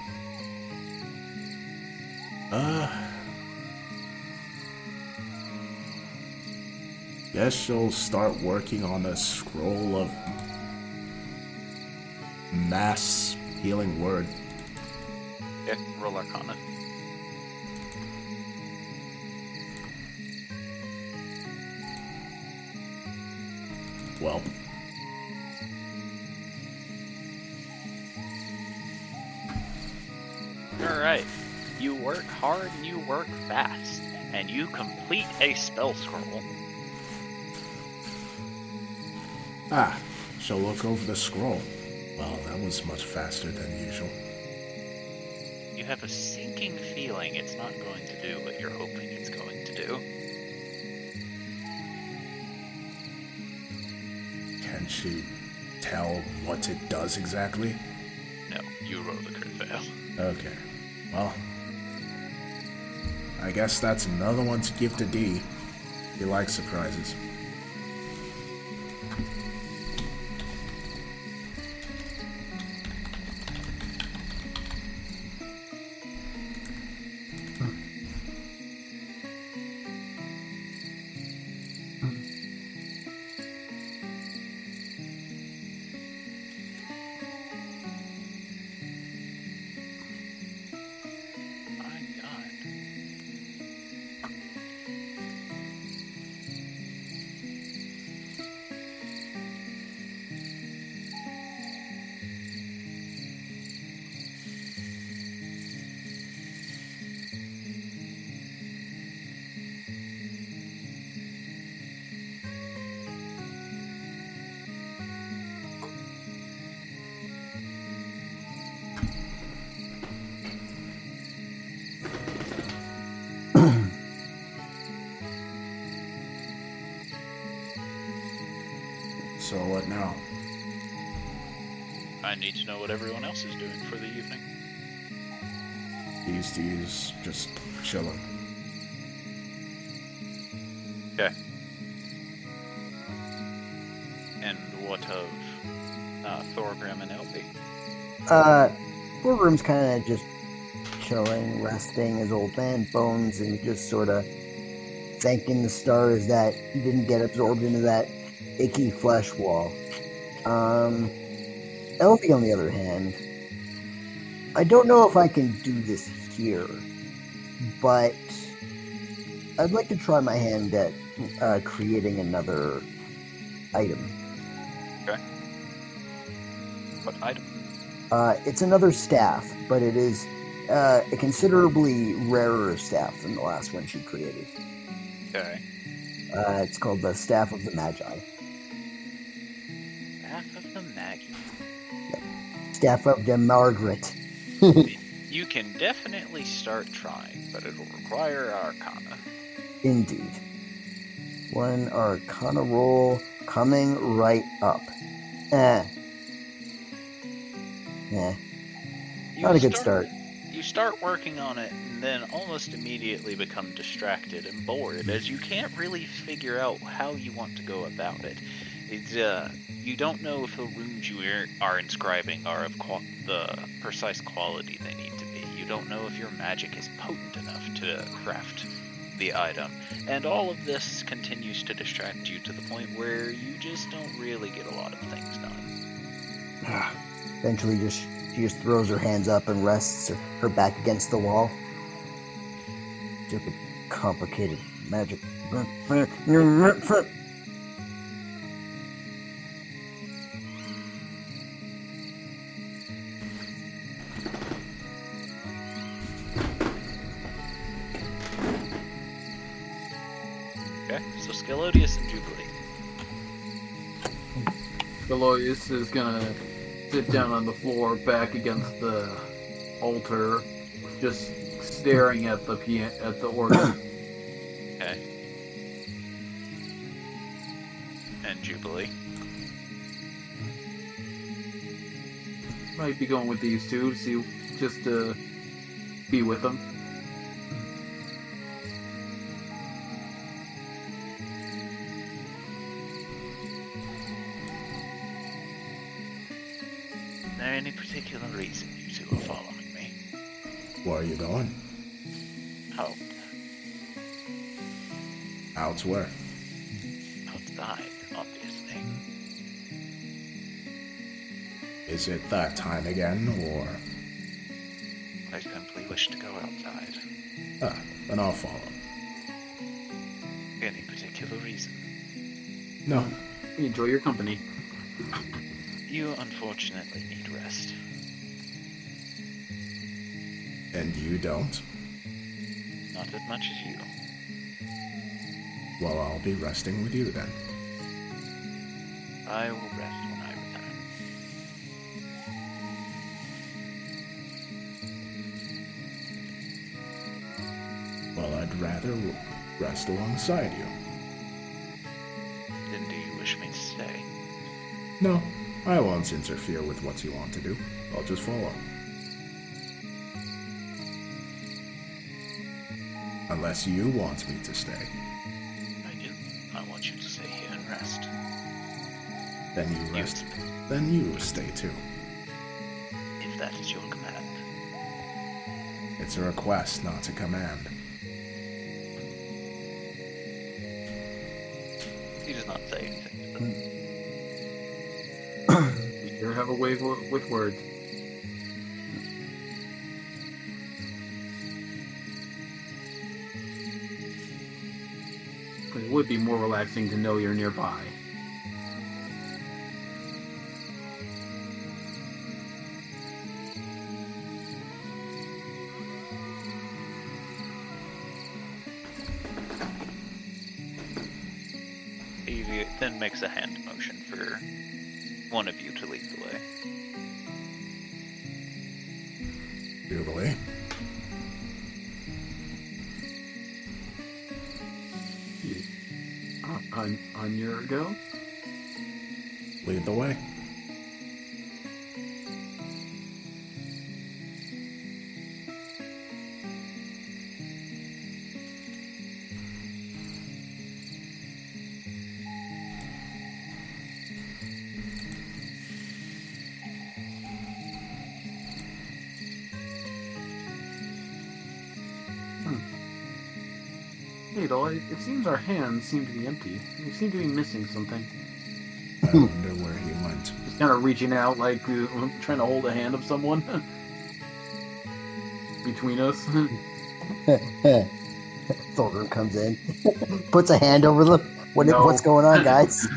Guess she'll start working on a scroll of mass healing word. Yeah, roll Arcana. Well, Alright. You work hard and you work fast, and you complete a spell scroll. she'll look over the scroll. Well, that was much faster than usual. You have a sinking feeling it's not going to do what you're hoping it's going to do. Can she tell what it does exactly? No, you roll the crit fail. Okay. Well, I guess that's another one to give to D. He likes surprises. My God. So what now? I need to know what everyone else is doing for the evening. He's just chilling. Okay. And what of Thorgrim and LB? Thorgrim's kind of just chilling, resting his old man bones, and just sort of thanking the stars that he didn't get absorbed into that icky flesh wall. Elvie, on the other hand, I don't know if I can do this here, but I'd like to try my hand at creating another item. Okay. What item? It's another staff, but it is a considerably rarer staff than the last one she created. Okay. It's called the Staff of the Magi. Staff of the Maggie. Staff of the Margaret. You can definitely start trying, but it'll require Arcana. Indeed. One Arcana roll coming right up. Not a good start. You start working on it and then almost immediately become distracted and bored as you can't really figure out how you want to go about it. It's, you don't know if the runes you are inscribing are of the precise quality they need to be. You don't know if your magic is potent enough to craft the item. And all of this continues to distract you to the point where you just don't really get a lot of things done. Eventually, she just throws her hands up and rests her back against the wall. Stupid, complicated magic. Okay, so Scalodius and Jubilee. Veloius is gonna sit down on the floor, back against the altar, just staring at the organ. Okay. And Jubilee. Might be going with these two, see, just to be with them. Is there any particular reason you two are following me? Where are you going? Oh, Out where? outside, obviously. Is it that time again, or... I simply wish to go outside. Then I'll follow. Any particular reason? No. We enjoy your company. You unfortunately need rest. And you don't? Not as much as you. Well, I'll be resting with you then. I will rest when I return. Well, I'd rather rest alongside you. Then do you wish me to stay? No, I won't interfere with what you want to do. I'll just follow. Unless you want me to stay. I do. I want you to stay here and rest. Then you rest. Yes. Then you stay too. If that is your command. It's a request, not a command. He does not say anything. You sure have a way with words. But it would be more relaxing to know you're nearby. He then makes a hand motion for one of you to lead the way. Jubilee. On your go? Lead the way. Adel, it seems our hands seem to be empty. We seem to be missing something. I wonder where he went. Just kind of reaching out, like trying to hold a hand of someone between us. Thorgrim comes in, puts a hand over them. No. What's going on, guys?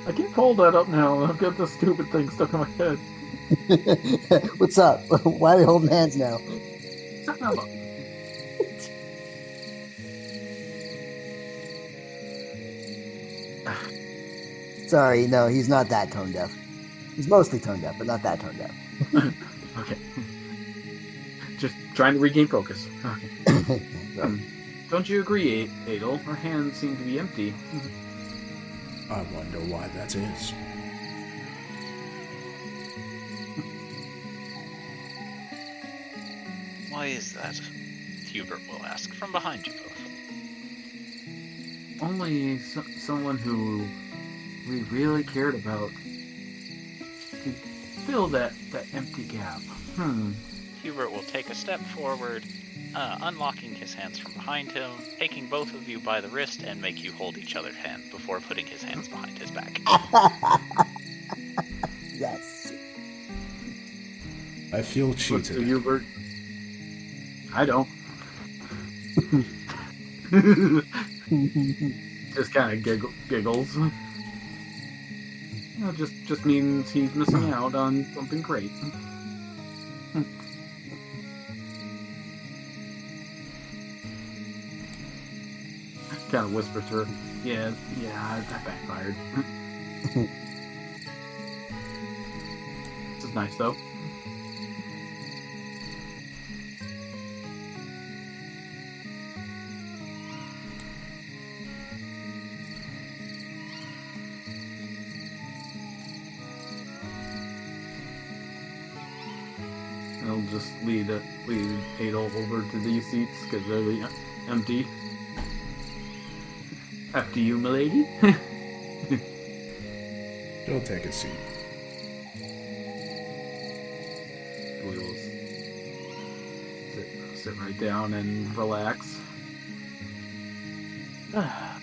I can't hold that up now. I've got this stupid thing stuck in my head. What's up? Why are we holding hands now? Son of a- Sorry, no, he's not that tone deaf. He's mostly tone deaf, but not that tone deaf. Okay. Just trying to regain focus. Okay. Don't you agree, Adel? Our hands seem to be empty. I wonder why that is. Why is that? Hubert will ask from behind you both. only someone who we really cared about could fill that empty gap. Hubert will take a step forward, unlocking his hands from behind him, taking both of you by the wrist, and make you hold each other's hand before putting his hands behind his back. Yes. I feel Looks to cheated. Hubert. I don't. Just kind of giggles. That just means he's missing out on something great. Kind of whispers to her, yeah, that backfired. This is nice, though. I'll just lead Adel over to these seats because they're empty. After you, milady. She'll take a seat. We will sit right down and relax. Now,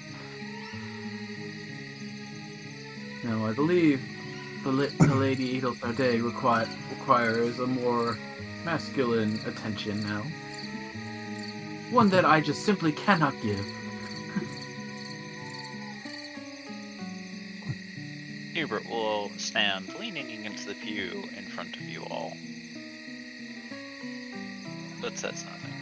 I believe the Lady Edel Farday requires a more masculine attention now. One that I just simply cannot give. Hubert will stand leaning against the pew in front of you all, but says nothing.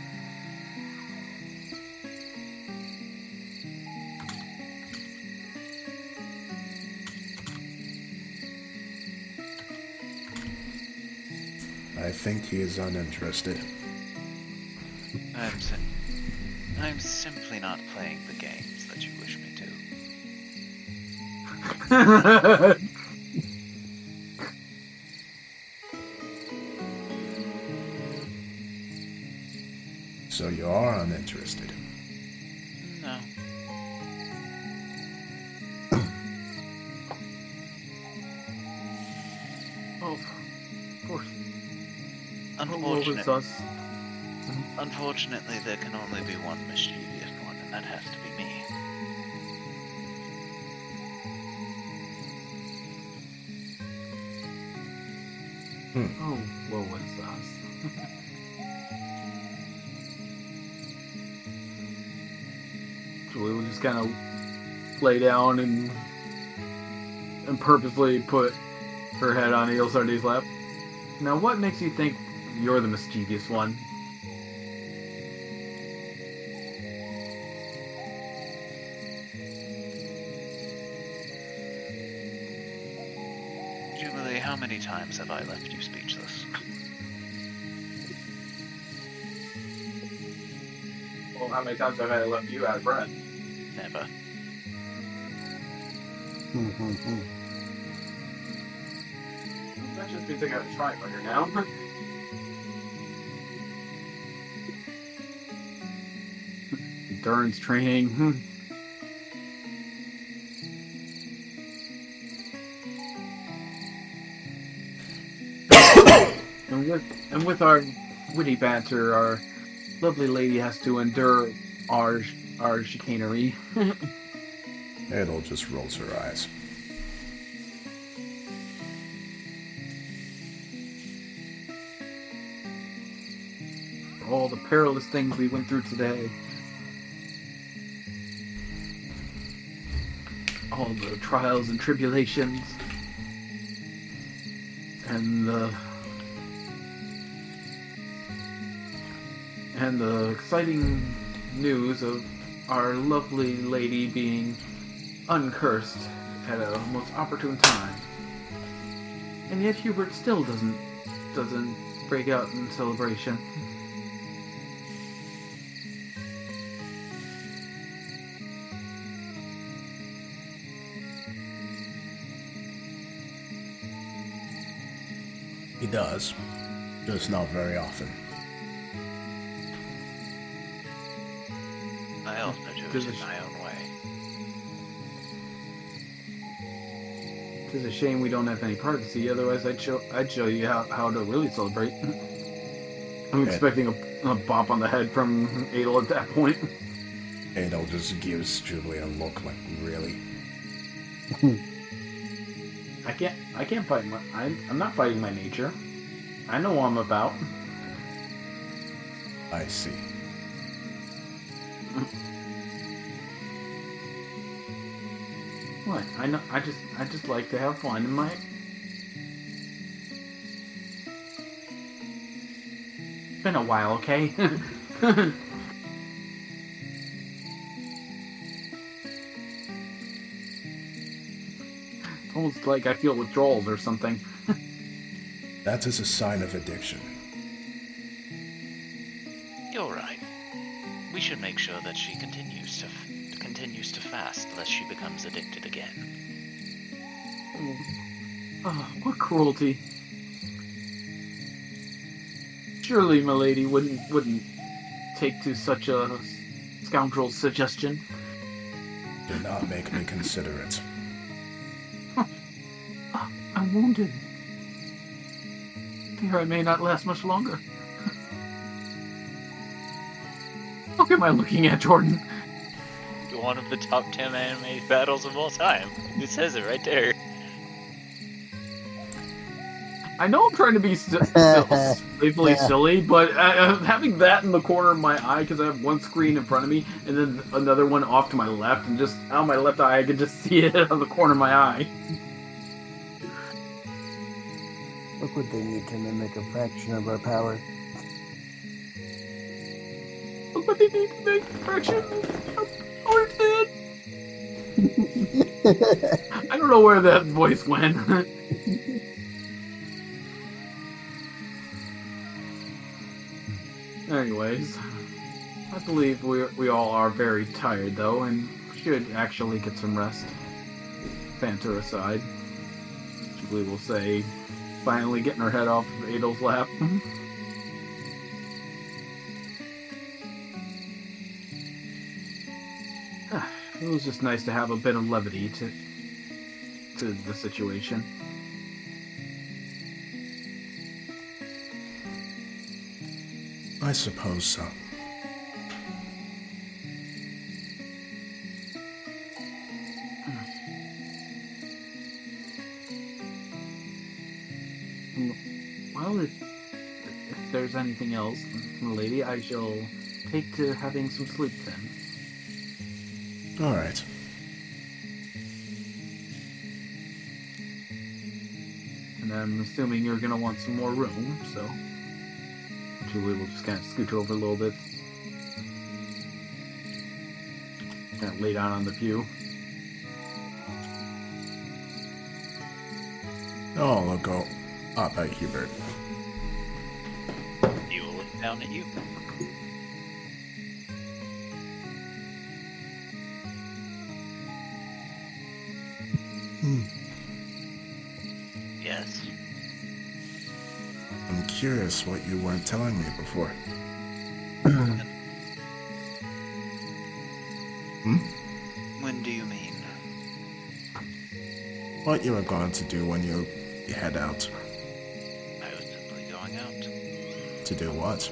I think he is uninterested. I'm simply not playing the games that you wish me to. So you are uninterested. No. Oh, of course. Unfortunately, there can only be one mischievous one, and that has to be me. Oh, woe is us. So we will just kind of lay down and purposely put her head on Edel Sarday's lap. Now, what makes you think you're the mischievous one? Jubilee, how many times have I left you speechless? Well, how many times have I left you out of breath? Never. That just means I gotta try harder now. Endurance training. And with our witty banter, our lovely lady has to endure our chicanery. Adel just rolls her eyes. All the perilous things we went through today. All the trials and tribulations. And the exciting news of our lovely lady being uncursed at a most opportune time. And yet Hubert still doesn't break out in celebration. He does, just not very often. I also do it in my own way. It's a shame we don't have any privacy. Otherwise, I'd show you how to really celebrate. I'm expecting a bop on the head from Adel at that point. Adel just gives Julie a look like, really? I can't fight I'm not fighting my nature. I know what I'm about. I see. What? I know. I just like to have fun in my. It's been a while, okay? It's almost like I feel withdrawals or something. That is a sign of addiction. You're right. We should make sure that she continues to fast, lest she becomes addicted again. Oh, what cruelty! Surely, milady wouldn't take to such a scoundrel's suggestion. Do not make me consider it. I'm wounded. Fear I may not last much longer. What am I looking at, Jordan? One of the top 10 anime battles of all time. It says it right there. I know I'm trying to be playfully silly, but having that in the corner of my eye, because I have one screen in front of me, and then another one off to my left, and just out my left eye, I can just see it on the corner of my eye. Look what they need to mimic a fraction of our power. Look what they need to make a fraction of our power, dude. I don't know where that voice went. Anyways, I believe we all are very tired, though, and should actually get some rest. Banter aside, Julie will say, finally getting her head off of Adel's lap. It was just nice to have a bit of levity to the situation. I suppose so. Well, if there's anything else, milady, I shall take to having some sleep then. All right. And I'm assuming you're gonna want some more room, so Julie will just kind of scooch over a little bit, kind of lay down on the pew. Oh, I'll go up at Hubert. He will look down at you. Yes. I'm curious what you weren't telling me before. When do you mean? What you were going to do when you head out. I was simply going out To do what?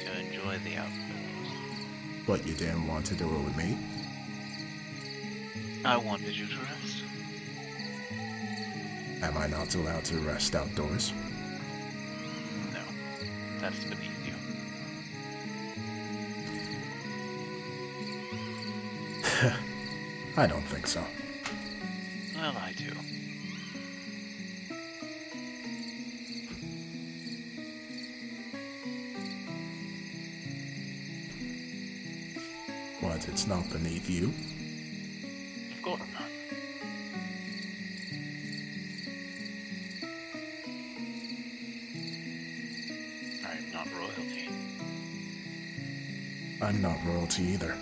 to enjoy the outdoors. What, you didn't want to do it with me? I wanted you to rest. Am I not allowed to rest outdoors? No, that's beneath you. I don't think so. Well, I do. What, it's not beneath you? Of course not. I am not royalty. I'm not royalty either.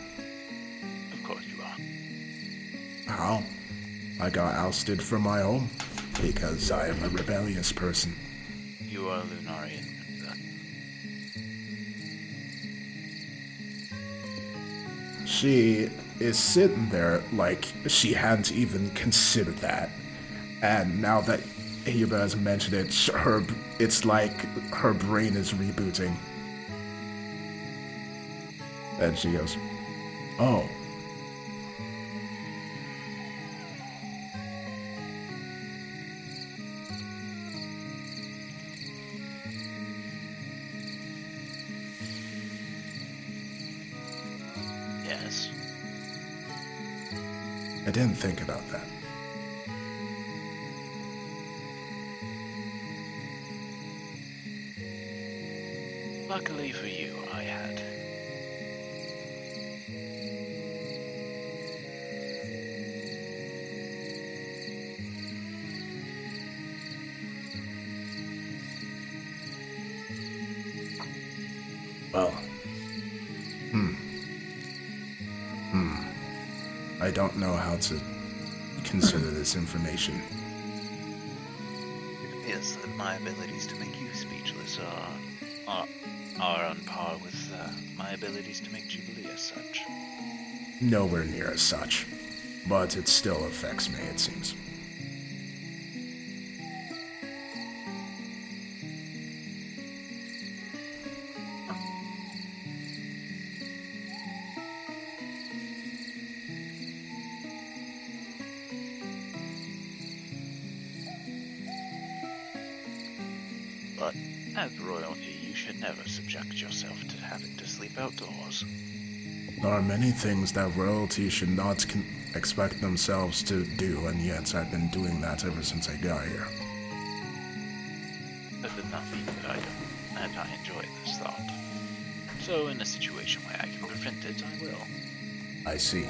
Of course you are. How? I got ousted from my home because I am a rebellious person. You are Lunarian. She is sitting there like she hadn't even considered that. And now that Heba has mentioned it, it's like her brain is rebooting. And she goes, "Oh." Yes. I didn't think about that. Luckily for you, I had. Well, I don't know how to consider this information. It appears that my abilities to make you speechless are on par with my abilities to make Jubilee as such. Nowhere near as such, but it still affects me, it seems. But as royalty, you should never subject yourself to having to sleep outdoors. There are many things that royalty should not expect themselves to do, and yet I've been doing that ever since I got here. That does not mean that I enjoy this thought. So in a situation where I can prevent it, I will. I see.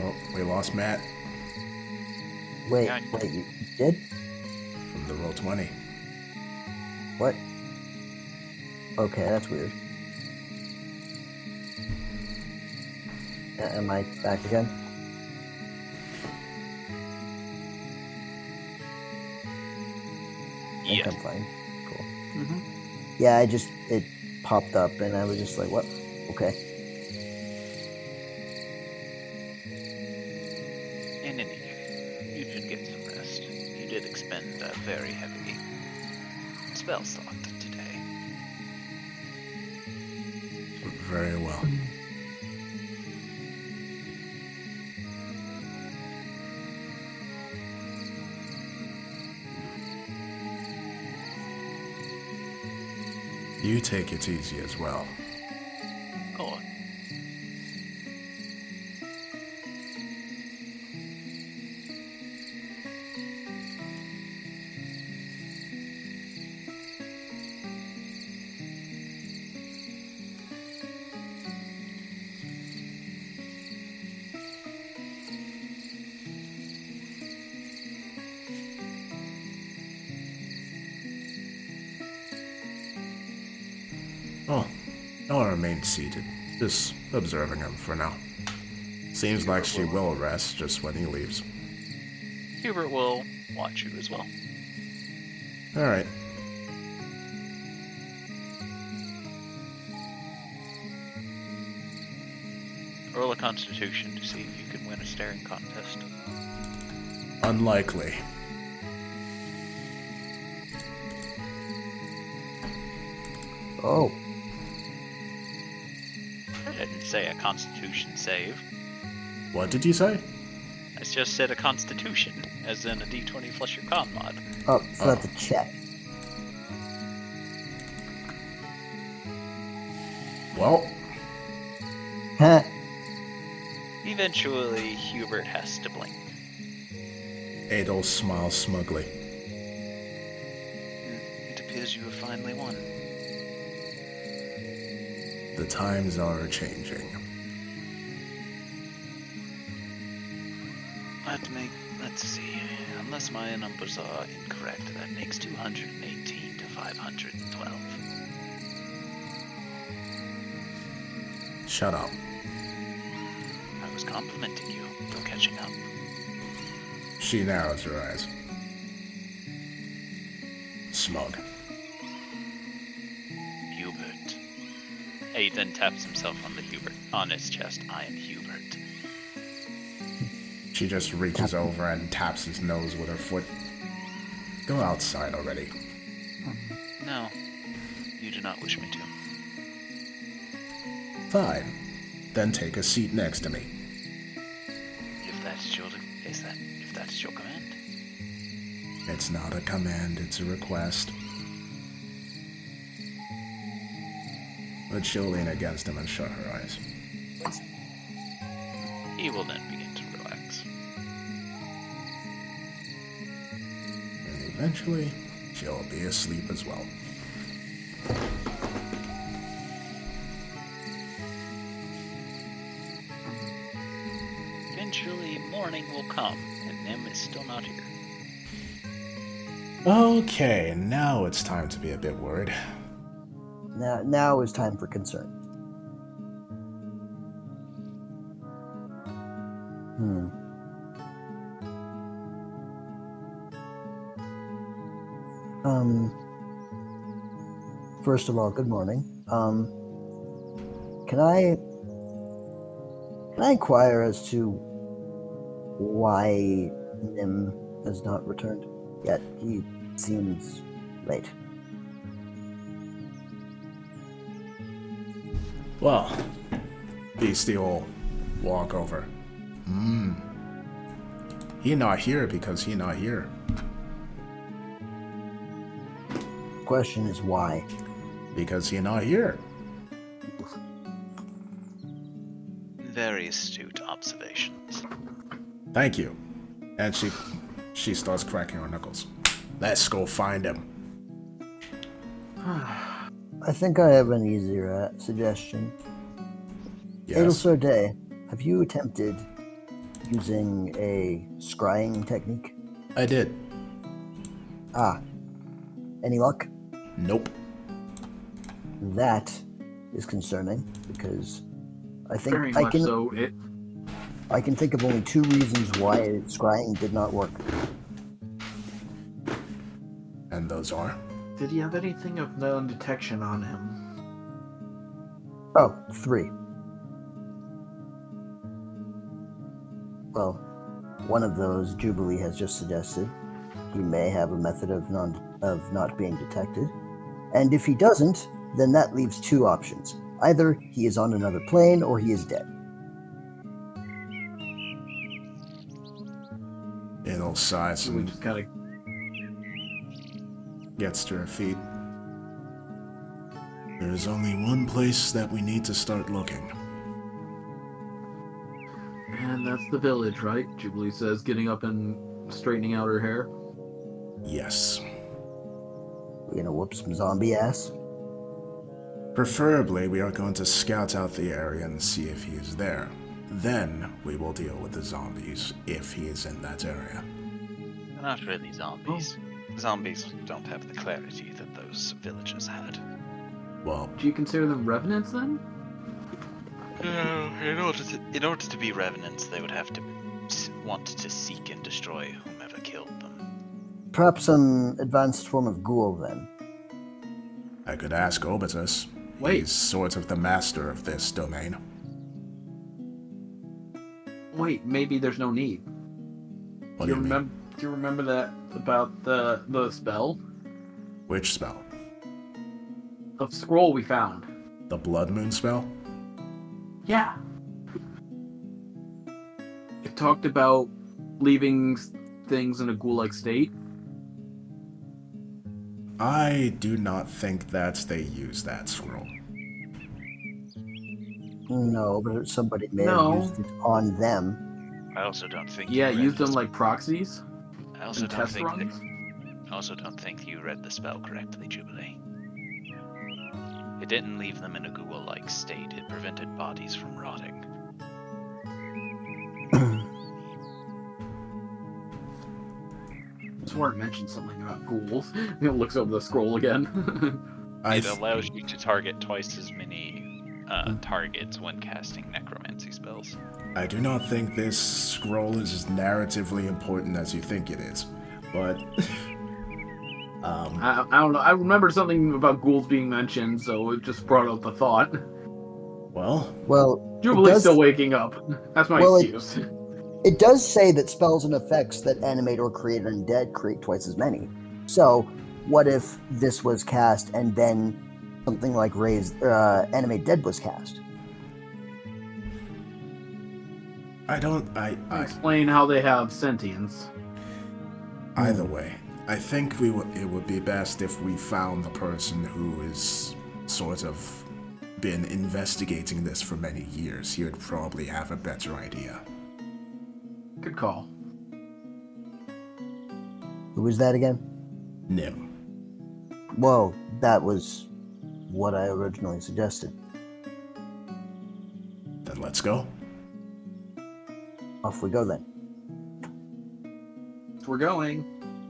Oh, we lost Matt Wait, Yeah. you did? from the Roll20. What? Okay, that's weird. Am I back again? I think Yes. I'm fine. Cool. Mm-hmm. Yeah, it popped up and I was just like, what? Okay. In any case, you should get some rest. You did expend a very heavy spell slot today. Very well. You take it easy as well. Oh, Oh, I'll remain seated, just observing him for now. Seems like she will rest just when he leaves. Hubert will watch you as well. Alright. Roll a constitution to see if you can win a staring contest. Unlikely. Oh, I didn't say a constitution save. What did you say? I just said a constitution, as in a d20 plus your con mod. oh, so that's a check. Well, Huh. Eventually, Hubert has to blink. Adol smiles smugly. It appears you have finally won. The times are changing. Let's see. Unless my numbers are incorrect, that makes 218 to 512. Shut up. I was complimenting you. You're catching up. She narrows her eyes. He then taps himself on his chest. I am Hubert. She just reaches over and taps his nose with her foot. Go outside already. No, you do not wish me to. Fine. Then take a seat next to me. If that is your command. It's not a command, it's a request. But she'll lean against him and shut her eyes. He will then begin to relax. And eventually, she'll be asleep as well. Eventually, morning will come, and Nim is still not here. Okay, now it's time to be a bit worried. Now is time for concern. First of all, good morning. Can I inquire as to why Nim has not returned yet? He seems late. Well, Beastie will walk over. He not here because he not here. Question is why? Because he not here. Very astute observations. Thank you. And she starts cracking her knuckles. Let's go find him. I think I have an easier suggestion. Yes. Day, have you attempted using a scrying technique? I did. Any luck? Nope. That is concerning because I think Very I much can so. I can think of only 2 reasons why scrying did not work. And those are? Did he have anything of known detection on him? Oh, 3. Well, one of those Jubilee has just suggested. He may have a method of not being detected. And if he doesn't, then that leaves 2 options. Either he is on another plane or he is dead. It'll sighs We and just gotta. gets to her feet. There's only one place that we need to start looking. And that's the village, right? Jubilee says, getting up and straightening out her hair. Yes. We're gonna whoop some zombie ass. Preferably, we are going to scout out the area and see if he is there. Then, we will deal with the zombies, if he is in that area. They're not really zombies. Zombies don't have the clarity that those villagers had. Well, Do you consider them revenants then? In order to be revenants, they would have to want to seek and destroy whomever killed them. Perhaps some advanced form of ghoul, then. I could ask Obitus. Wait. He's sort of the master of this domain. Wait, maybe there's no need. What do you mean? Do you remember that about the spell? Which spell? The scroll we found. The Blood Moon spell? Yeah. It talked about leaving things in a ghoul-like state. I do not think that they use that scroll. No, but somebody may No. have used it on them. I also don't think. Yeah, you read use the them like proxies I also and don't test think. runs. I also don't think you read the spell correctly, Jubilee. It didn't leave them in a ghoul-like state. It prevented bodies from rotting. Sword mentioned something about ghouls. He looks over the scroll again. It allows you to target twice as many targets when casting necromancy spells. I do not think this scroll is as narratively important as you think it is, but I don't know. I remember something about ghouls being mentioned, so it just brought up the thought. Well, Jubilee's still waking up. That's my Well, excuse. it does say that spells and effects that animate or create undead create twice as many. So, what if this was cast and then something like Animate Dead was cast? Explain how they have sentience. Either way, I think it would be best if we found the person who is sort of been investigating this for many years. He would probably have a better idea. Good call. Who was that again? Nim. Well, that was what I originally suggested. Then let's go. Off we go then. We're going.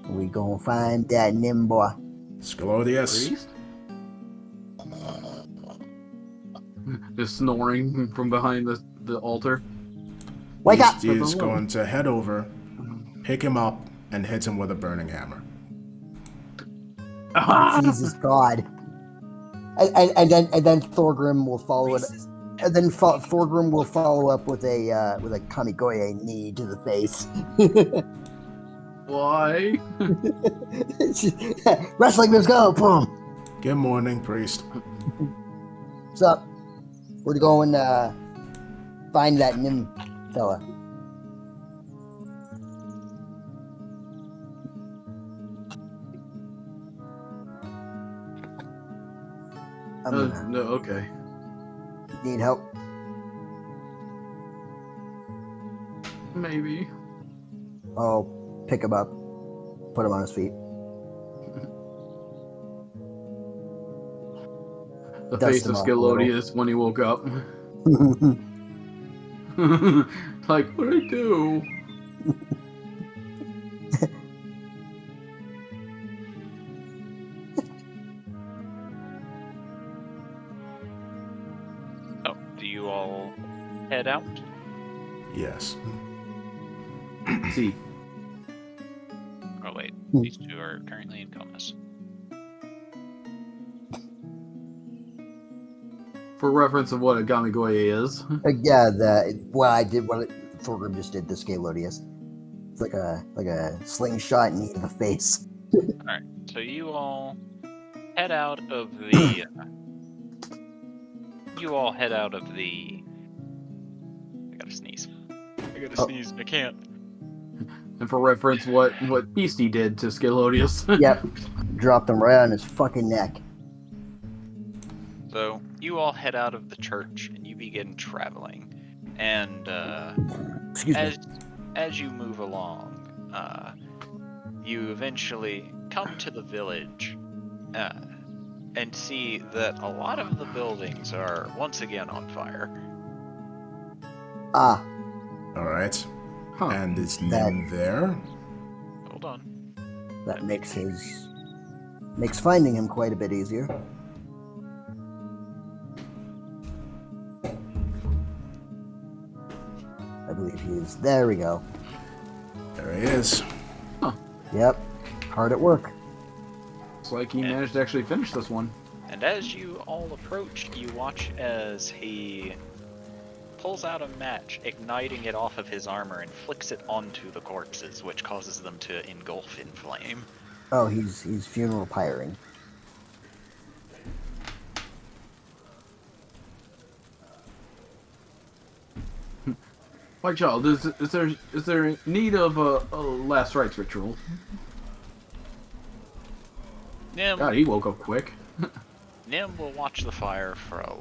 We gonna find that Nim boy. Scalodius. Priest? Just snoring from behind the altar. Wake up! He is going to head over, pick him up, and hit him with a burning hammer. Jesus God. And then Thorgrim will follow it. And then Thorgrim will follow up with a Kamigoye knee to the face. Why? Wrestling moves go! Boom! Good morning, priest. What's up? We're going find that Nim fella. No, okay. Need help? Maybe. I'll pick him up, put him on his feet. The Dust face him of off a little. Scalodius when he woke up. Like, what'd I do? Oh, do you all head out? Yes. See. Oh wait, these two are currently in comas. For reference of what a Gamigoye is. Yeah, I did what Thorgrim just did to Scalodius. It's like a slingshot knee to the face. Alright, so you all head out of the I gotta sneeze. I can't. And for reference, what Beastie did to Scalodius. Yep. Dropped him right on his fucking neck. So you all head out of the church and you begin traveling. And Excuse me. as you move along, you eventually come to the village and see that a lot of the buildings are once again on fire. Ah, Alright. Huh. And is Nim there? Hold on. that makes finding him quite a bit easier. I believe he is. There we go. There he is. Yep. Hard at work. It's like he managed to actually finish this one. And as you all approach, you watch as he pulls out a match, igniting it off of his armor, and flicks it onto the corpses, which causes them to engulf in flame. Oh, he's funeral pyring. White child, is there need of a last rites ritual? Nim, God, he woke up quick. Nim will watch the fire for a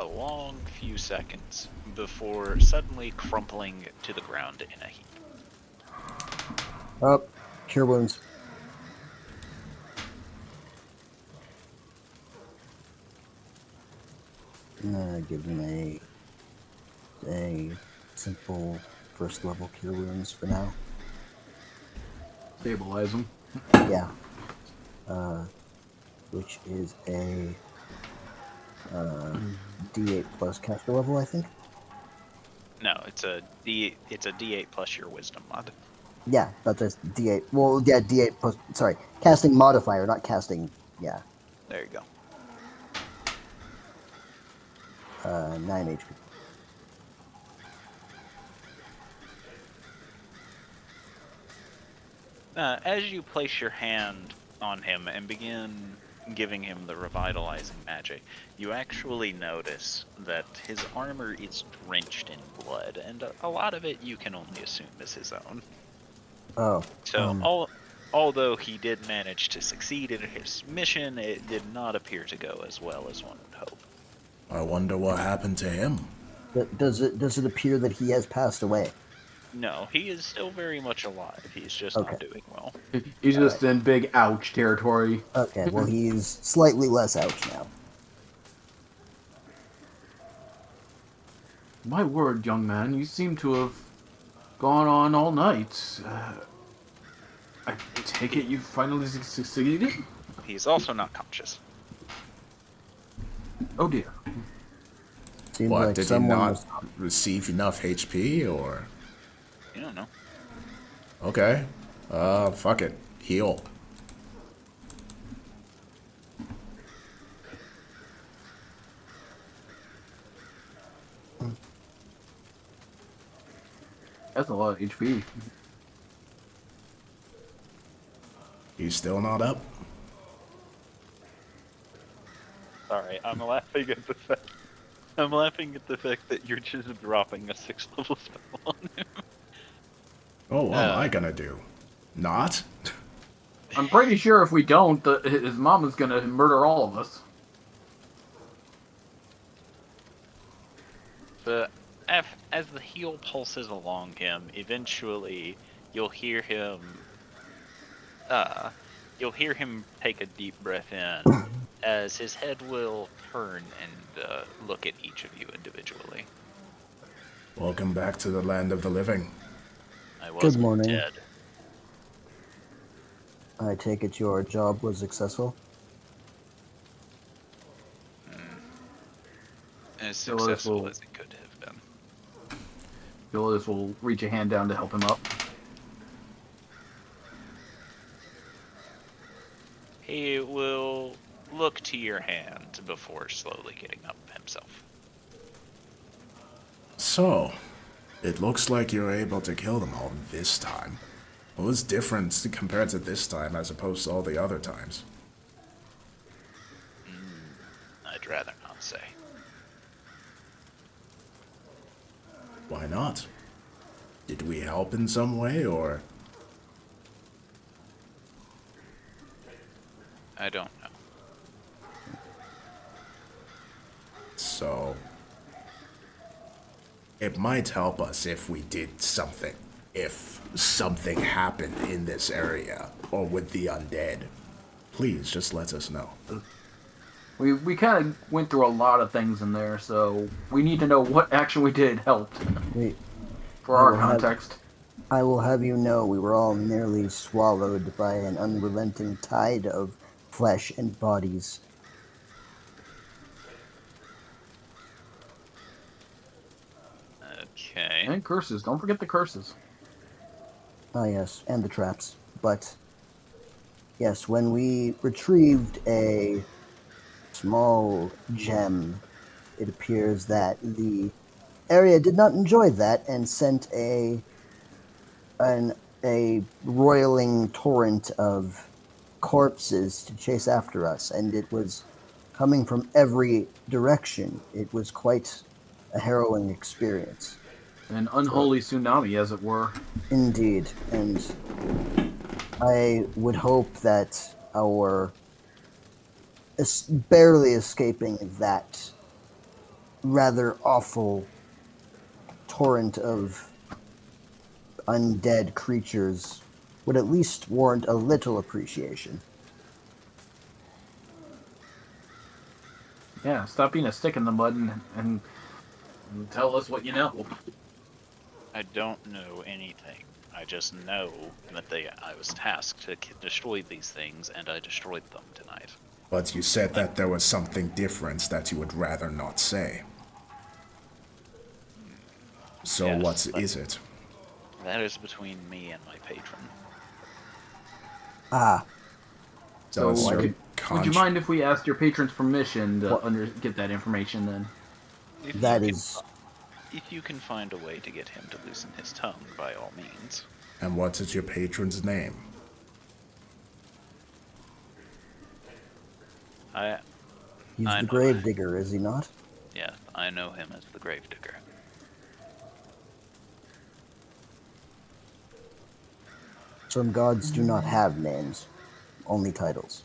long few seconds before suddenly crumpling to the ground in a heap. Oh, cure wounds. Give him a simple first level cure wounds for now. Stabilize him. Yeah. Which is a D8 plus caster level, I think. No, it's a D8 plus your wisdom mod. Yeah, that's a D8. Well, yeah, D8 plus. Sorry, casting modifier, not casting. Yeah. There you go. 9 HP. As you place your hand on him and begin giving him the revitalizing magic, you actually notice that his armor is drenched in blood, and a lot of it you can only assume is his own. Oh. So, although he did manage to succeed in his mission, it did not appear to go as well as one would hope. I wonder what happened to him. Does it appear that he has passed away? No, he is still very much alive. He's just Okay. not doing well. He's just in big ouch territory. Okay, well, he's slightly less ouch now. My word, young man, you seem to have gone on all night. I take it you finally succeeded? He's also not conscious. Oh dear. Seems What, like did he someone not was... receive enough HP, or? You don't know. Okay. Fuck it. Heal. That's a lot of HP. He's still not up? Sorry, I'm laughing at the fact. I'm laughing at the fact that you're just dropping a 6th level spell on him. Oh, what am I gonna do? Not? I'm pretty sure if we don't, his mom is gonna murder all of us. But as the heal pulses along him, eventually you'll hear him take a deep breath in as his head will turn and look at each of you individually. Welcome back to the land of the living. I wasn't morning. dead. I take it your job was successful? As So successful will- as it could have been. Julius will reach a hand down to help him up. He will look to your hand before slowly getting up himself. So, it looks like you're able to kill them all this time. What was different compared to this time as opposed to all the other times? I'd rather not say. Why not? Did we help in some way, or? I don't know. So, it might help us if we did something. If something happened in this area, or with the undead. Please, just let us know. We kind of went through a lot of things in there, so we need to know what action we did helped Wait, for our will have- context. I will have you know we were all nearly swallowed by an unrelenting tide of flesh and bodies. Okay. And curses. Don't forget the curses. Ah, yes, and the traps. But, yes, when we retrieved a small gem, it appears that the area did not enjoy that and sent a roiling torrent of corpses to chase after us, and it was coming from every direction. It was quite a harrowing experience. An unholy tsunami, as it were. Indeed, and I would hope that our barely escaping that rather awful torrent of undead creatures would at least warrant a little appreciation. Yeah, stop being a stick in the mud and tell us what you know. I don't know anything. I just know that I was tasked to destroy these things, and I destroyed them tonight. But you said that there was something different that you would rather not say. So Yes, what but- is it? That is between me and my patron. Ah, So, Does your would you mind if we asked your patron's permission to What? get that information then? If you can find a way to get him to loosen his tongue, by all means. And what is your patron's name? He's I the know. Gravedigger, is he not? Yeah, I know him as the Gravedigger. Some gods do not have names, only titles.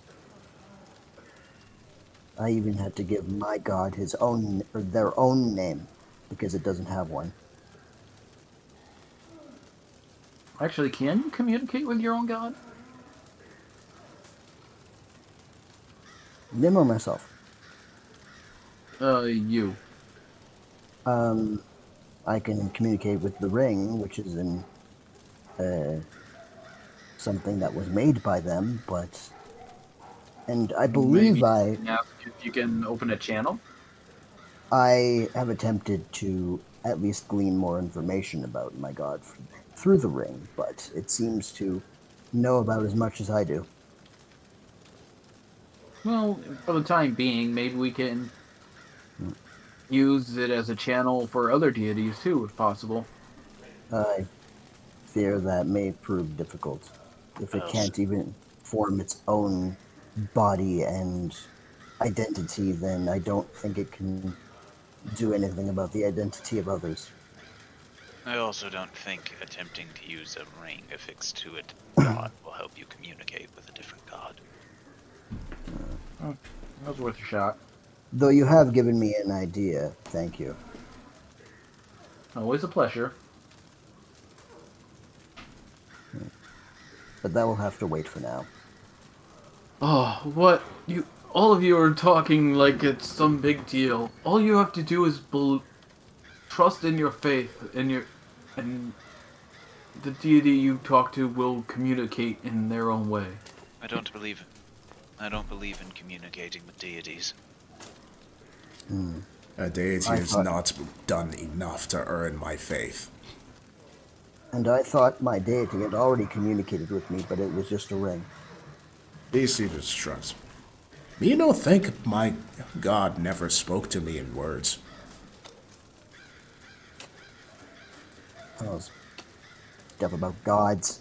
I even had to give my god his own, or their own name, because it doesn't have one. Actually, can you communicate with your own god? Nim or myself? You. I can communicate with the ring, which is in something that was made by them, and I believe Maybe ask if you can open a channel. I have attempted to at least glean more information about my god through the ring, but it seems to know about as much as I do. Well, for the time being, maybe we can use it as a channel for other deities too, if possible. I fear that may prove difficult. If it can't even form its own body and identity, then I don't think it can do anything about the identity of others. I also don't think attempting to use a ring affixed to a god will help you communicate with a different god. That was worth a shot. Though you have given me an idea, thank you. Always a pleasure. But that will have to wait for now. Oh, what? All of you are talking like it's some big deal. All you have to do is trust in your faith, and the deity you talk to will communicate in their own way. I don't believe in communicating with deities. A deity has not done enough to earn my faith. And I thought my deity had already communicated with me, but it was just a ring. DC distrust. You don't think my god never spoke to me in words? Oh, stuff about gods.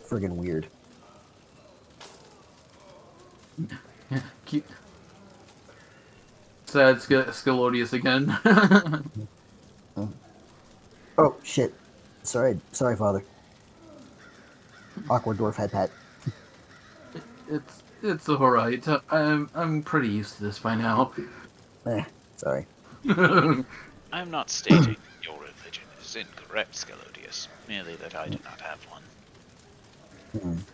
Friggin' weird. Sad Scalodius again. Oh, shit. Sorry, Father. Awkward dwarf head pat. It's alright. I'm pretty used to this by now. Sorry. I'm not stating your religion is incorrect, Scalodius, merely that I do not have one.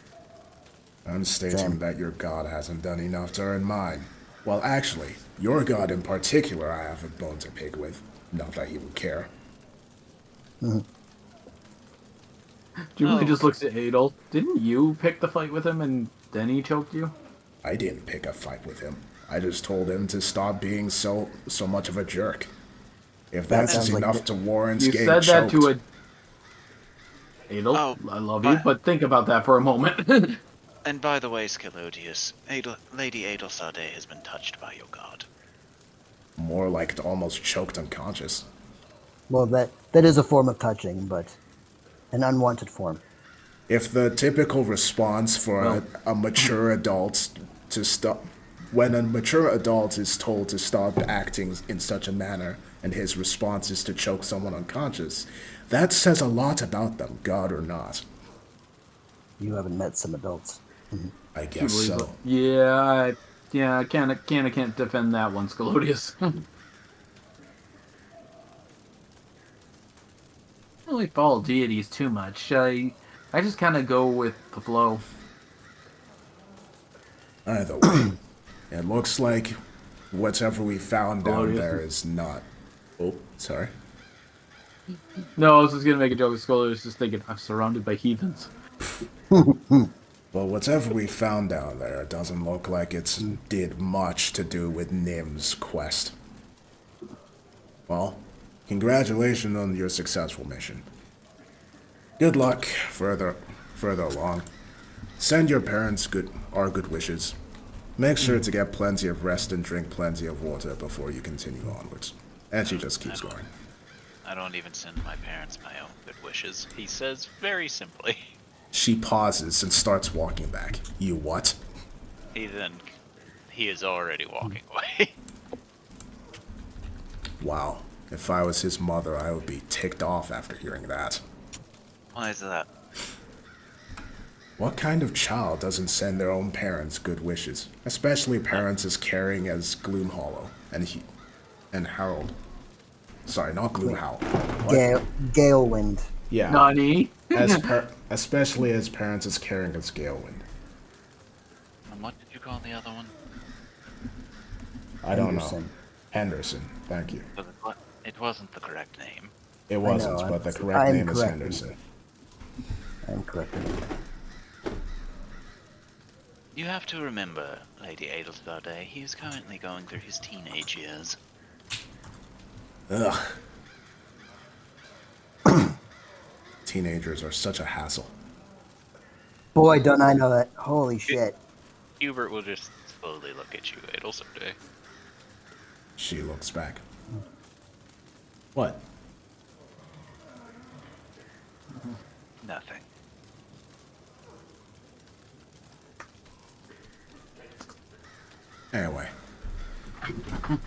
I'm stating that your god hasn't done enough to earn mine. Well, actually, your god in particular I have a bone to pick with. Not that he would care. Julie just looks at Adel. Didn't you pick the fight with him and then he choked you? I didn't pick a fight with him. I just told him to stop being so much of a jerk. If that's enough to warrant getting choked... You said that to a... Adel, I love you, but think about that for a moment. And by the way, Scalodius, Lady Adelsade has been touched by your god. More like almost choked unconscious. Well, that is a form of touching, but an unwanted form. If the typical response for a mature adult to stop... When a mature adult is told to stop acting in such a manner, and his response is to choke someone unconscious, that says a lot about them, god or not. You haven't met some adults. I guess so. Yeah, I can't defend that one, Scalodius. I don't really follow deities too much. I just kind of go with the flow. Either way, it looks like whatever we found down there is not... Oh, sorry. No, I was just gonna make a joke with Scalodius, just thinking, I'm surrounded by heathens. Well, whatever we found down there doesn't look like it's did much to do with Nim's quest. Well, congratulations on your successful mission. Good luck further along. Send your parents our good wishes. Make sure to get plenty of rest and drink plenty of water before you continue onwards. And she just keeps going. I don't even send my parents my own good wishes. He says very simply. She pauses and starts walking back. You what? He is already walking away. Wow. If I was his mother, I would be ticked off after hearing that. Why is that? What kind of child doesn't send their own parents good wishes? Especially parents as caring as Gloomhollow and Harold. Sorry, not Gloomhollow. Galewind. Yeah. Nani? Especially as parents as caring as Galewind. And what did you call the other one? I don't know. Henderson. Henderson. Thank you. It wasn't the correct name. It wasn't, know, but the correct I'm name is correcting Henderson. I'm correcting. You have to remember, Lady Adelstarday, he is currently going through his teenage years. Ugh. Teenagers are such a hassle. Boy, don't I know that. Holy shit. Hubert will just slowly look at you, Adelstarday. She looks back. What? Nothing. Anyway.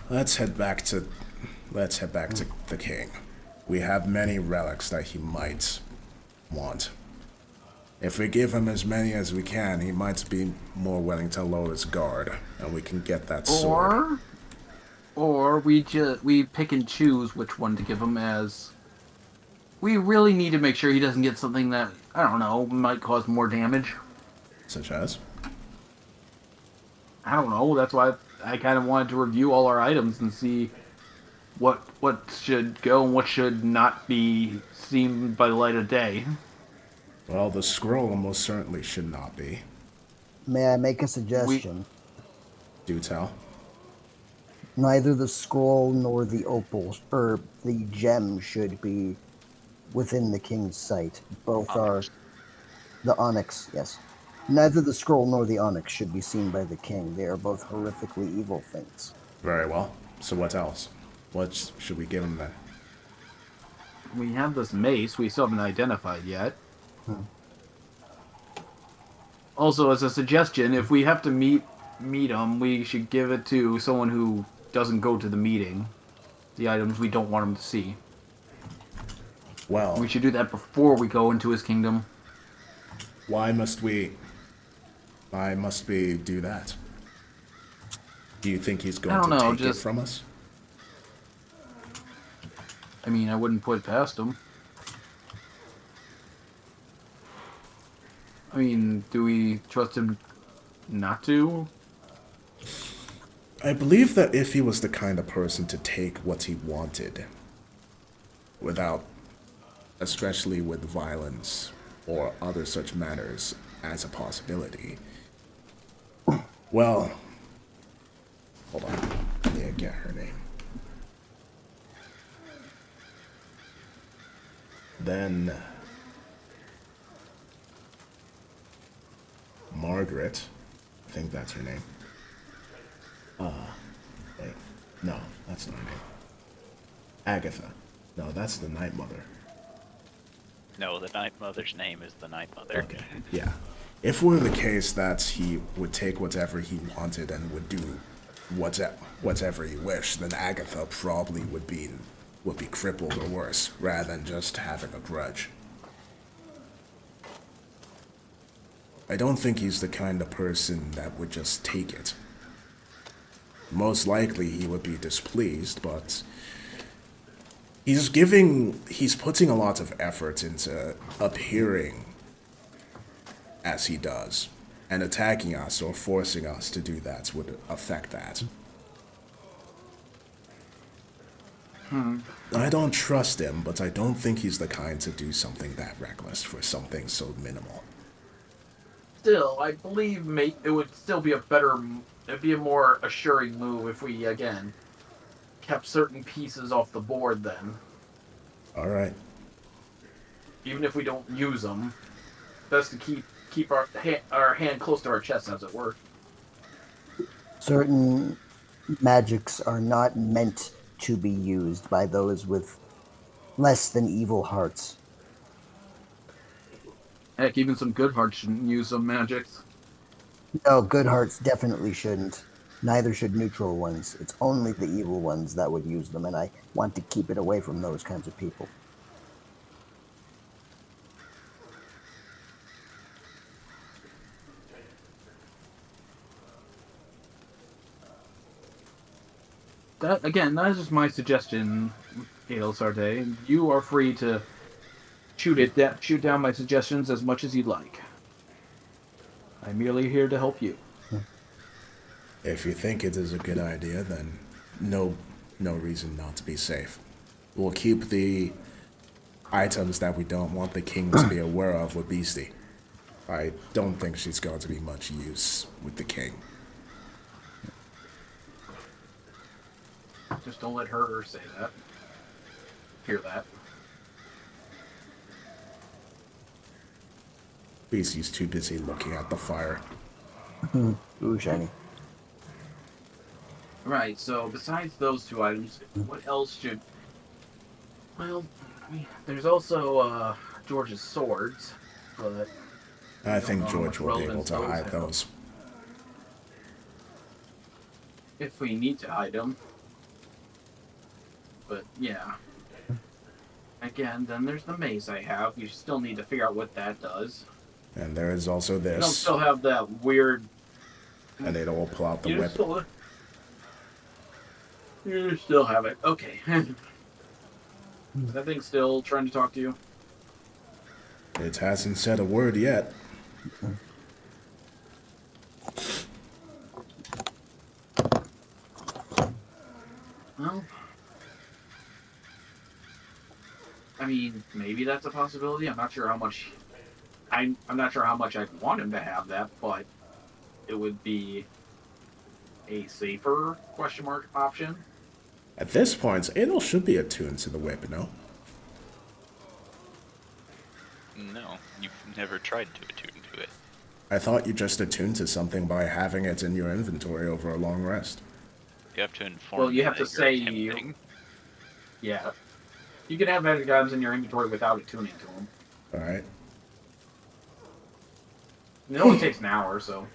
Let's head back to the king. We have many relics that he might want. If we give him as many as we can, he might be more willing to lower his guard, and we can get that sword. Or we pick and choose which one to give him, as we really need to make sure he doesn't get something that, I don't know, might cause more damage. Such as? I don't know, that's why I kind of wanted to review all our items and see what should go and what should not be seen by the light of day. Well, the scroll most certainly should not be. May I make a suggestion? Do tell. Neither the scroll nor the opal or the gem should be within the king's sight. Both are the onyx, yes. Neither the scroll nor the onyx should be seen by the king. They are both horrifically evil things. Very well. So what else? What should we give him then? We have this mace we still haven't identified yet. Also, as a suggestion, if we have to meet him, we should give it to someone who doesn't go to the meeting. The items we don't want him to see. Well, We should do that before we go into his kingdom. why must we do that? Do you think he's going I don't to know, take it from us? I mean, I wouldn't put it past him. I mean, do we trust him not to? I believe that if he was the kind of person to take what he wanted, without, especially with violence or other such matters as a possibility, well, hold on, let me get her name. Then Margaret, I think that's her name. Wait, no, that's not her name. Agatha. No, that's the Night Mother. No, the Night Mother's name is the Night Mother. Okay, yeah. If it were the case that he would take whatever he wanted and would do whatever he wished, then Agatha probably would be crippled or worse, rather than just having a grudge. I don't think he's the kind of person that would just take it. Most likely he would be displeased, but he's putting a lot of effort into appearing as he does, and attacking us or forcing us to do that would affect that. I don't trust him, but I don't think he's the kind to do something that reckless for something so minimal. Still, I believe it would still be it'd be a more assuring move if we, again, kept certain pieces off the board then. Alright. Even if we don't use them, best to keep our hand close to our chest, as it were. Certain magics are not meant to be used by those with less than evil hearts. Heck, even some good hearts shouldn't use some magics. No, good hearts definitely shouldn't. Neither should neutral ones. It's only the evil ones that would use them, and I want to keep it away from those kinds of people. That is just my suggestion, Adel Sarte. You are free to shoot down my suggestions as much as you'd like. I'm merely here to help you. If you think it is a good idea, then no reason not to be safe. We'll keep the items that we don't want the king to be aware of with Beastie. I don't think she's going to be much use with the king. Just don't let her say that. Hear that. Beastie's too busy looking at the fire. Ooh, shiny. Right, so besides those two items, what else should... Well, there's also George's swords, but... I think don't know how George much will be able relevance to those hide have. those. If we need to hide them. But, yeah. Again, then there's the mace I have. You still need to figure out what that does. And there is also You don't this. still have that weird... And it will pull out the You whip. still have it. Okay. Is that thing still trying to talk to you? It hasn't said a word yet. Well... I mean, maybe that's a possibility. I'm not sure how much... I'm not sure how much I'd want him to have that, but it would be a safer question mark option. At this point, Adel should be attuned to the whip, no? No, you've never tried to attune to it. I thought you just attuned to something by having it in your inventory over a long rest. You have to inform. Well, you me have to that say you're you. attempting. Yeah. You can have magic items in your inventory without attuning to them. Alright. It only takes an hour, so.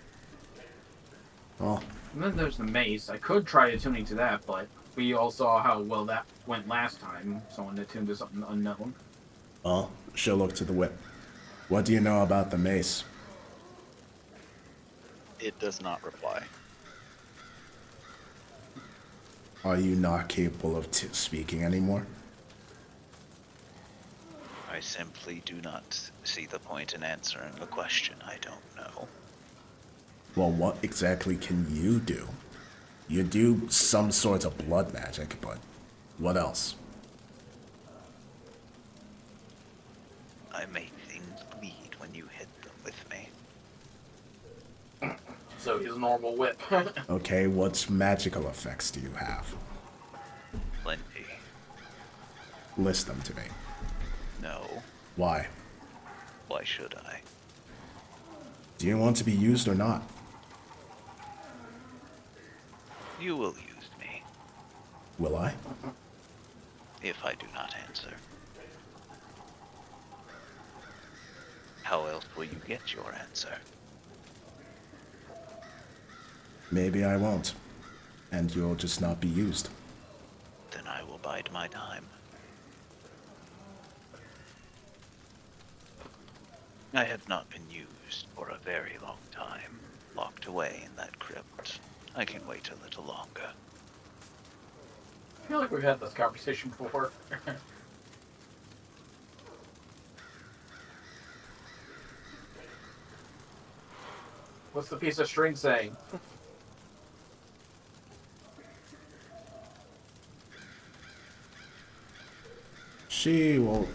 Well, And then there's the mace. I could try attuning to that, but we all saw how well that went last time. Someone attuned to something unknown. she'll look to the whip. What do you know about the mace? It does not reply. Are you not capable of speaking anymore? I simply do not see the point in answering a question I don't know. Well, what exactly can you do? You do some sort of blood magic, but what else? I make things bleed when you hit them with me. So his normal whip. Okay, what magical effects do you have? Plenty. List them to me. No. Why? Why should I? Do you want to be used or not? You will use me, Will I? if I do not answer. How else will you get your answer? Maybe I won't. And you'll just not be used. Then I will bide my time. I have not been used for a very long time, locked away in that crypt. I can wait a little longer. I feel like we've had this conversation before. What's the piece of string saying? She will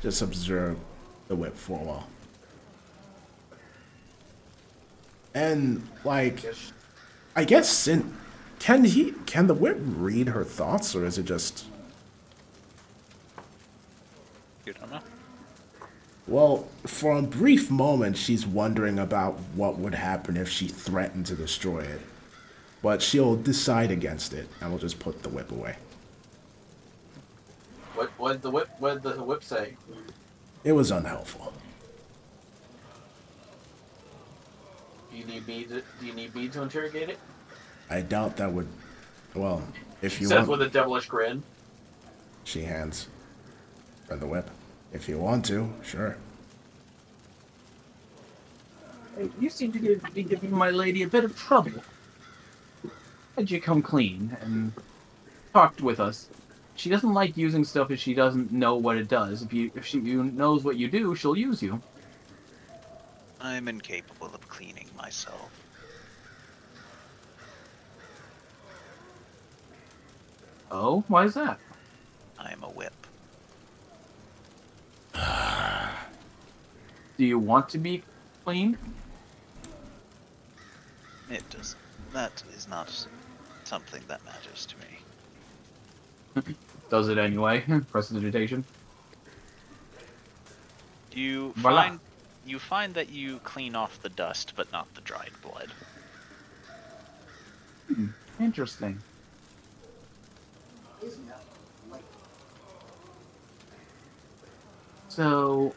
just observe the whip for a while. And, like, I guess can the whip read her thoughts, or is it just... You don't know. Well, for a brief moment, she's wondering about what would happen if she threatened to destroy it. But she'll decide against it, and will just put the whip away. What did the whip say? It was unhelpful. Do you need me to interrogate it? I doubt that would. Well, if She you says want. with a devilish grin. She hands her the whip. If you want to, sure. Hey, you seem to be giving my lady a bit of trouble. Had you come clean and talked with us? She doesn't like using stuff if she doesn't know what it does. If she knows what you do, she'll use you. I'm incapable of cleaning myself. Oh, why is that? I am a whip. Do you want to be clean? It does. That is not something that matters to me. Does it anyway? Prestidigitation. You Voila. find that you clean off the dust, but not the dried blood. Interesting. So,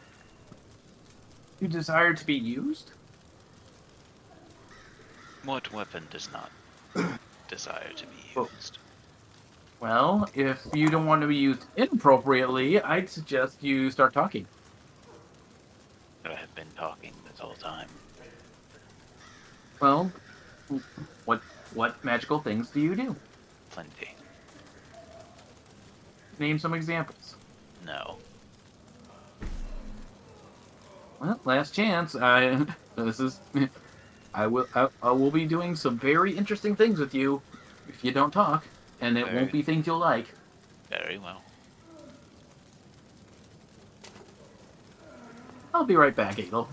you desire to be used? What weapon does not desire to be Oh. used? Well, if you don't want to be used inappropriately, I'd suggest you start talking. I have been talking this whole time. Well, what magical things do you do? Plenty. Name some examples. No. Well, last chance. I will be doing some very interesting things with you if you don't talk, and it won't be things you'll like. Very well. I'll be right back, Adel.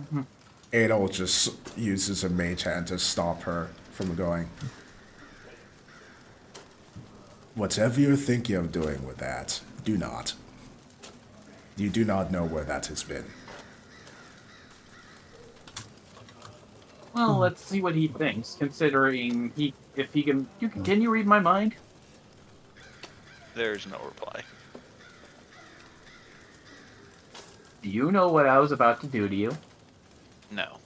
Adol just uses a mage hand to stop her from going. Whatever you're thinking of doing with that, do not. You do not know where that has been. Well, let's see what he thinks. Considering can you read my mind? There's no reply. Do you know what I was about to do to you? No.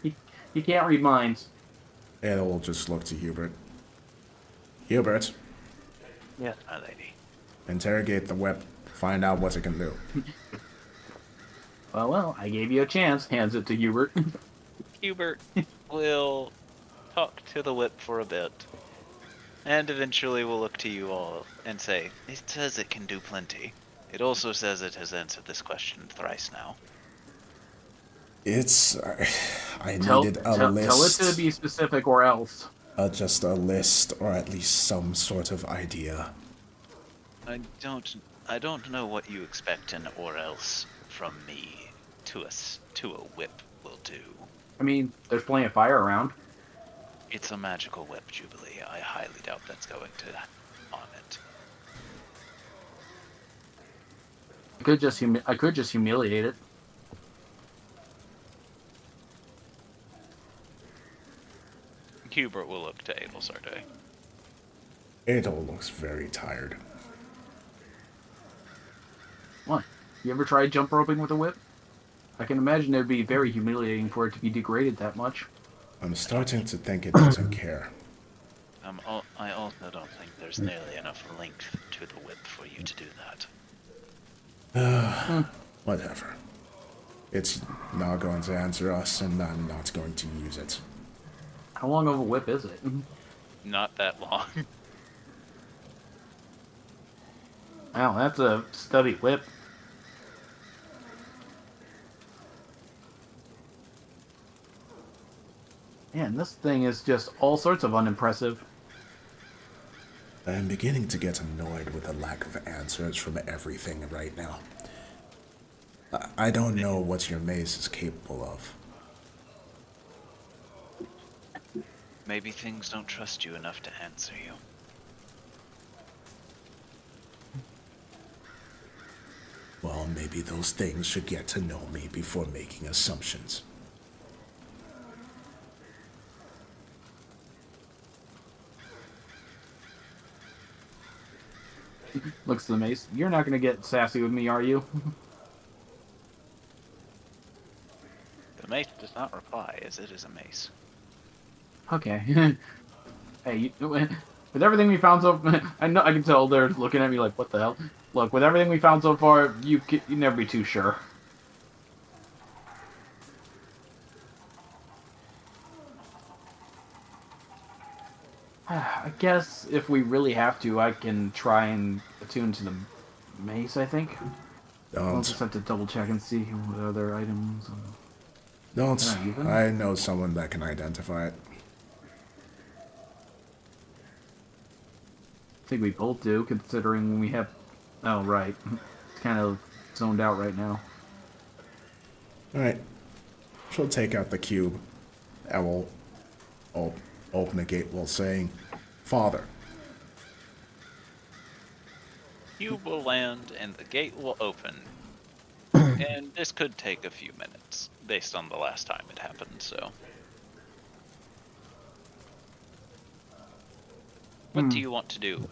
He can't read minds. Adol will just look to Hubert. Hubert, Yes, my lady. interrogate the whip. Find out what it can do. Well, I gave you a chance. Hands it to Hubert. Hubert will talk to the whip for a bit. And eventually we'll look to you all and say, it says it can do plenty. It also says it has answered this question thrice now. It's... I Tell needed a list. Tell it to be specific or else. Just a list, or at least some sort of idea. I don't know what you expect an or else from me to a whip will do. I mean, there's plenty of fire around. It's a magical whip, Jubilee. I highly doubt that's going to on it. I could just humiliate it. Hubert will look to Adel Sarte. Adol looks very tired. What? You ever tried jump roping with a whip? I can imagine it would be very humiliating for it to be degraded that much. I'm starting to think it doesn't care. I also don't think there's nearly enough length to the whip for you to do that. Whatever. It's not going to answer us, and I'm not going to use it. How long of a whip is it? Not that long. Wow, that's a stubby whip. Man, this thing is just all sorts of unimpressive. I'm beginning to get annoyed with the lack of answers from everything right now. I don't know what your maze is capable of. Maybe things don't trust you enough to answer you. Well, maybe those things should get to know me before making assumptions. Looks to the mace. You're not gonna get sassy with me, are you? The mace does not reply, as it is a mace. Okay. Hey, with everything we found so, I can tell they're looking at me like, what the hell? Look, with everything we found so far, you never be too sure. I guess if we really have to, I can try and attune to the mace, I think. I'll just have to double check and see what other items. Don't. even? I know someone that can identify it. I think we both do, considering we have... Oh, right. It's kind of zoned out right now. Alright. She'll take out the cube and we'll open the gate while saying, Father. Cube will land and the gate will open. And this could take a few minutes, based on the last time it happened, so. What do you want to do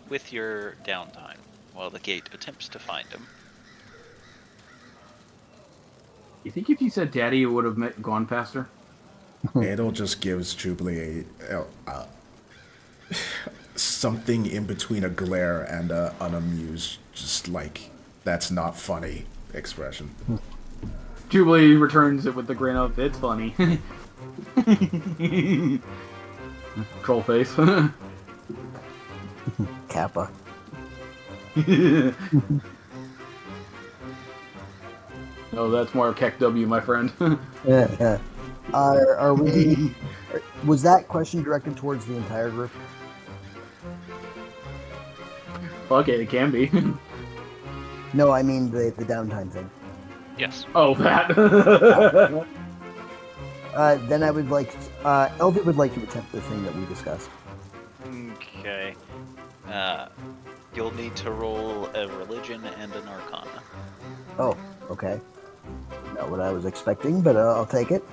with your downtime while the gate attempts to find him? You think if you said Daddy, it would have gone faster? It'll just gives Jubilee something in between a glare and a unamused, just like, that's not funny expression. Jubilee returns it with the grin of, it's funny. Troll face. Kappa. Oh, that's more Keck W, my friend. Yeah. Are we? Was that question directed towards the entire group? Okay, it can be. No, I mean the downtime thing. Yes. Oh, that. Then I would like, Elvie would like to attempt the thing that we discussed. Okay. You'll need to roll a religion and an arcana. Oh, okay. Not what I was expecting, but I'll take it.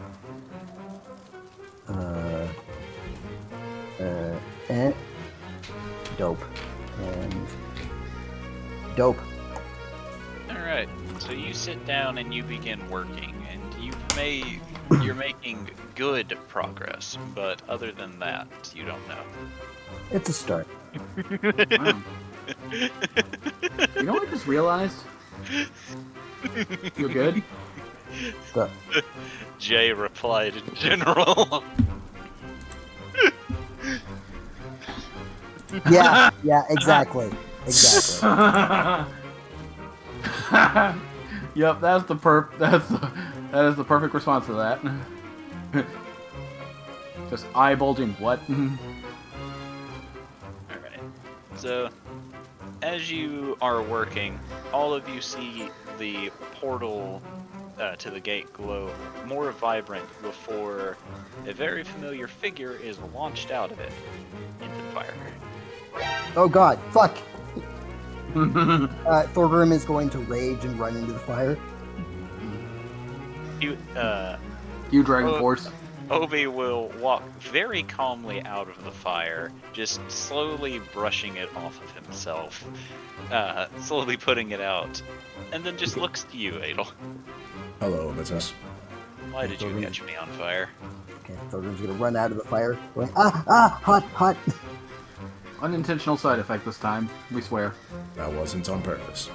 And dope. And dope. Alright, so you sit down and you begin working, and you're making good progress, but other than that, you don't know. It's a start. Wow. You know what I just realized? You're good? So, Jay replied in general. yeah, exactly. Exactly. Yep, that is the perfect response to that. Just eye bulging. What? Alright. So, as you are working, all of you see the portal to the gate glow more vibrant before a very familiar figure is launched out of it into the fire. Oh god, fuck! Thorgrim is going to rage and run into the fire. You, Dragon Force. Obi will walk very calmly out of the fire, just slowly brushing it off of himself, slowly putting it out, and then just looks to you, Adel. Hello, Obitus. Why did you catch me on fire? Okay, Thorgrim's gonna run out of the fire, going, hot! Unintentional side effect this time, we swear. That wasn't on purpose.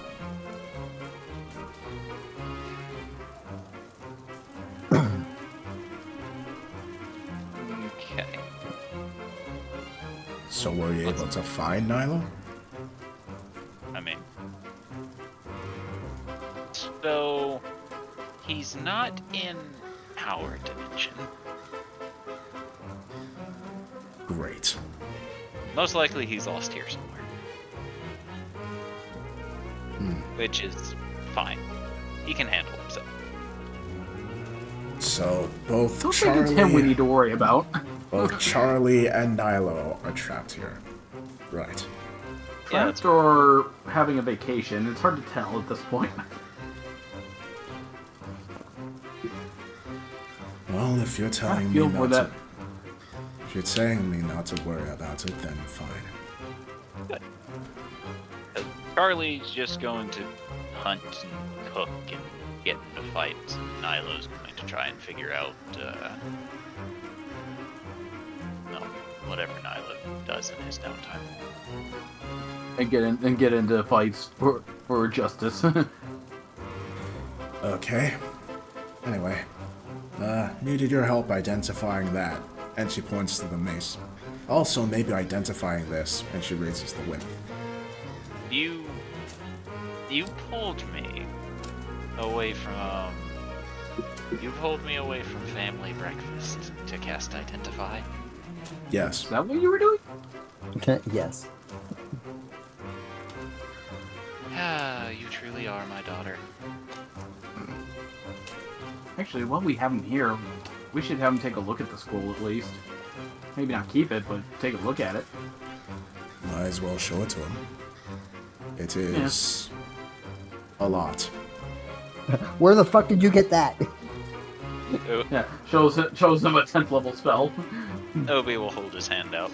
Okay. So were you able to find Nyla? I mean... So... He's not in our dimension. Great. Most likely he's lost here somewhere. Which is fine. He can handle himself. So both Don't think it's him we need to worry about. both Charlie and Nylo are trapped here. Right. Yeah, Trapped or having a vacation, it's hard to tell at this point. Well, if you're telling me feel not for to, that. if you're telling me not to worry about it, then fine. Charlie's just going to hunt and cook and get into fights. And Nilo's going to try and figure out, whatever Nilo does in his downtime. And get into fights for justice. Okay. Anyway, needed your help identifying that. And she points to the mace. Also, maybe identifying this, and she raises the whip. You pulled me away from. You pulled me away from family breakfast to cast Identify. Yes. Is that what you were doing? Yes. Ah, you truly are my daughter. Actually, while we have him here, we should have him take a look at the school at least. Maybe not keep it, but take a look at it. Might as well show it to him. It is a lot. Where the fuck did you get that? Yeah, shows him a 10th level spell. Obi will hold his hand out.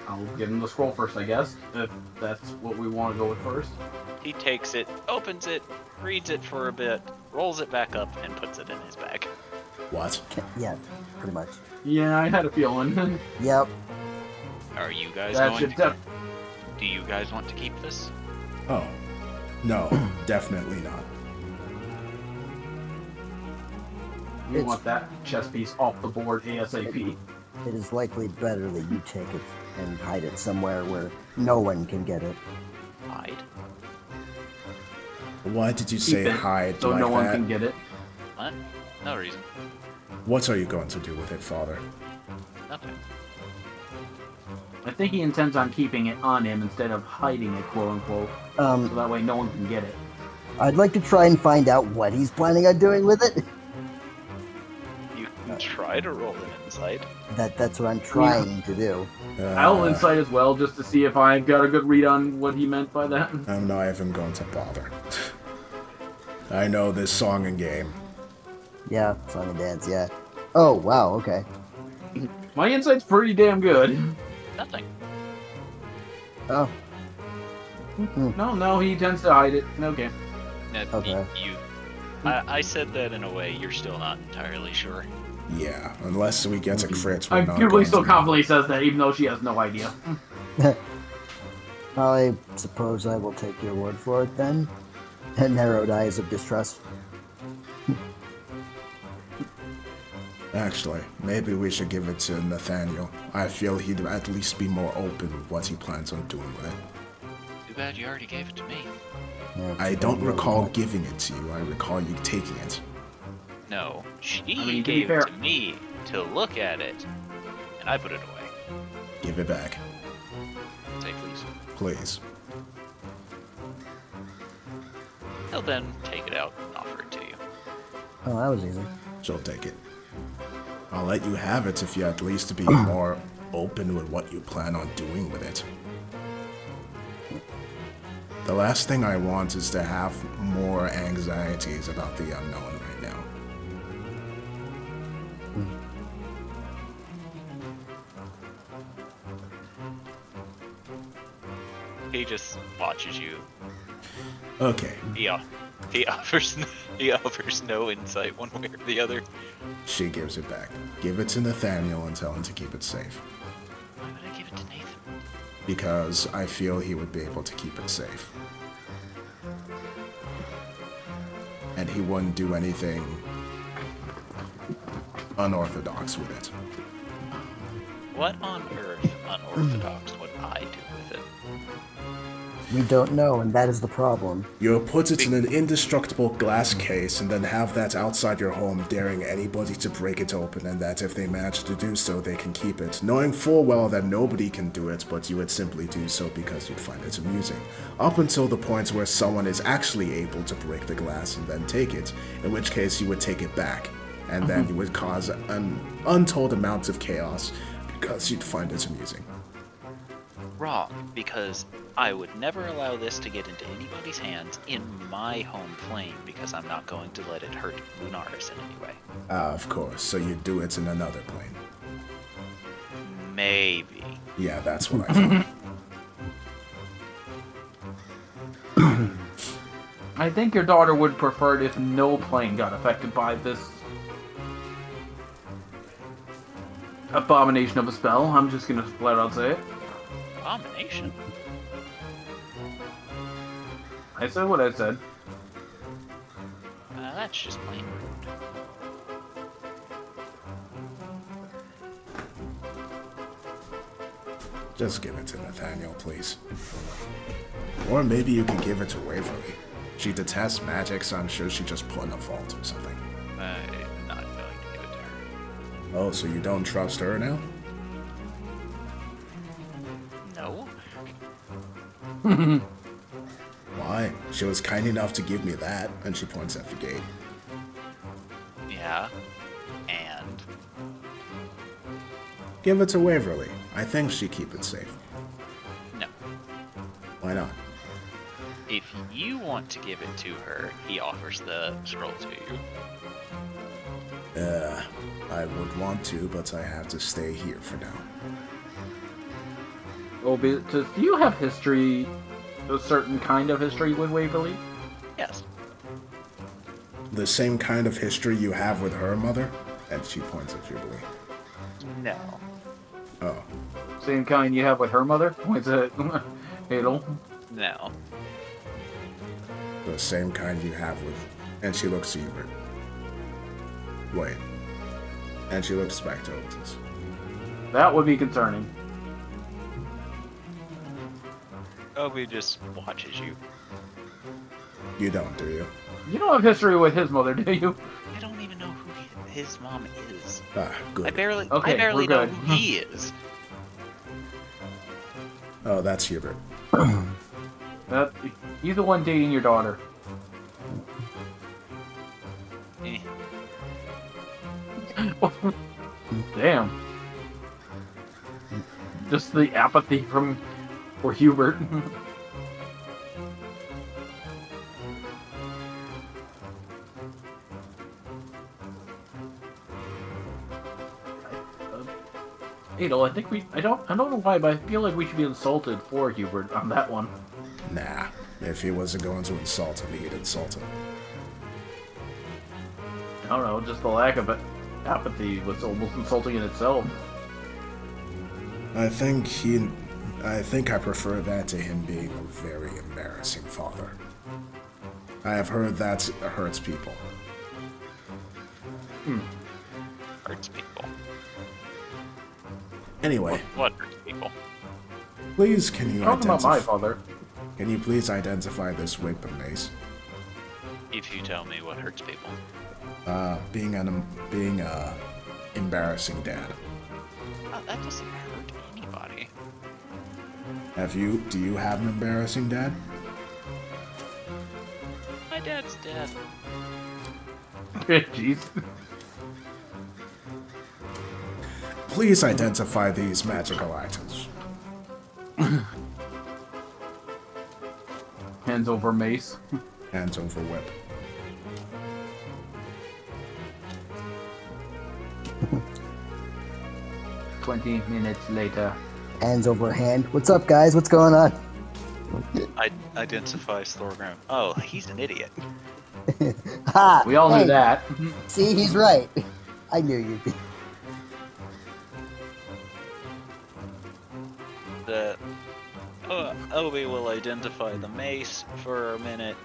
I'll give him the scroll first, I guess, if that's what we want to go with first. He takes it, opens it, reads it for a bit, rolls it back up, and puts it in his bag. What? Yeah, pretty much. Yeah, I had a feeling. Yep. Are you guys That going should to... Do you guys want to keep this? Oh. No, definitely not. We want that chess piece off the board ASAP. It is likely better that you take it and hide it somewhere where no one can get it. Hide? Why did you Keep say it, hide so like no one that? can get it. What? No reason. What are you going to do with it, Father? Nothing. I think he intends on keeping it on him instead of hiding it, quote unquote. So that way no one can get it. I'd like to try and find out what he's planning on doing with it. You can try to roll an insight. That's what I'm trying to do. I'll insight as well, just to see if I've got a good read on what he meant by that. I'm not even going to bother. I know this song and game. Yeah, song and dance, yeah. Oh, wow, okay. My insight's pretty damn good. Nothing. Oh. No, he tends to hide it. Okay. No, Okay. I said that in a way you're still not entirely sure. Yeah, unless we get a crit, we're I'm not purely going still to. confidently says that, even though she has no idea. I suppose I will take your word for it then. Narrowed eyes of distrust. Actually, maybe we should give it to Nathaniel. I feel he'd at least be more open with what he plans on doing with it. Too bad you already gave it to me. Yeah, I don't recall giving it to you, I recall you taking it. No, she I mean, to be gave fair- it to me to look at it, and I put it away. Give it back, Say please. please. He'll then take it out and offer it to you. Oh, that was easy. She'll take it. I'll let you have it if you at least be more open with what you plan on doing with it. The last thing I want is to have more anxieties about the unknown right now. He just watches you. Okay, He offers no insight one way or the other. she gives it back. Give it to Nathaniel and tell him to keep it safe. Why would I give it to Nathan? Because I feel he would be able to keep it safe. And he wouldn't do anything unorthodox with it. What on earth unorthodox would I do with it? We don't know, and that is the problem. You put it in an indestructible glass case and then have that outside your home, daring anybody to break it open, and that if they manage to do so, they can keep it, knowing full well that nobody can do it, but you would simply do so because you'd find it amusing. Up until the point where someone is actually able to break the glass and then take it, in which case you would take it back, and then you would cause an untold amount of chaos because you'd find it amusing. Wrong, because I would never allow this to get into anybody's hands in my home plane because I'm not going to let it hurt Lunaris in any way. Of course, so you do it in another plane. Maybe. Yeah, that's what I thought. I think your daughter would prefer it if no plane got affected by this abomination of a spell. I'm just gonna flat out say it. Abomination? I said what I said. That's just plain rude. Just give it to Nathaniel, please. Or maybe you can give it to Waverly. She detests magic, so I'm sure she just put in a vault or something. I'm not going to give it to her. Oh, so you don't trust her now? No. Why? She was kind enough to give me that, and she points at the gate. Yeah. And? Give it to Waverly. I think she'd keep it safe. No. Why not? If you want to give it to her, he offers the scroll to you. I would want to, but I have to stay here for now. Oh, do you have history, a certain kind of history with Waverly? Yes. The same kind of history you have with her mother? And she points at Jubilee. No. Oh. Same kind you have with her mother? Points at Adel. No. The same kind you have with... And she looks to Hubert. Wait. And she looks back to Otis. That would be concerning. Obi just watches you. You don't, do you? You don't have history with his mother, do you? I don't even know who his mom is. Ah, good. I barely Okay, know we're good. who he is. Oh, that's Hubert. He's the one dating your daughter. Eh. Damn. Just the apathy for Hubert. Adel, I think I don't know why, but I feel like we should be insulted for Hubert on that one. Nah. If he wasn't going to insult him, he'd insult him. I don't know, just the lack of it. Apathy was almost insulting in itself. I think I prefer that to him being a very embarrassing father. I have heard that hurts people. Hurts people. Anyway, What hurts people? please can you Talking about my father. Can you please identify this whip and mace? If you tell me what hurts people. Being a embarrassing dad. Oh, that doesn't hurt anybody. Do you have an embarrassing dad? My dad's dead. Jeez. Please identify these magical items. Hands over mace. Hands over whip. "20 minutes later." Hands over hand. What's up, guys? What's going on? I identify Thorgrim. Oh, he's an idiot. Ha! We all Hey, knew that. See, he's right. I knew you'd be. Obi will identify the mace for a minute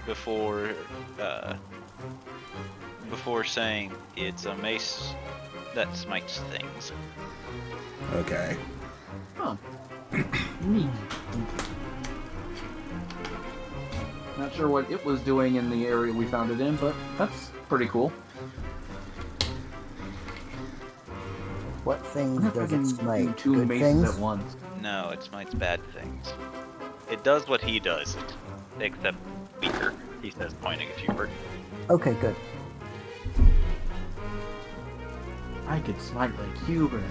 before saying it's a mace that smites things. Okay. Oh. Neat. Not sure what it was doing in the area we found it in, but that's pretty cool. What things does it smite? Two Good maces things? at once. No, it smites bad things. It does what he does, except weaker. He says, pointing at Hubert. Okay, good. I could smite like Hubert.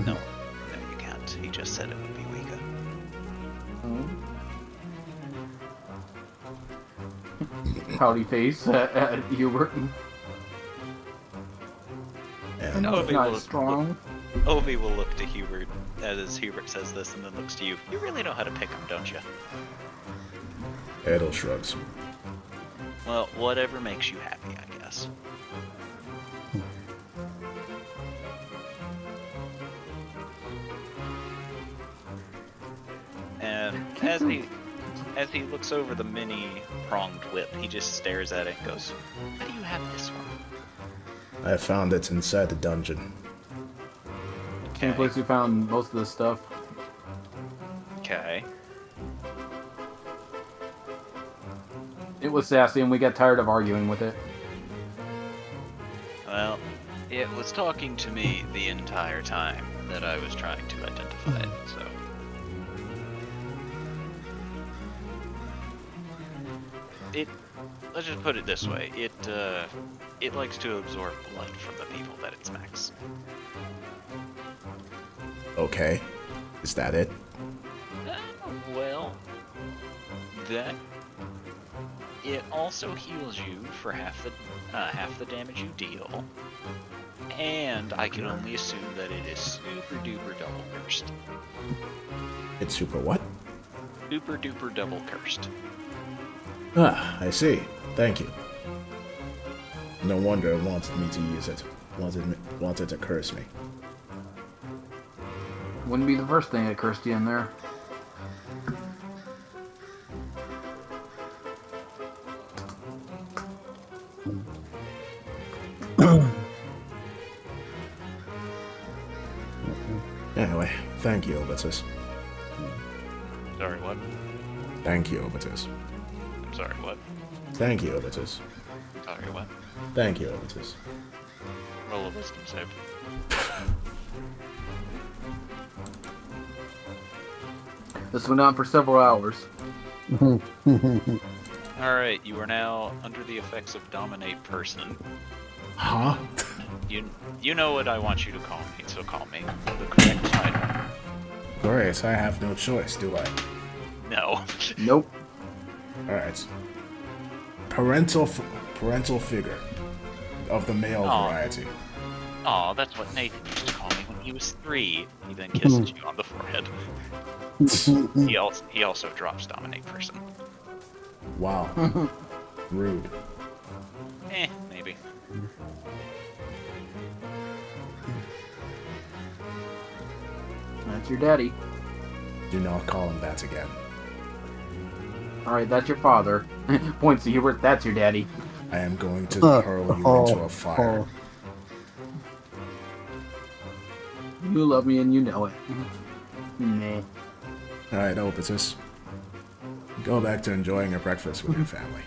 No, you can't. He just said it would be weaker. Pouty face at Hubert. And No, It's not as strong. Ovi will look to Hubert as Hubert says this, and then looks to you. You really know how to pick them, don't you? Edel shrugs. Well, whatever makes you happy, I guess. And as he looks over the mini pronged whip, he just stares at it and goes, "How do you have this one?" I found it inside the dungeon. Same place we found most of this stuff. Okay. It was sassy, and we got tired of arguing with it. Well, it was talking to me the entire time that I was trying to identify it, so. Let's just put it this way. It likes to absorb blood from the people that it smacks. Okay. Is that it? Well, that it also heals you for half the damage you deal, and I can only assume that it is super duper double cursed. It's super what? Super duper double cursed. Ah, I see. Thank you. No wonder it wanted me to use it. Wanted to curse me. Wouldn't be the first thing that cursed you in there. Anyway, thank you, Obitus. Sorry, what? Thank you, Obitus. I'm sorry, what? Thank you, Obitus. Sorry, what? Thank you, Obitus. Roll a wisdom save. This went on for several hours. Alright, you are now under the effects of Dominate Person. Huh? You know what I want you to call me, so call me. The correct title. Great, I have no choice, do I? No. Nope. Alright. Parental figure of the male variety. Aw, that's what Nathan used to call me when he was 3. He then kisses you on the forehead. He also drops Dominate Person. Wow. Rude. Maybe. That's your daddy. Do not call him that again. Alright, that's your father. Points to Hubert, that's your daddy. I am going to hurl you into a fire. You love me and you know it. Nah. Alright, Obitus. Go back to enjoying your breakfast with your family.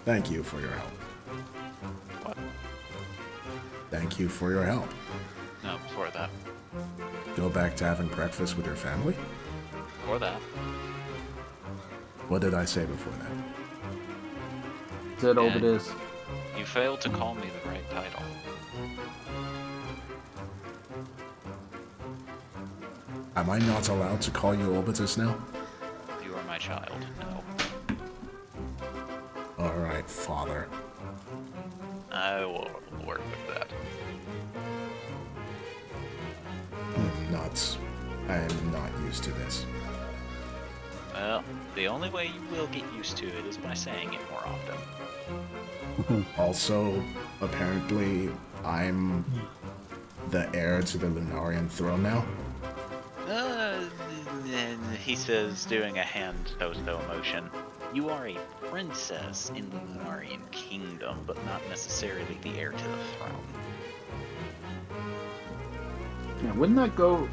Thank you for your help. What? Thank you for your help. No, before that. Go back to having breakfast with your family? Before that. What did I say before that? Said all it is. You failed to call me the right title. Am I not allowed to call you Obitus now? You are my child. No. Alright, father. I will work with that. I am not used to this. Well, the only way you will get used to it is by saying it more often. Also, apparently, I'm the heir to the Lunarian throne now. He says, doing a hand toast-o motion. You are a princess in the Lunarian kingdom, but not necessarily the heir to the throne. Yeah, wouldn't that go...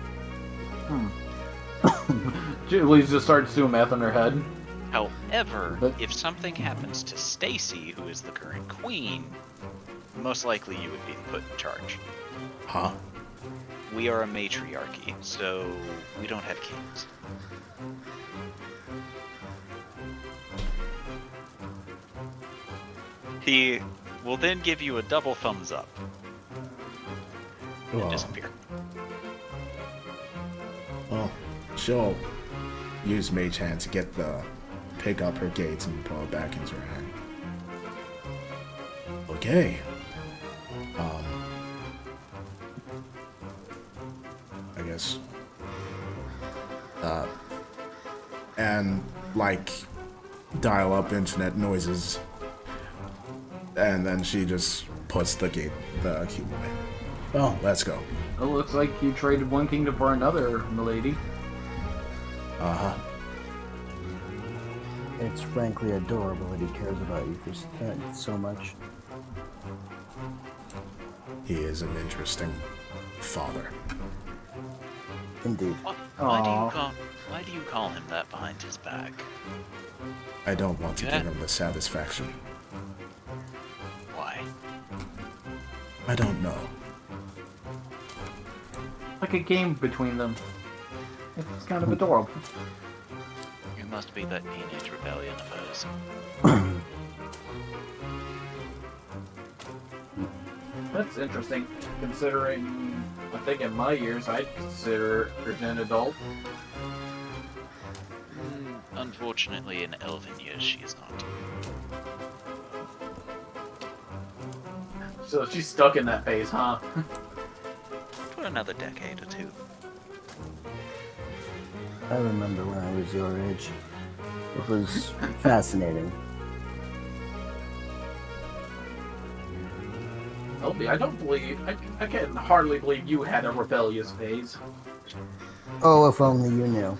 Julie's just started doing math in her head. However, if something happens to Stacy, who is the current queen, most likely you would be put in charge. Huh? We are a matriarchy, so we don't have kings. He will then give you a double thumbs up and disappear. Well, she'll use Mage Hand to pick up her gates and pull it back into her hand. Okay. rebellious. And like dial up internet noises, and then she just puts the key away. Well, let's go. It looks like you traded one kingdom for another, milady. Uh-huh. It's frankly adorable that he cares about you for so much. He is an interesting father. Indeed. Why do you call him that behind his back? I don't want to give him the satisfaction. Why? I don't know. Like a game between them. It's kind of adorable. It must be that teenage rebellion of hers. That's interesting, considering I think in my years I'd consider her an adult. Unfortunately, in elven years, she is not. So she's stuck in that phase, huh? For another decade or two. I remember when I was your age. It was fascinating. LB, I don't believe, I can hardly believe you had a rebellious phase. Oh, if only you knew.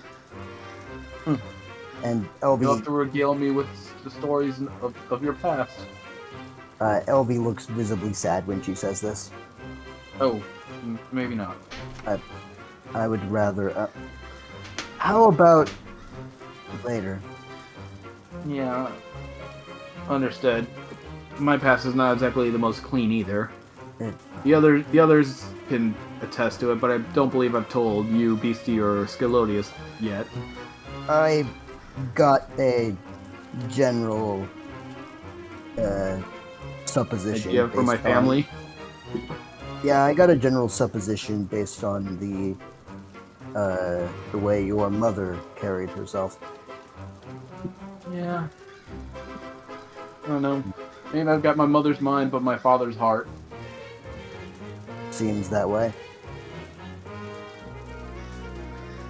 And You'll have LV, to regale me with the stories of your past. LV looks visibly sad when she says this. Oh, maybe not. I would rather. How about later? Yeah, understood. My past is not exactly the most clean either. The others can attest to it, but I don't believe I've told you, Beastie or Scalodius, yet. I got a general supposition. Idea for my based on- family. Yeah, I got a general supposition based on the way your mother carried herself. Yeah. I don't know. Maybe I've got my mother's mind, but my father's heart. Seems that way.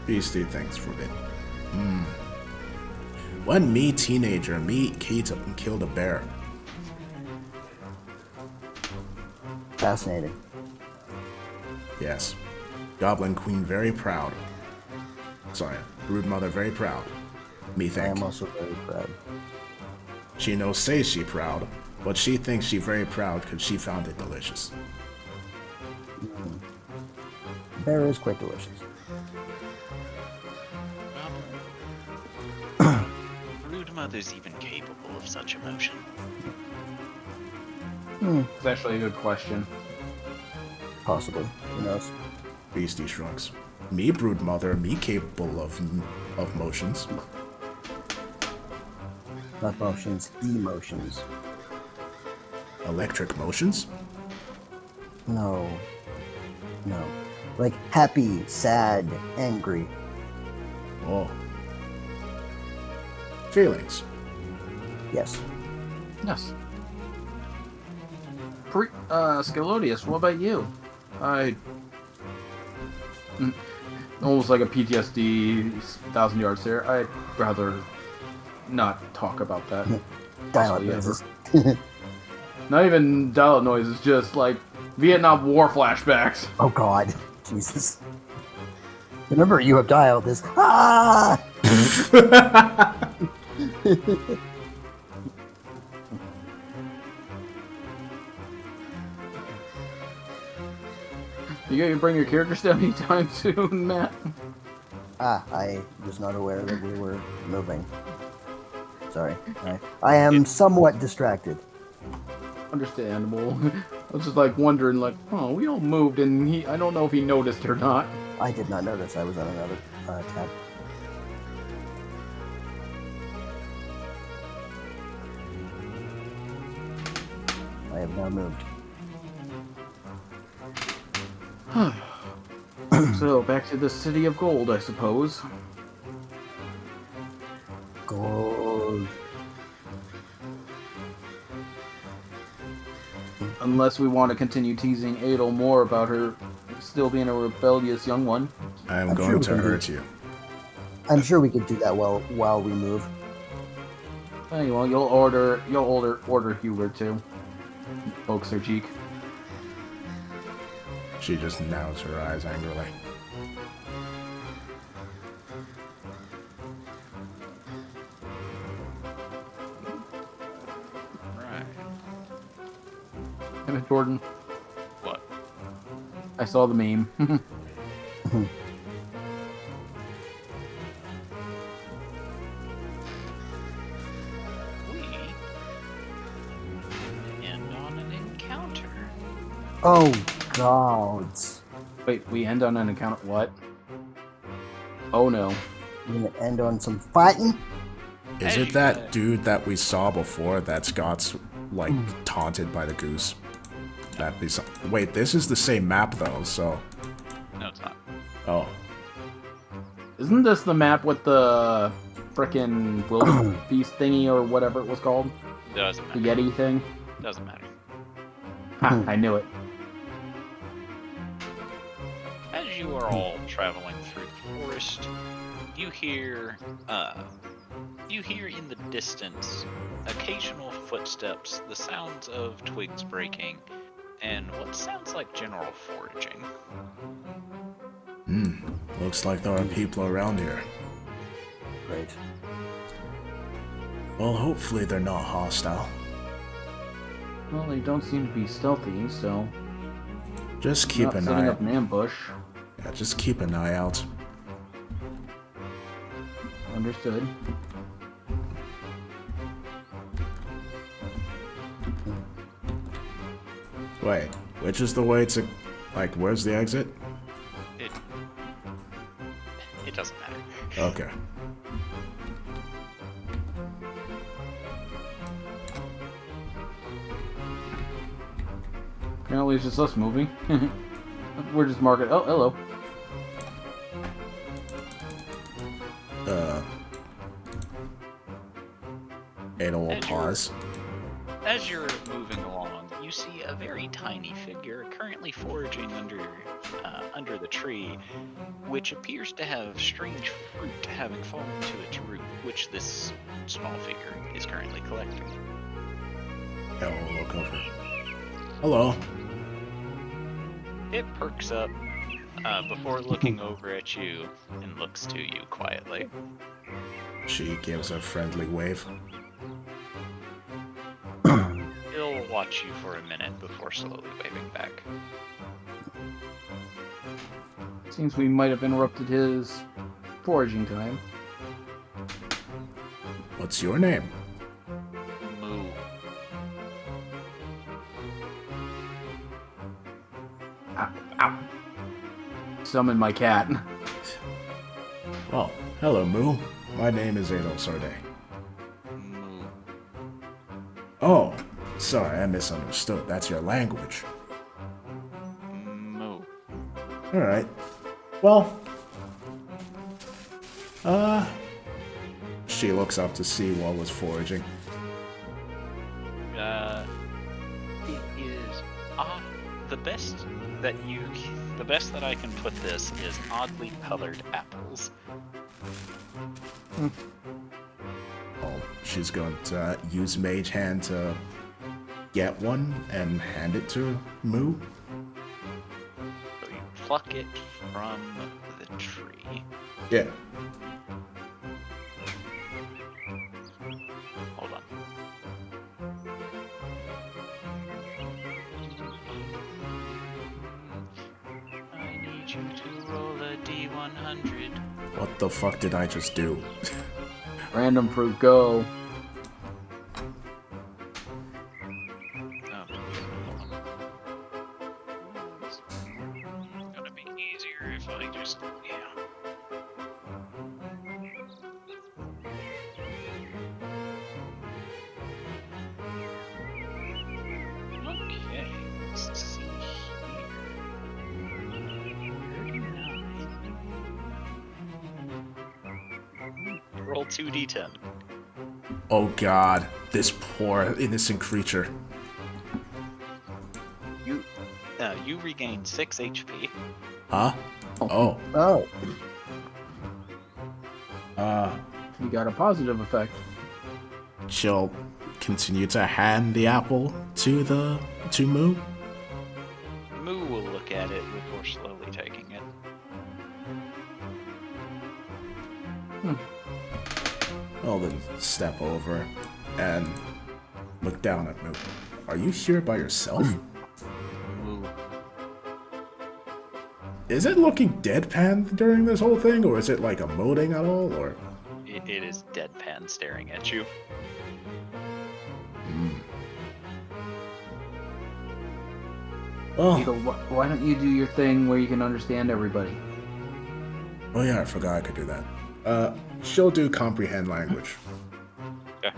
Beastie, thanks for it. When me teenager, me killed a bear. Fascinating. Yes. Goblin Queen very proud. Sorry, Brood Mother very proud. Me I think. am also very proud. She no say she proud, but she thinks she very proud because she found it delicious. Bear is quite delicious. Brood Mother's even capable of such emotion. It's actually a good question. Possibly. Who knows? Beastie shrugs. Me Brood Mother, me capable of motions. Not motions, emotions. Electric motions? No. No. Like happy, sad, angry. Oh. Feelings. Yes. Yes. Scalodius, what about you? Almost like a PTSD 1,000 yards there. I'd rather not talk about that. Dialogue Possibly noises. Not even dialogue noises, just like Vietnam War flashbacks. Oh god. Jesus. Remember, you have dialed this. Ah! You gonna bring your characters down anytime soon, Matt? I was not aware that we were moving. Sorry. I am somewhat distracted. Understandable. I was just like wondering, like, oh, we all moved, and I don't know if he noticed or not. I did not notice I was on another tab. I have now moved. So, back to the City of Gold, I suppose. Gold. Unless we want to continue teasing Adel more about her still being a rebellious young one. I am I'm going sure we to can do hurt you. I'm sure we could do that while we move. Hey, well, you'll order Hubert too. Pokes her cheek. She just nods her eyes angrily. Right. Hey, Jordan, What? I saw the meme. We end on an encounter. Oh God. Wait, we end on an account of what? Oh no. We're gonna end on some fighting. Is As it you that guys- dude that we saw before that's got, like, taunted by the goose? That'd be some. Wait, this is the same map, though, so. No, it's not. Oh. Isn't this the map with the frickin' wildebeest thingy or whatever it was called? Doesn't The matter. Yeti thing? Doesn't matter. Ha, I knew it. As you are all traveling through the forest, you hear in the distance occasional footsteps, the sounds of twigs breaking, and what sounds like general foraging. Looks like there are people around here. Great. Well, hopefully they're not hostile. Well, they don't seem to be stealthy, so Just keep not an setting eye. up an ambush. Yeah, just keep an eye out. Understood. Wait, which is the way to, like, where's the exit? It doesn't matter. Okay. Apparently it's just us moving. We're just marking. Oh, hello. Ada will And pause. As you're moving along, you see a very tiny figure currently foraging under the tree, which appears to have strange fruit having fallen to its root, which this small figure is currently collecting. Ada will look over. Hello. It perks up before looking over at you and looks to you quietly. She gives a friendly wave. He'll watch you for a minute before slowly waving back. Seems we might have interrupted his foraging time. What's your name? Moo. Ow, ow. Summon my cat. Well, hello, Moo. My name is Adol Sarday. Moo. Oh, sorry, I misunderstood. That's your language. Moo. Alright. Well, she looks up to see what was foraging. It is the best that I can put this is oddly colored apples. Well, she's going to use Mage Hand to get one and hand it to Moo. So you pluck it from the tree. Yeah. Hold on. I need you to roll a D100. What the fuck did I just do? Random fruit, go. Oh, it's gonna be easier if I just, yeah. Okay, let's see here. 39. Roll 2d10. Oh god, this poor innocent creature. You regain 6 HP. Huh? Oh. Oh, You got a positive effect. She'll continue to hand the apple to Moo. Moo will look at it before slowly taking it. I'll then step over and look down at Moo. Are you here by yourself? Moo. Is it looking deadpan during this whole thing, or is it like emoting at all, or? It is deadpan staring at you. Oh, Eagle, why don't you do your thing where you can understand everybody? oh yeah, I forgot I could do that. She'll do comprehend language. Okay.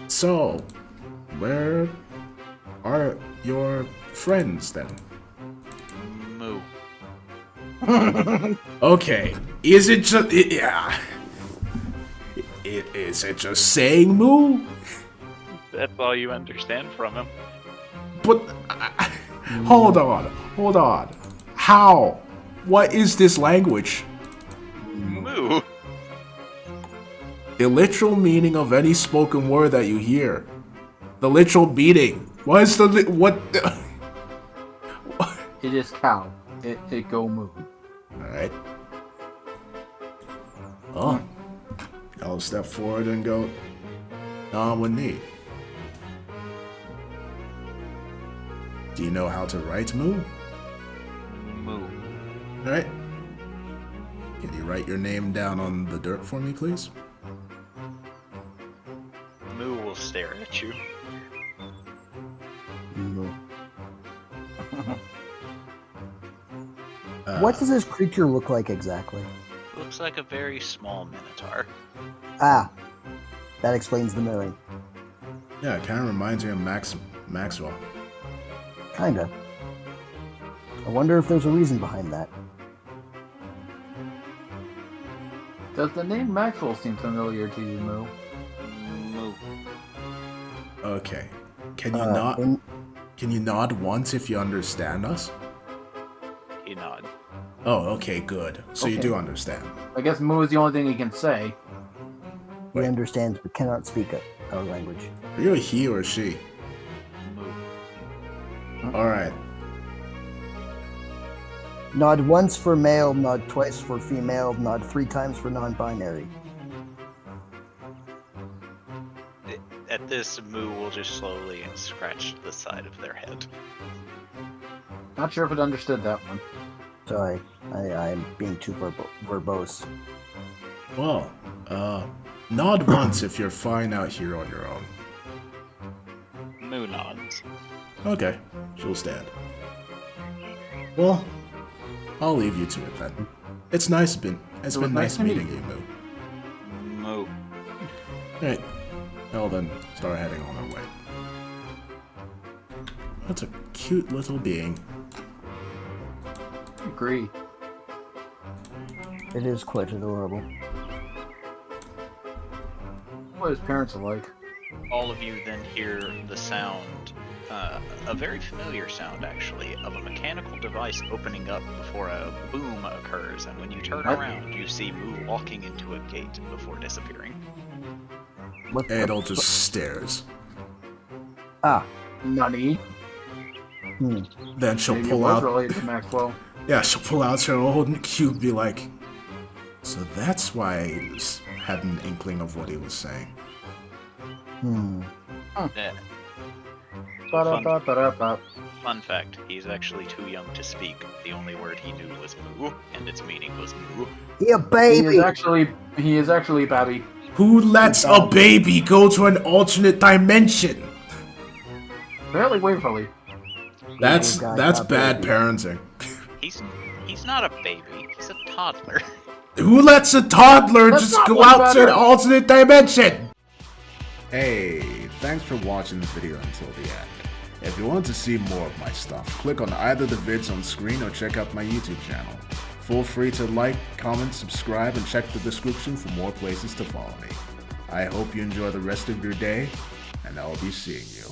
So, where are your friends then? Moo. Okay, is it just yeah? Is it just saying moo? That's all you understand from him. But hold on. How? What is this language? Moo. The literal meaning of any spoken word that you hear. The literal meaning. What is what? It is cow. It go moo. All right. Oh, I'll step forward and go. On one knee. Do you know how to write moo? Moo. All right. Can you write your name down on the dirt for me, please? Moo will stare at you. what does this creature look like exactly? Looks like a very small minotaur. Ah, that explains the mooing. Yeah, it kind of reminds me of Maxwell. Kinda. I wonder if there's a reason behind that. Does the name Maxwell seem familiar to you, Moo? Moo. Okay. Can you Can you nod once if you understand us? He nods. Oh, okay, good. So you Okay. do understand. I guess moo is the only thing he can say. He Wait. understands but cannot speak our language. Are you a he or a she? Moo. All right. Nod once for male, nod twice for female, nod 3 times for non-binary. At this, Moo will just slowly scratch the side of their head. Not sure if it understood that one. Sorry, I'm being too verbose. Well, nod once if you're fine out here on your own. Moo nods. Okay, she'll stand. Well, I'll leave you to it then. It's been was nice nice to meet meeting you. you, Moo. Moo. Alright, I'll then start heading on our way. That's a cute little being. Agree. It is quite adorable. What his parents are like. All of you then hear the sound, a very familiar sound actually, of a mechanical device opening up before a boom occurs, and when you turn What? around, you see Moo walking into a gate before disappearing. What the Adol just stares. Ah, Nani. Then she'll Maybe it pull was out. related to Maxwell. Yeah, she'll pull out her old cube, be like, so that's why I had an inkling of what he was saying. Ba-da-ba-ba-da-ba. Fun fact, he's actually too young to speak. The only word he knew was Moo, and its meaning was Moo. he a He baby! is actually Babby. Who lets a baby go to an alternate dimension? Apparently Waverly. That's guy that's got bad baby. parenting. He's not a baby, he's a toddler. Who lets a toddler That's just not go one out to an better. alternate dimension? Hey, thanks for watching the video until the end. If you want to see more of my stuff, click on either the vids on screen or check out my YouTube channel. Feel free to like, comment, subscribe, and check the description for more places to follow me. I hope you enjoy the rest of your day, and I'll be seeing you.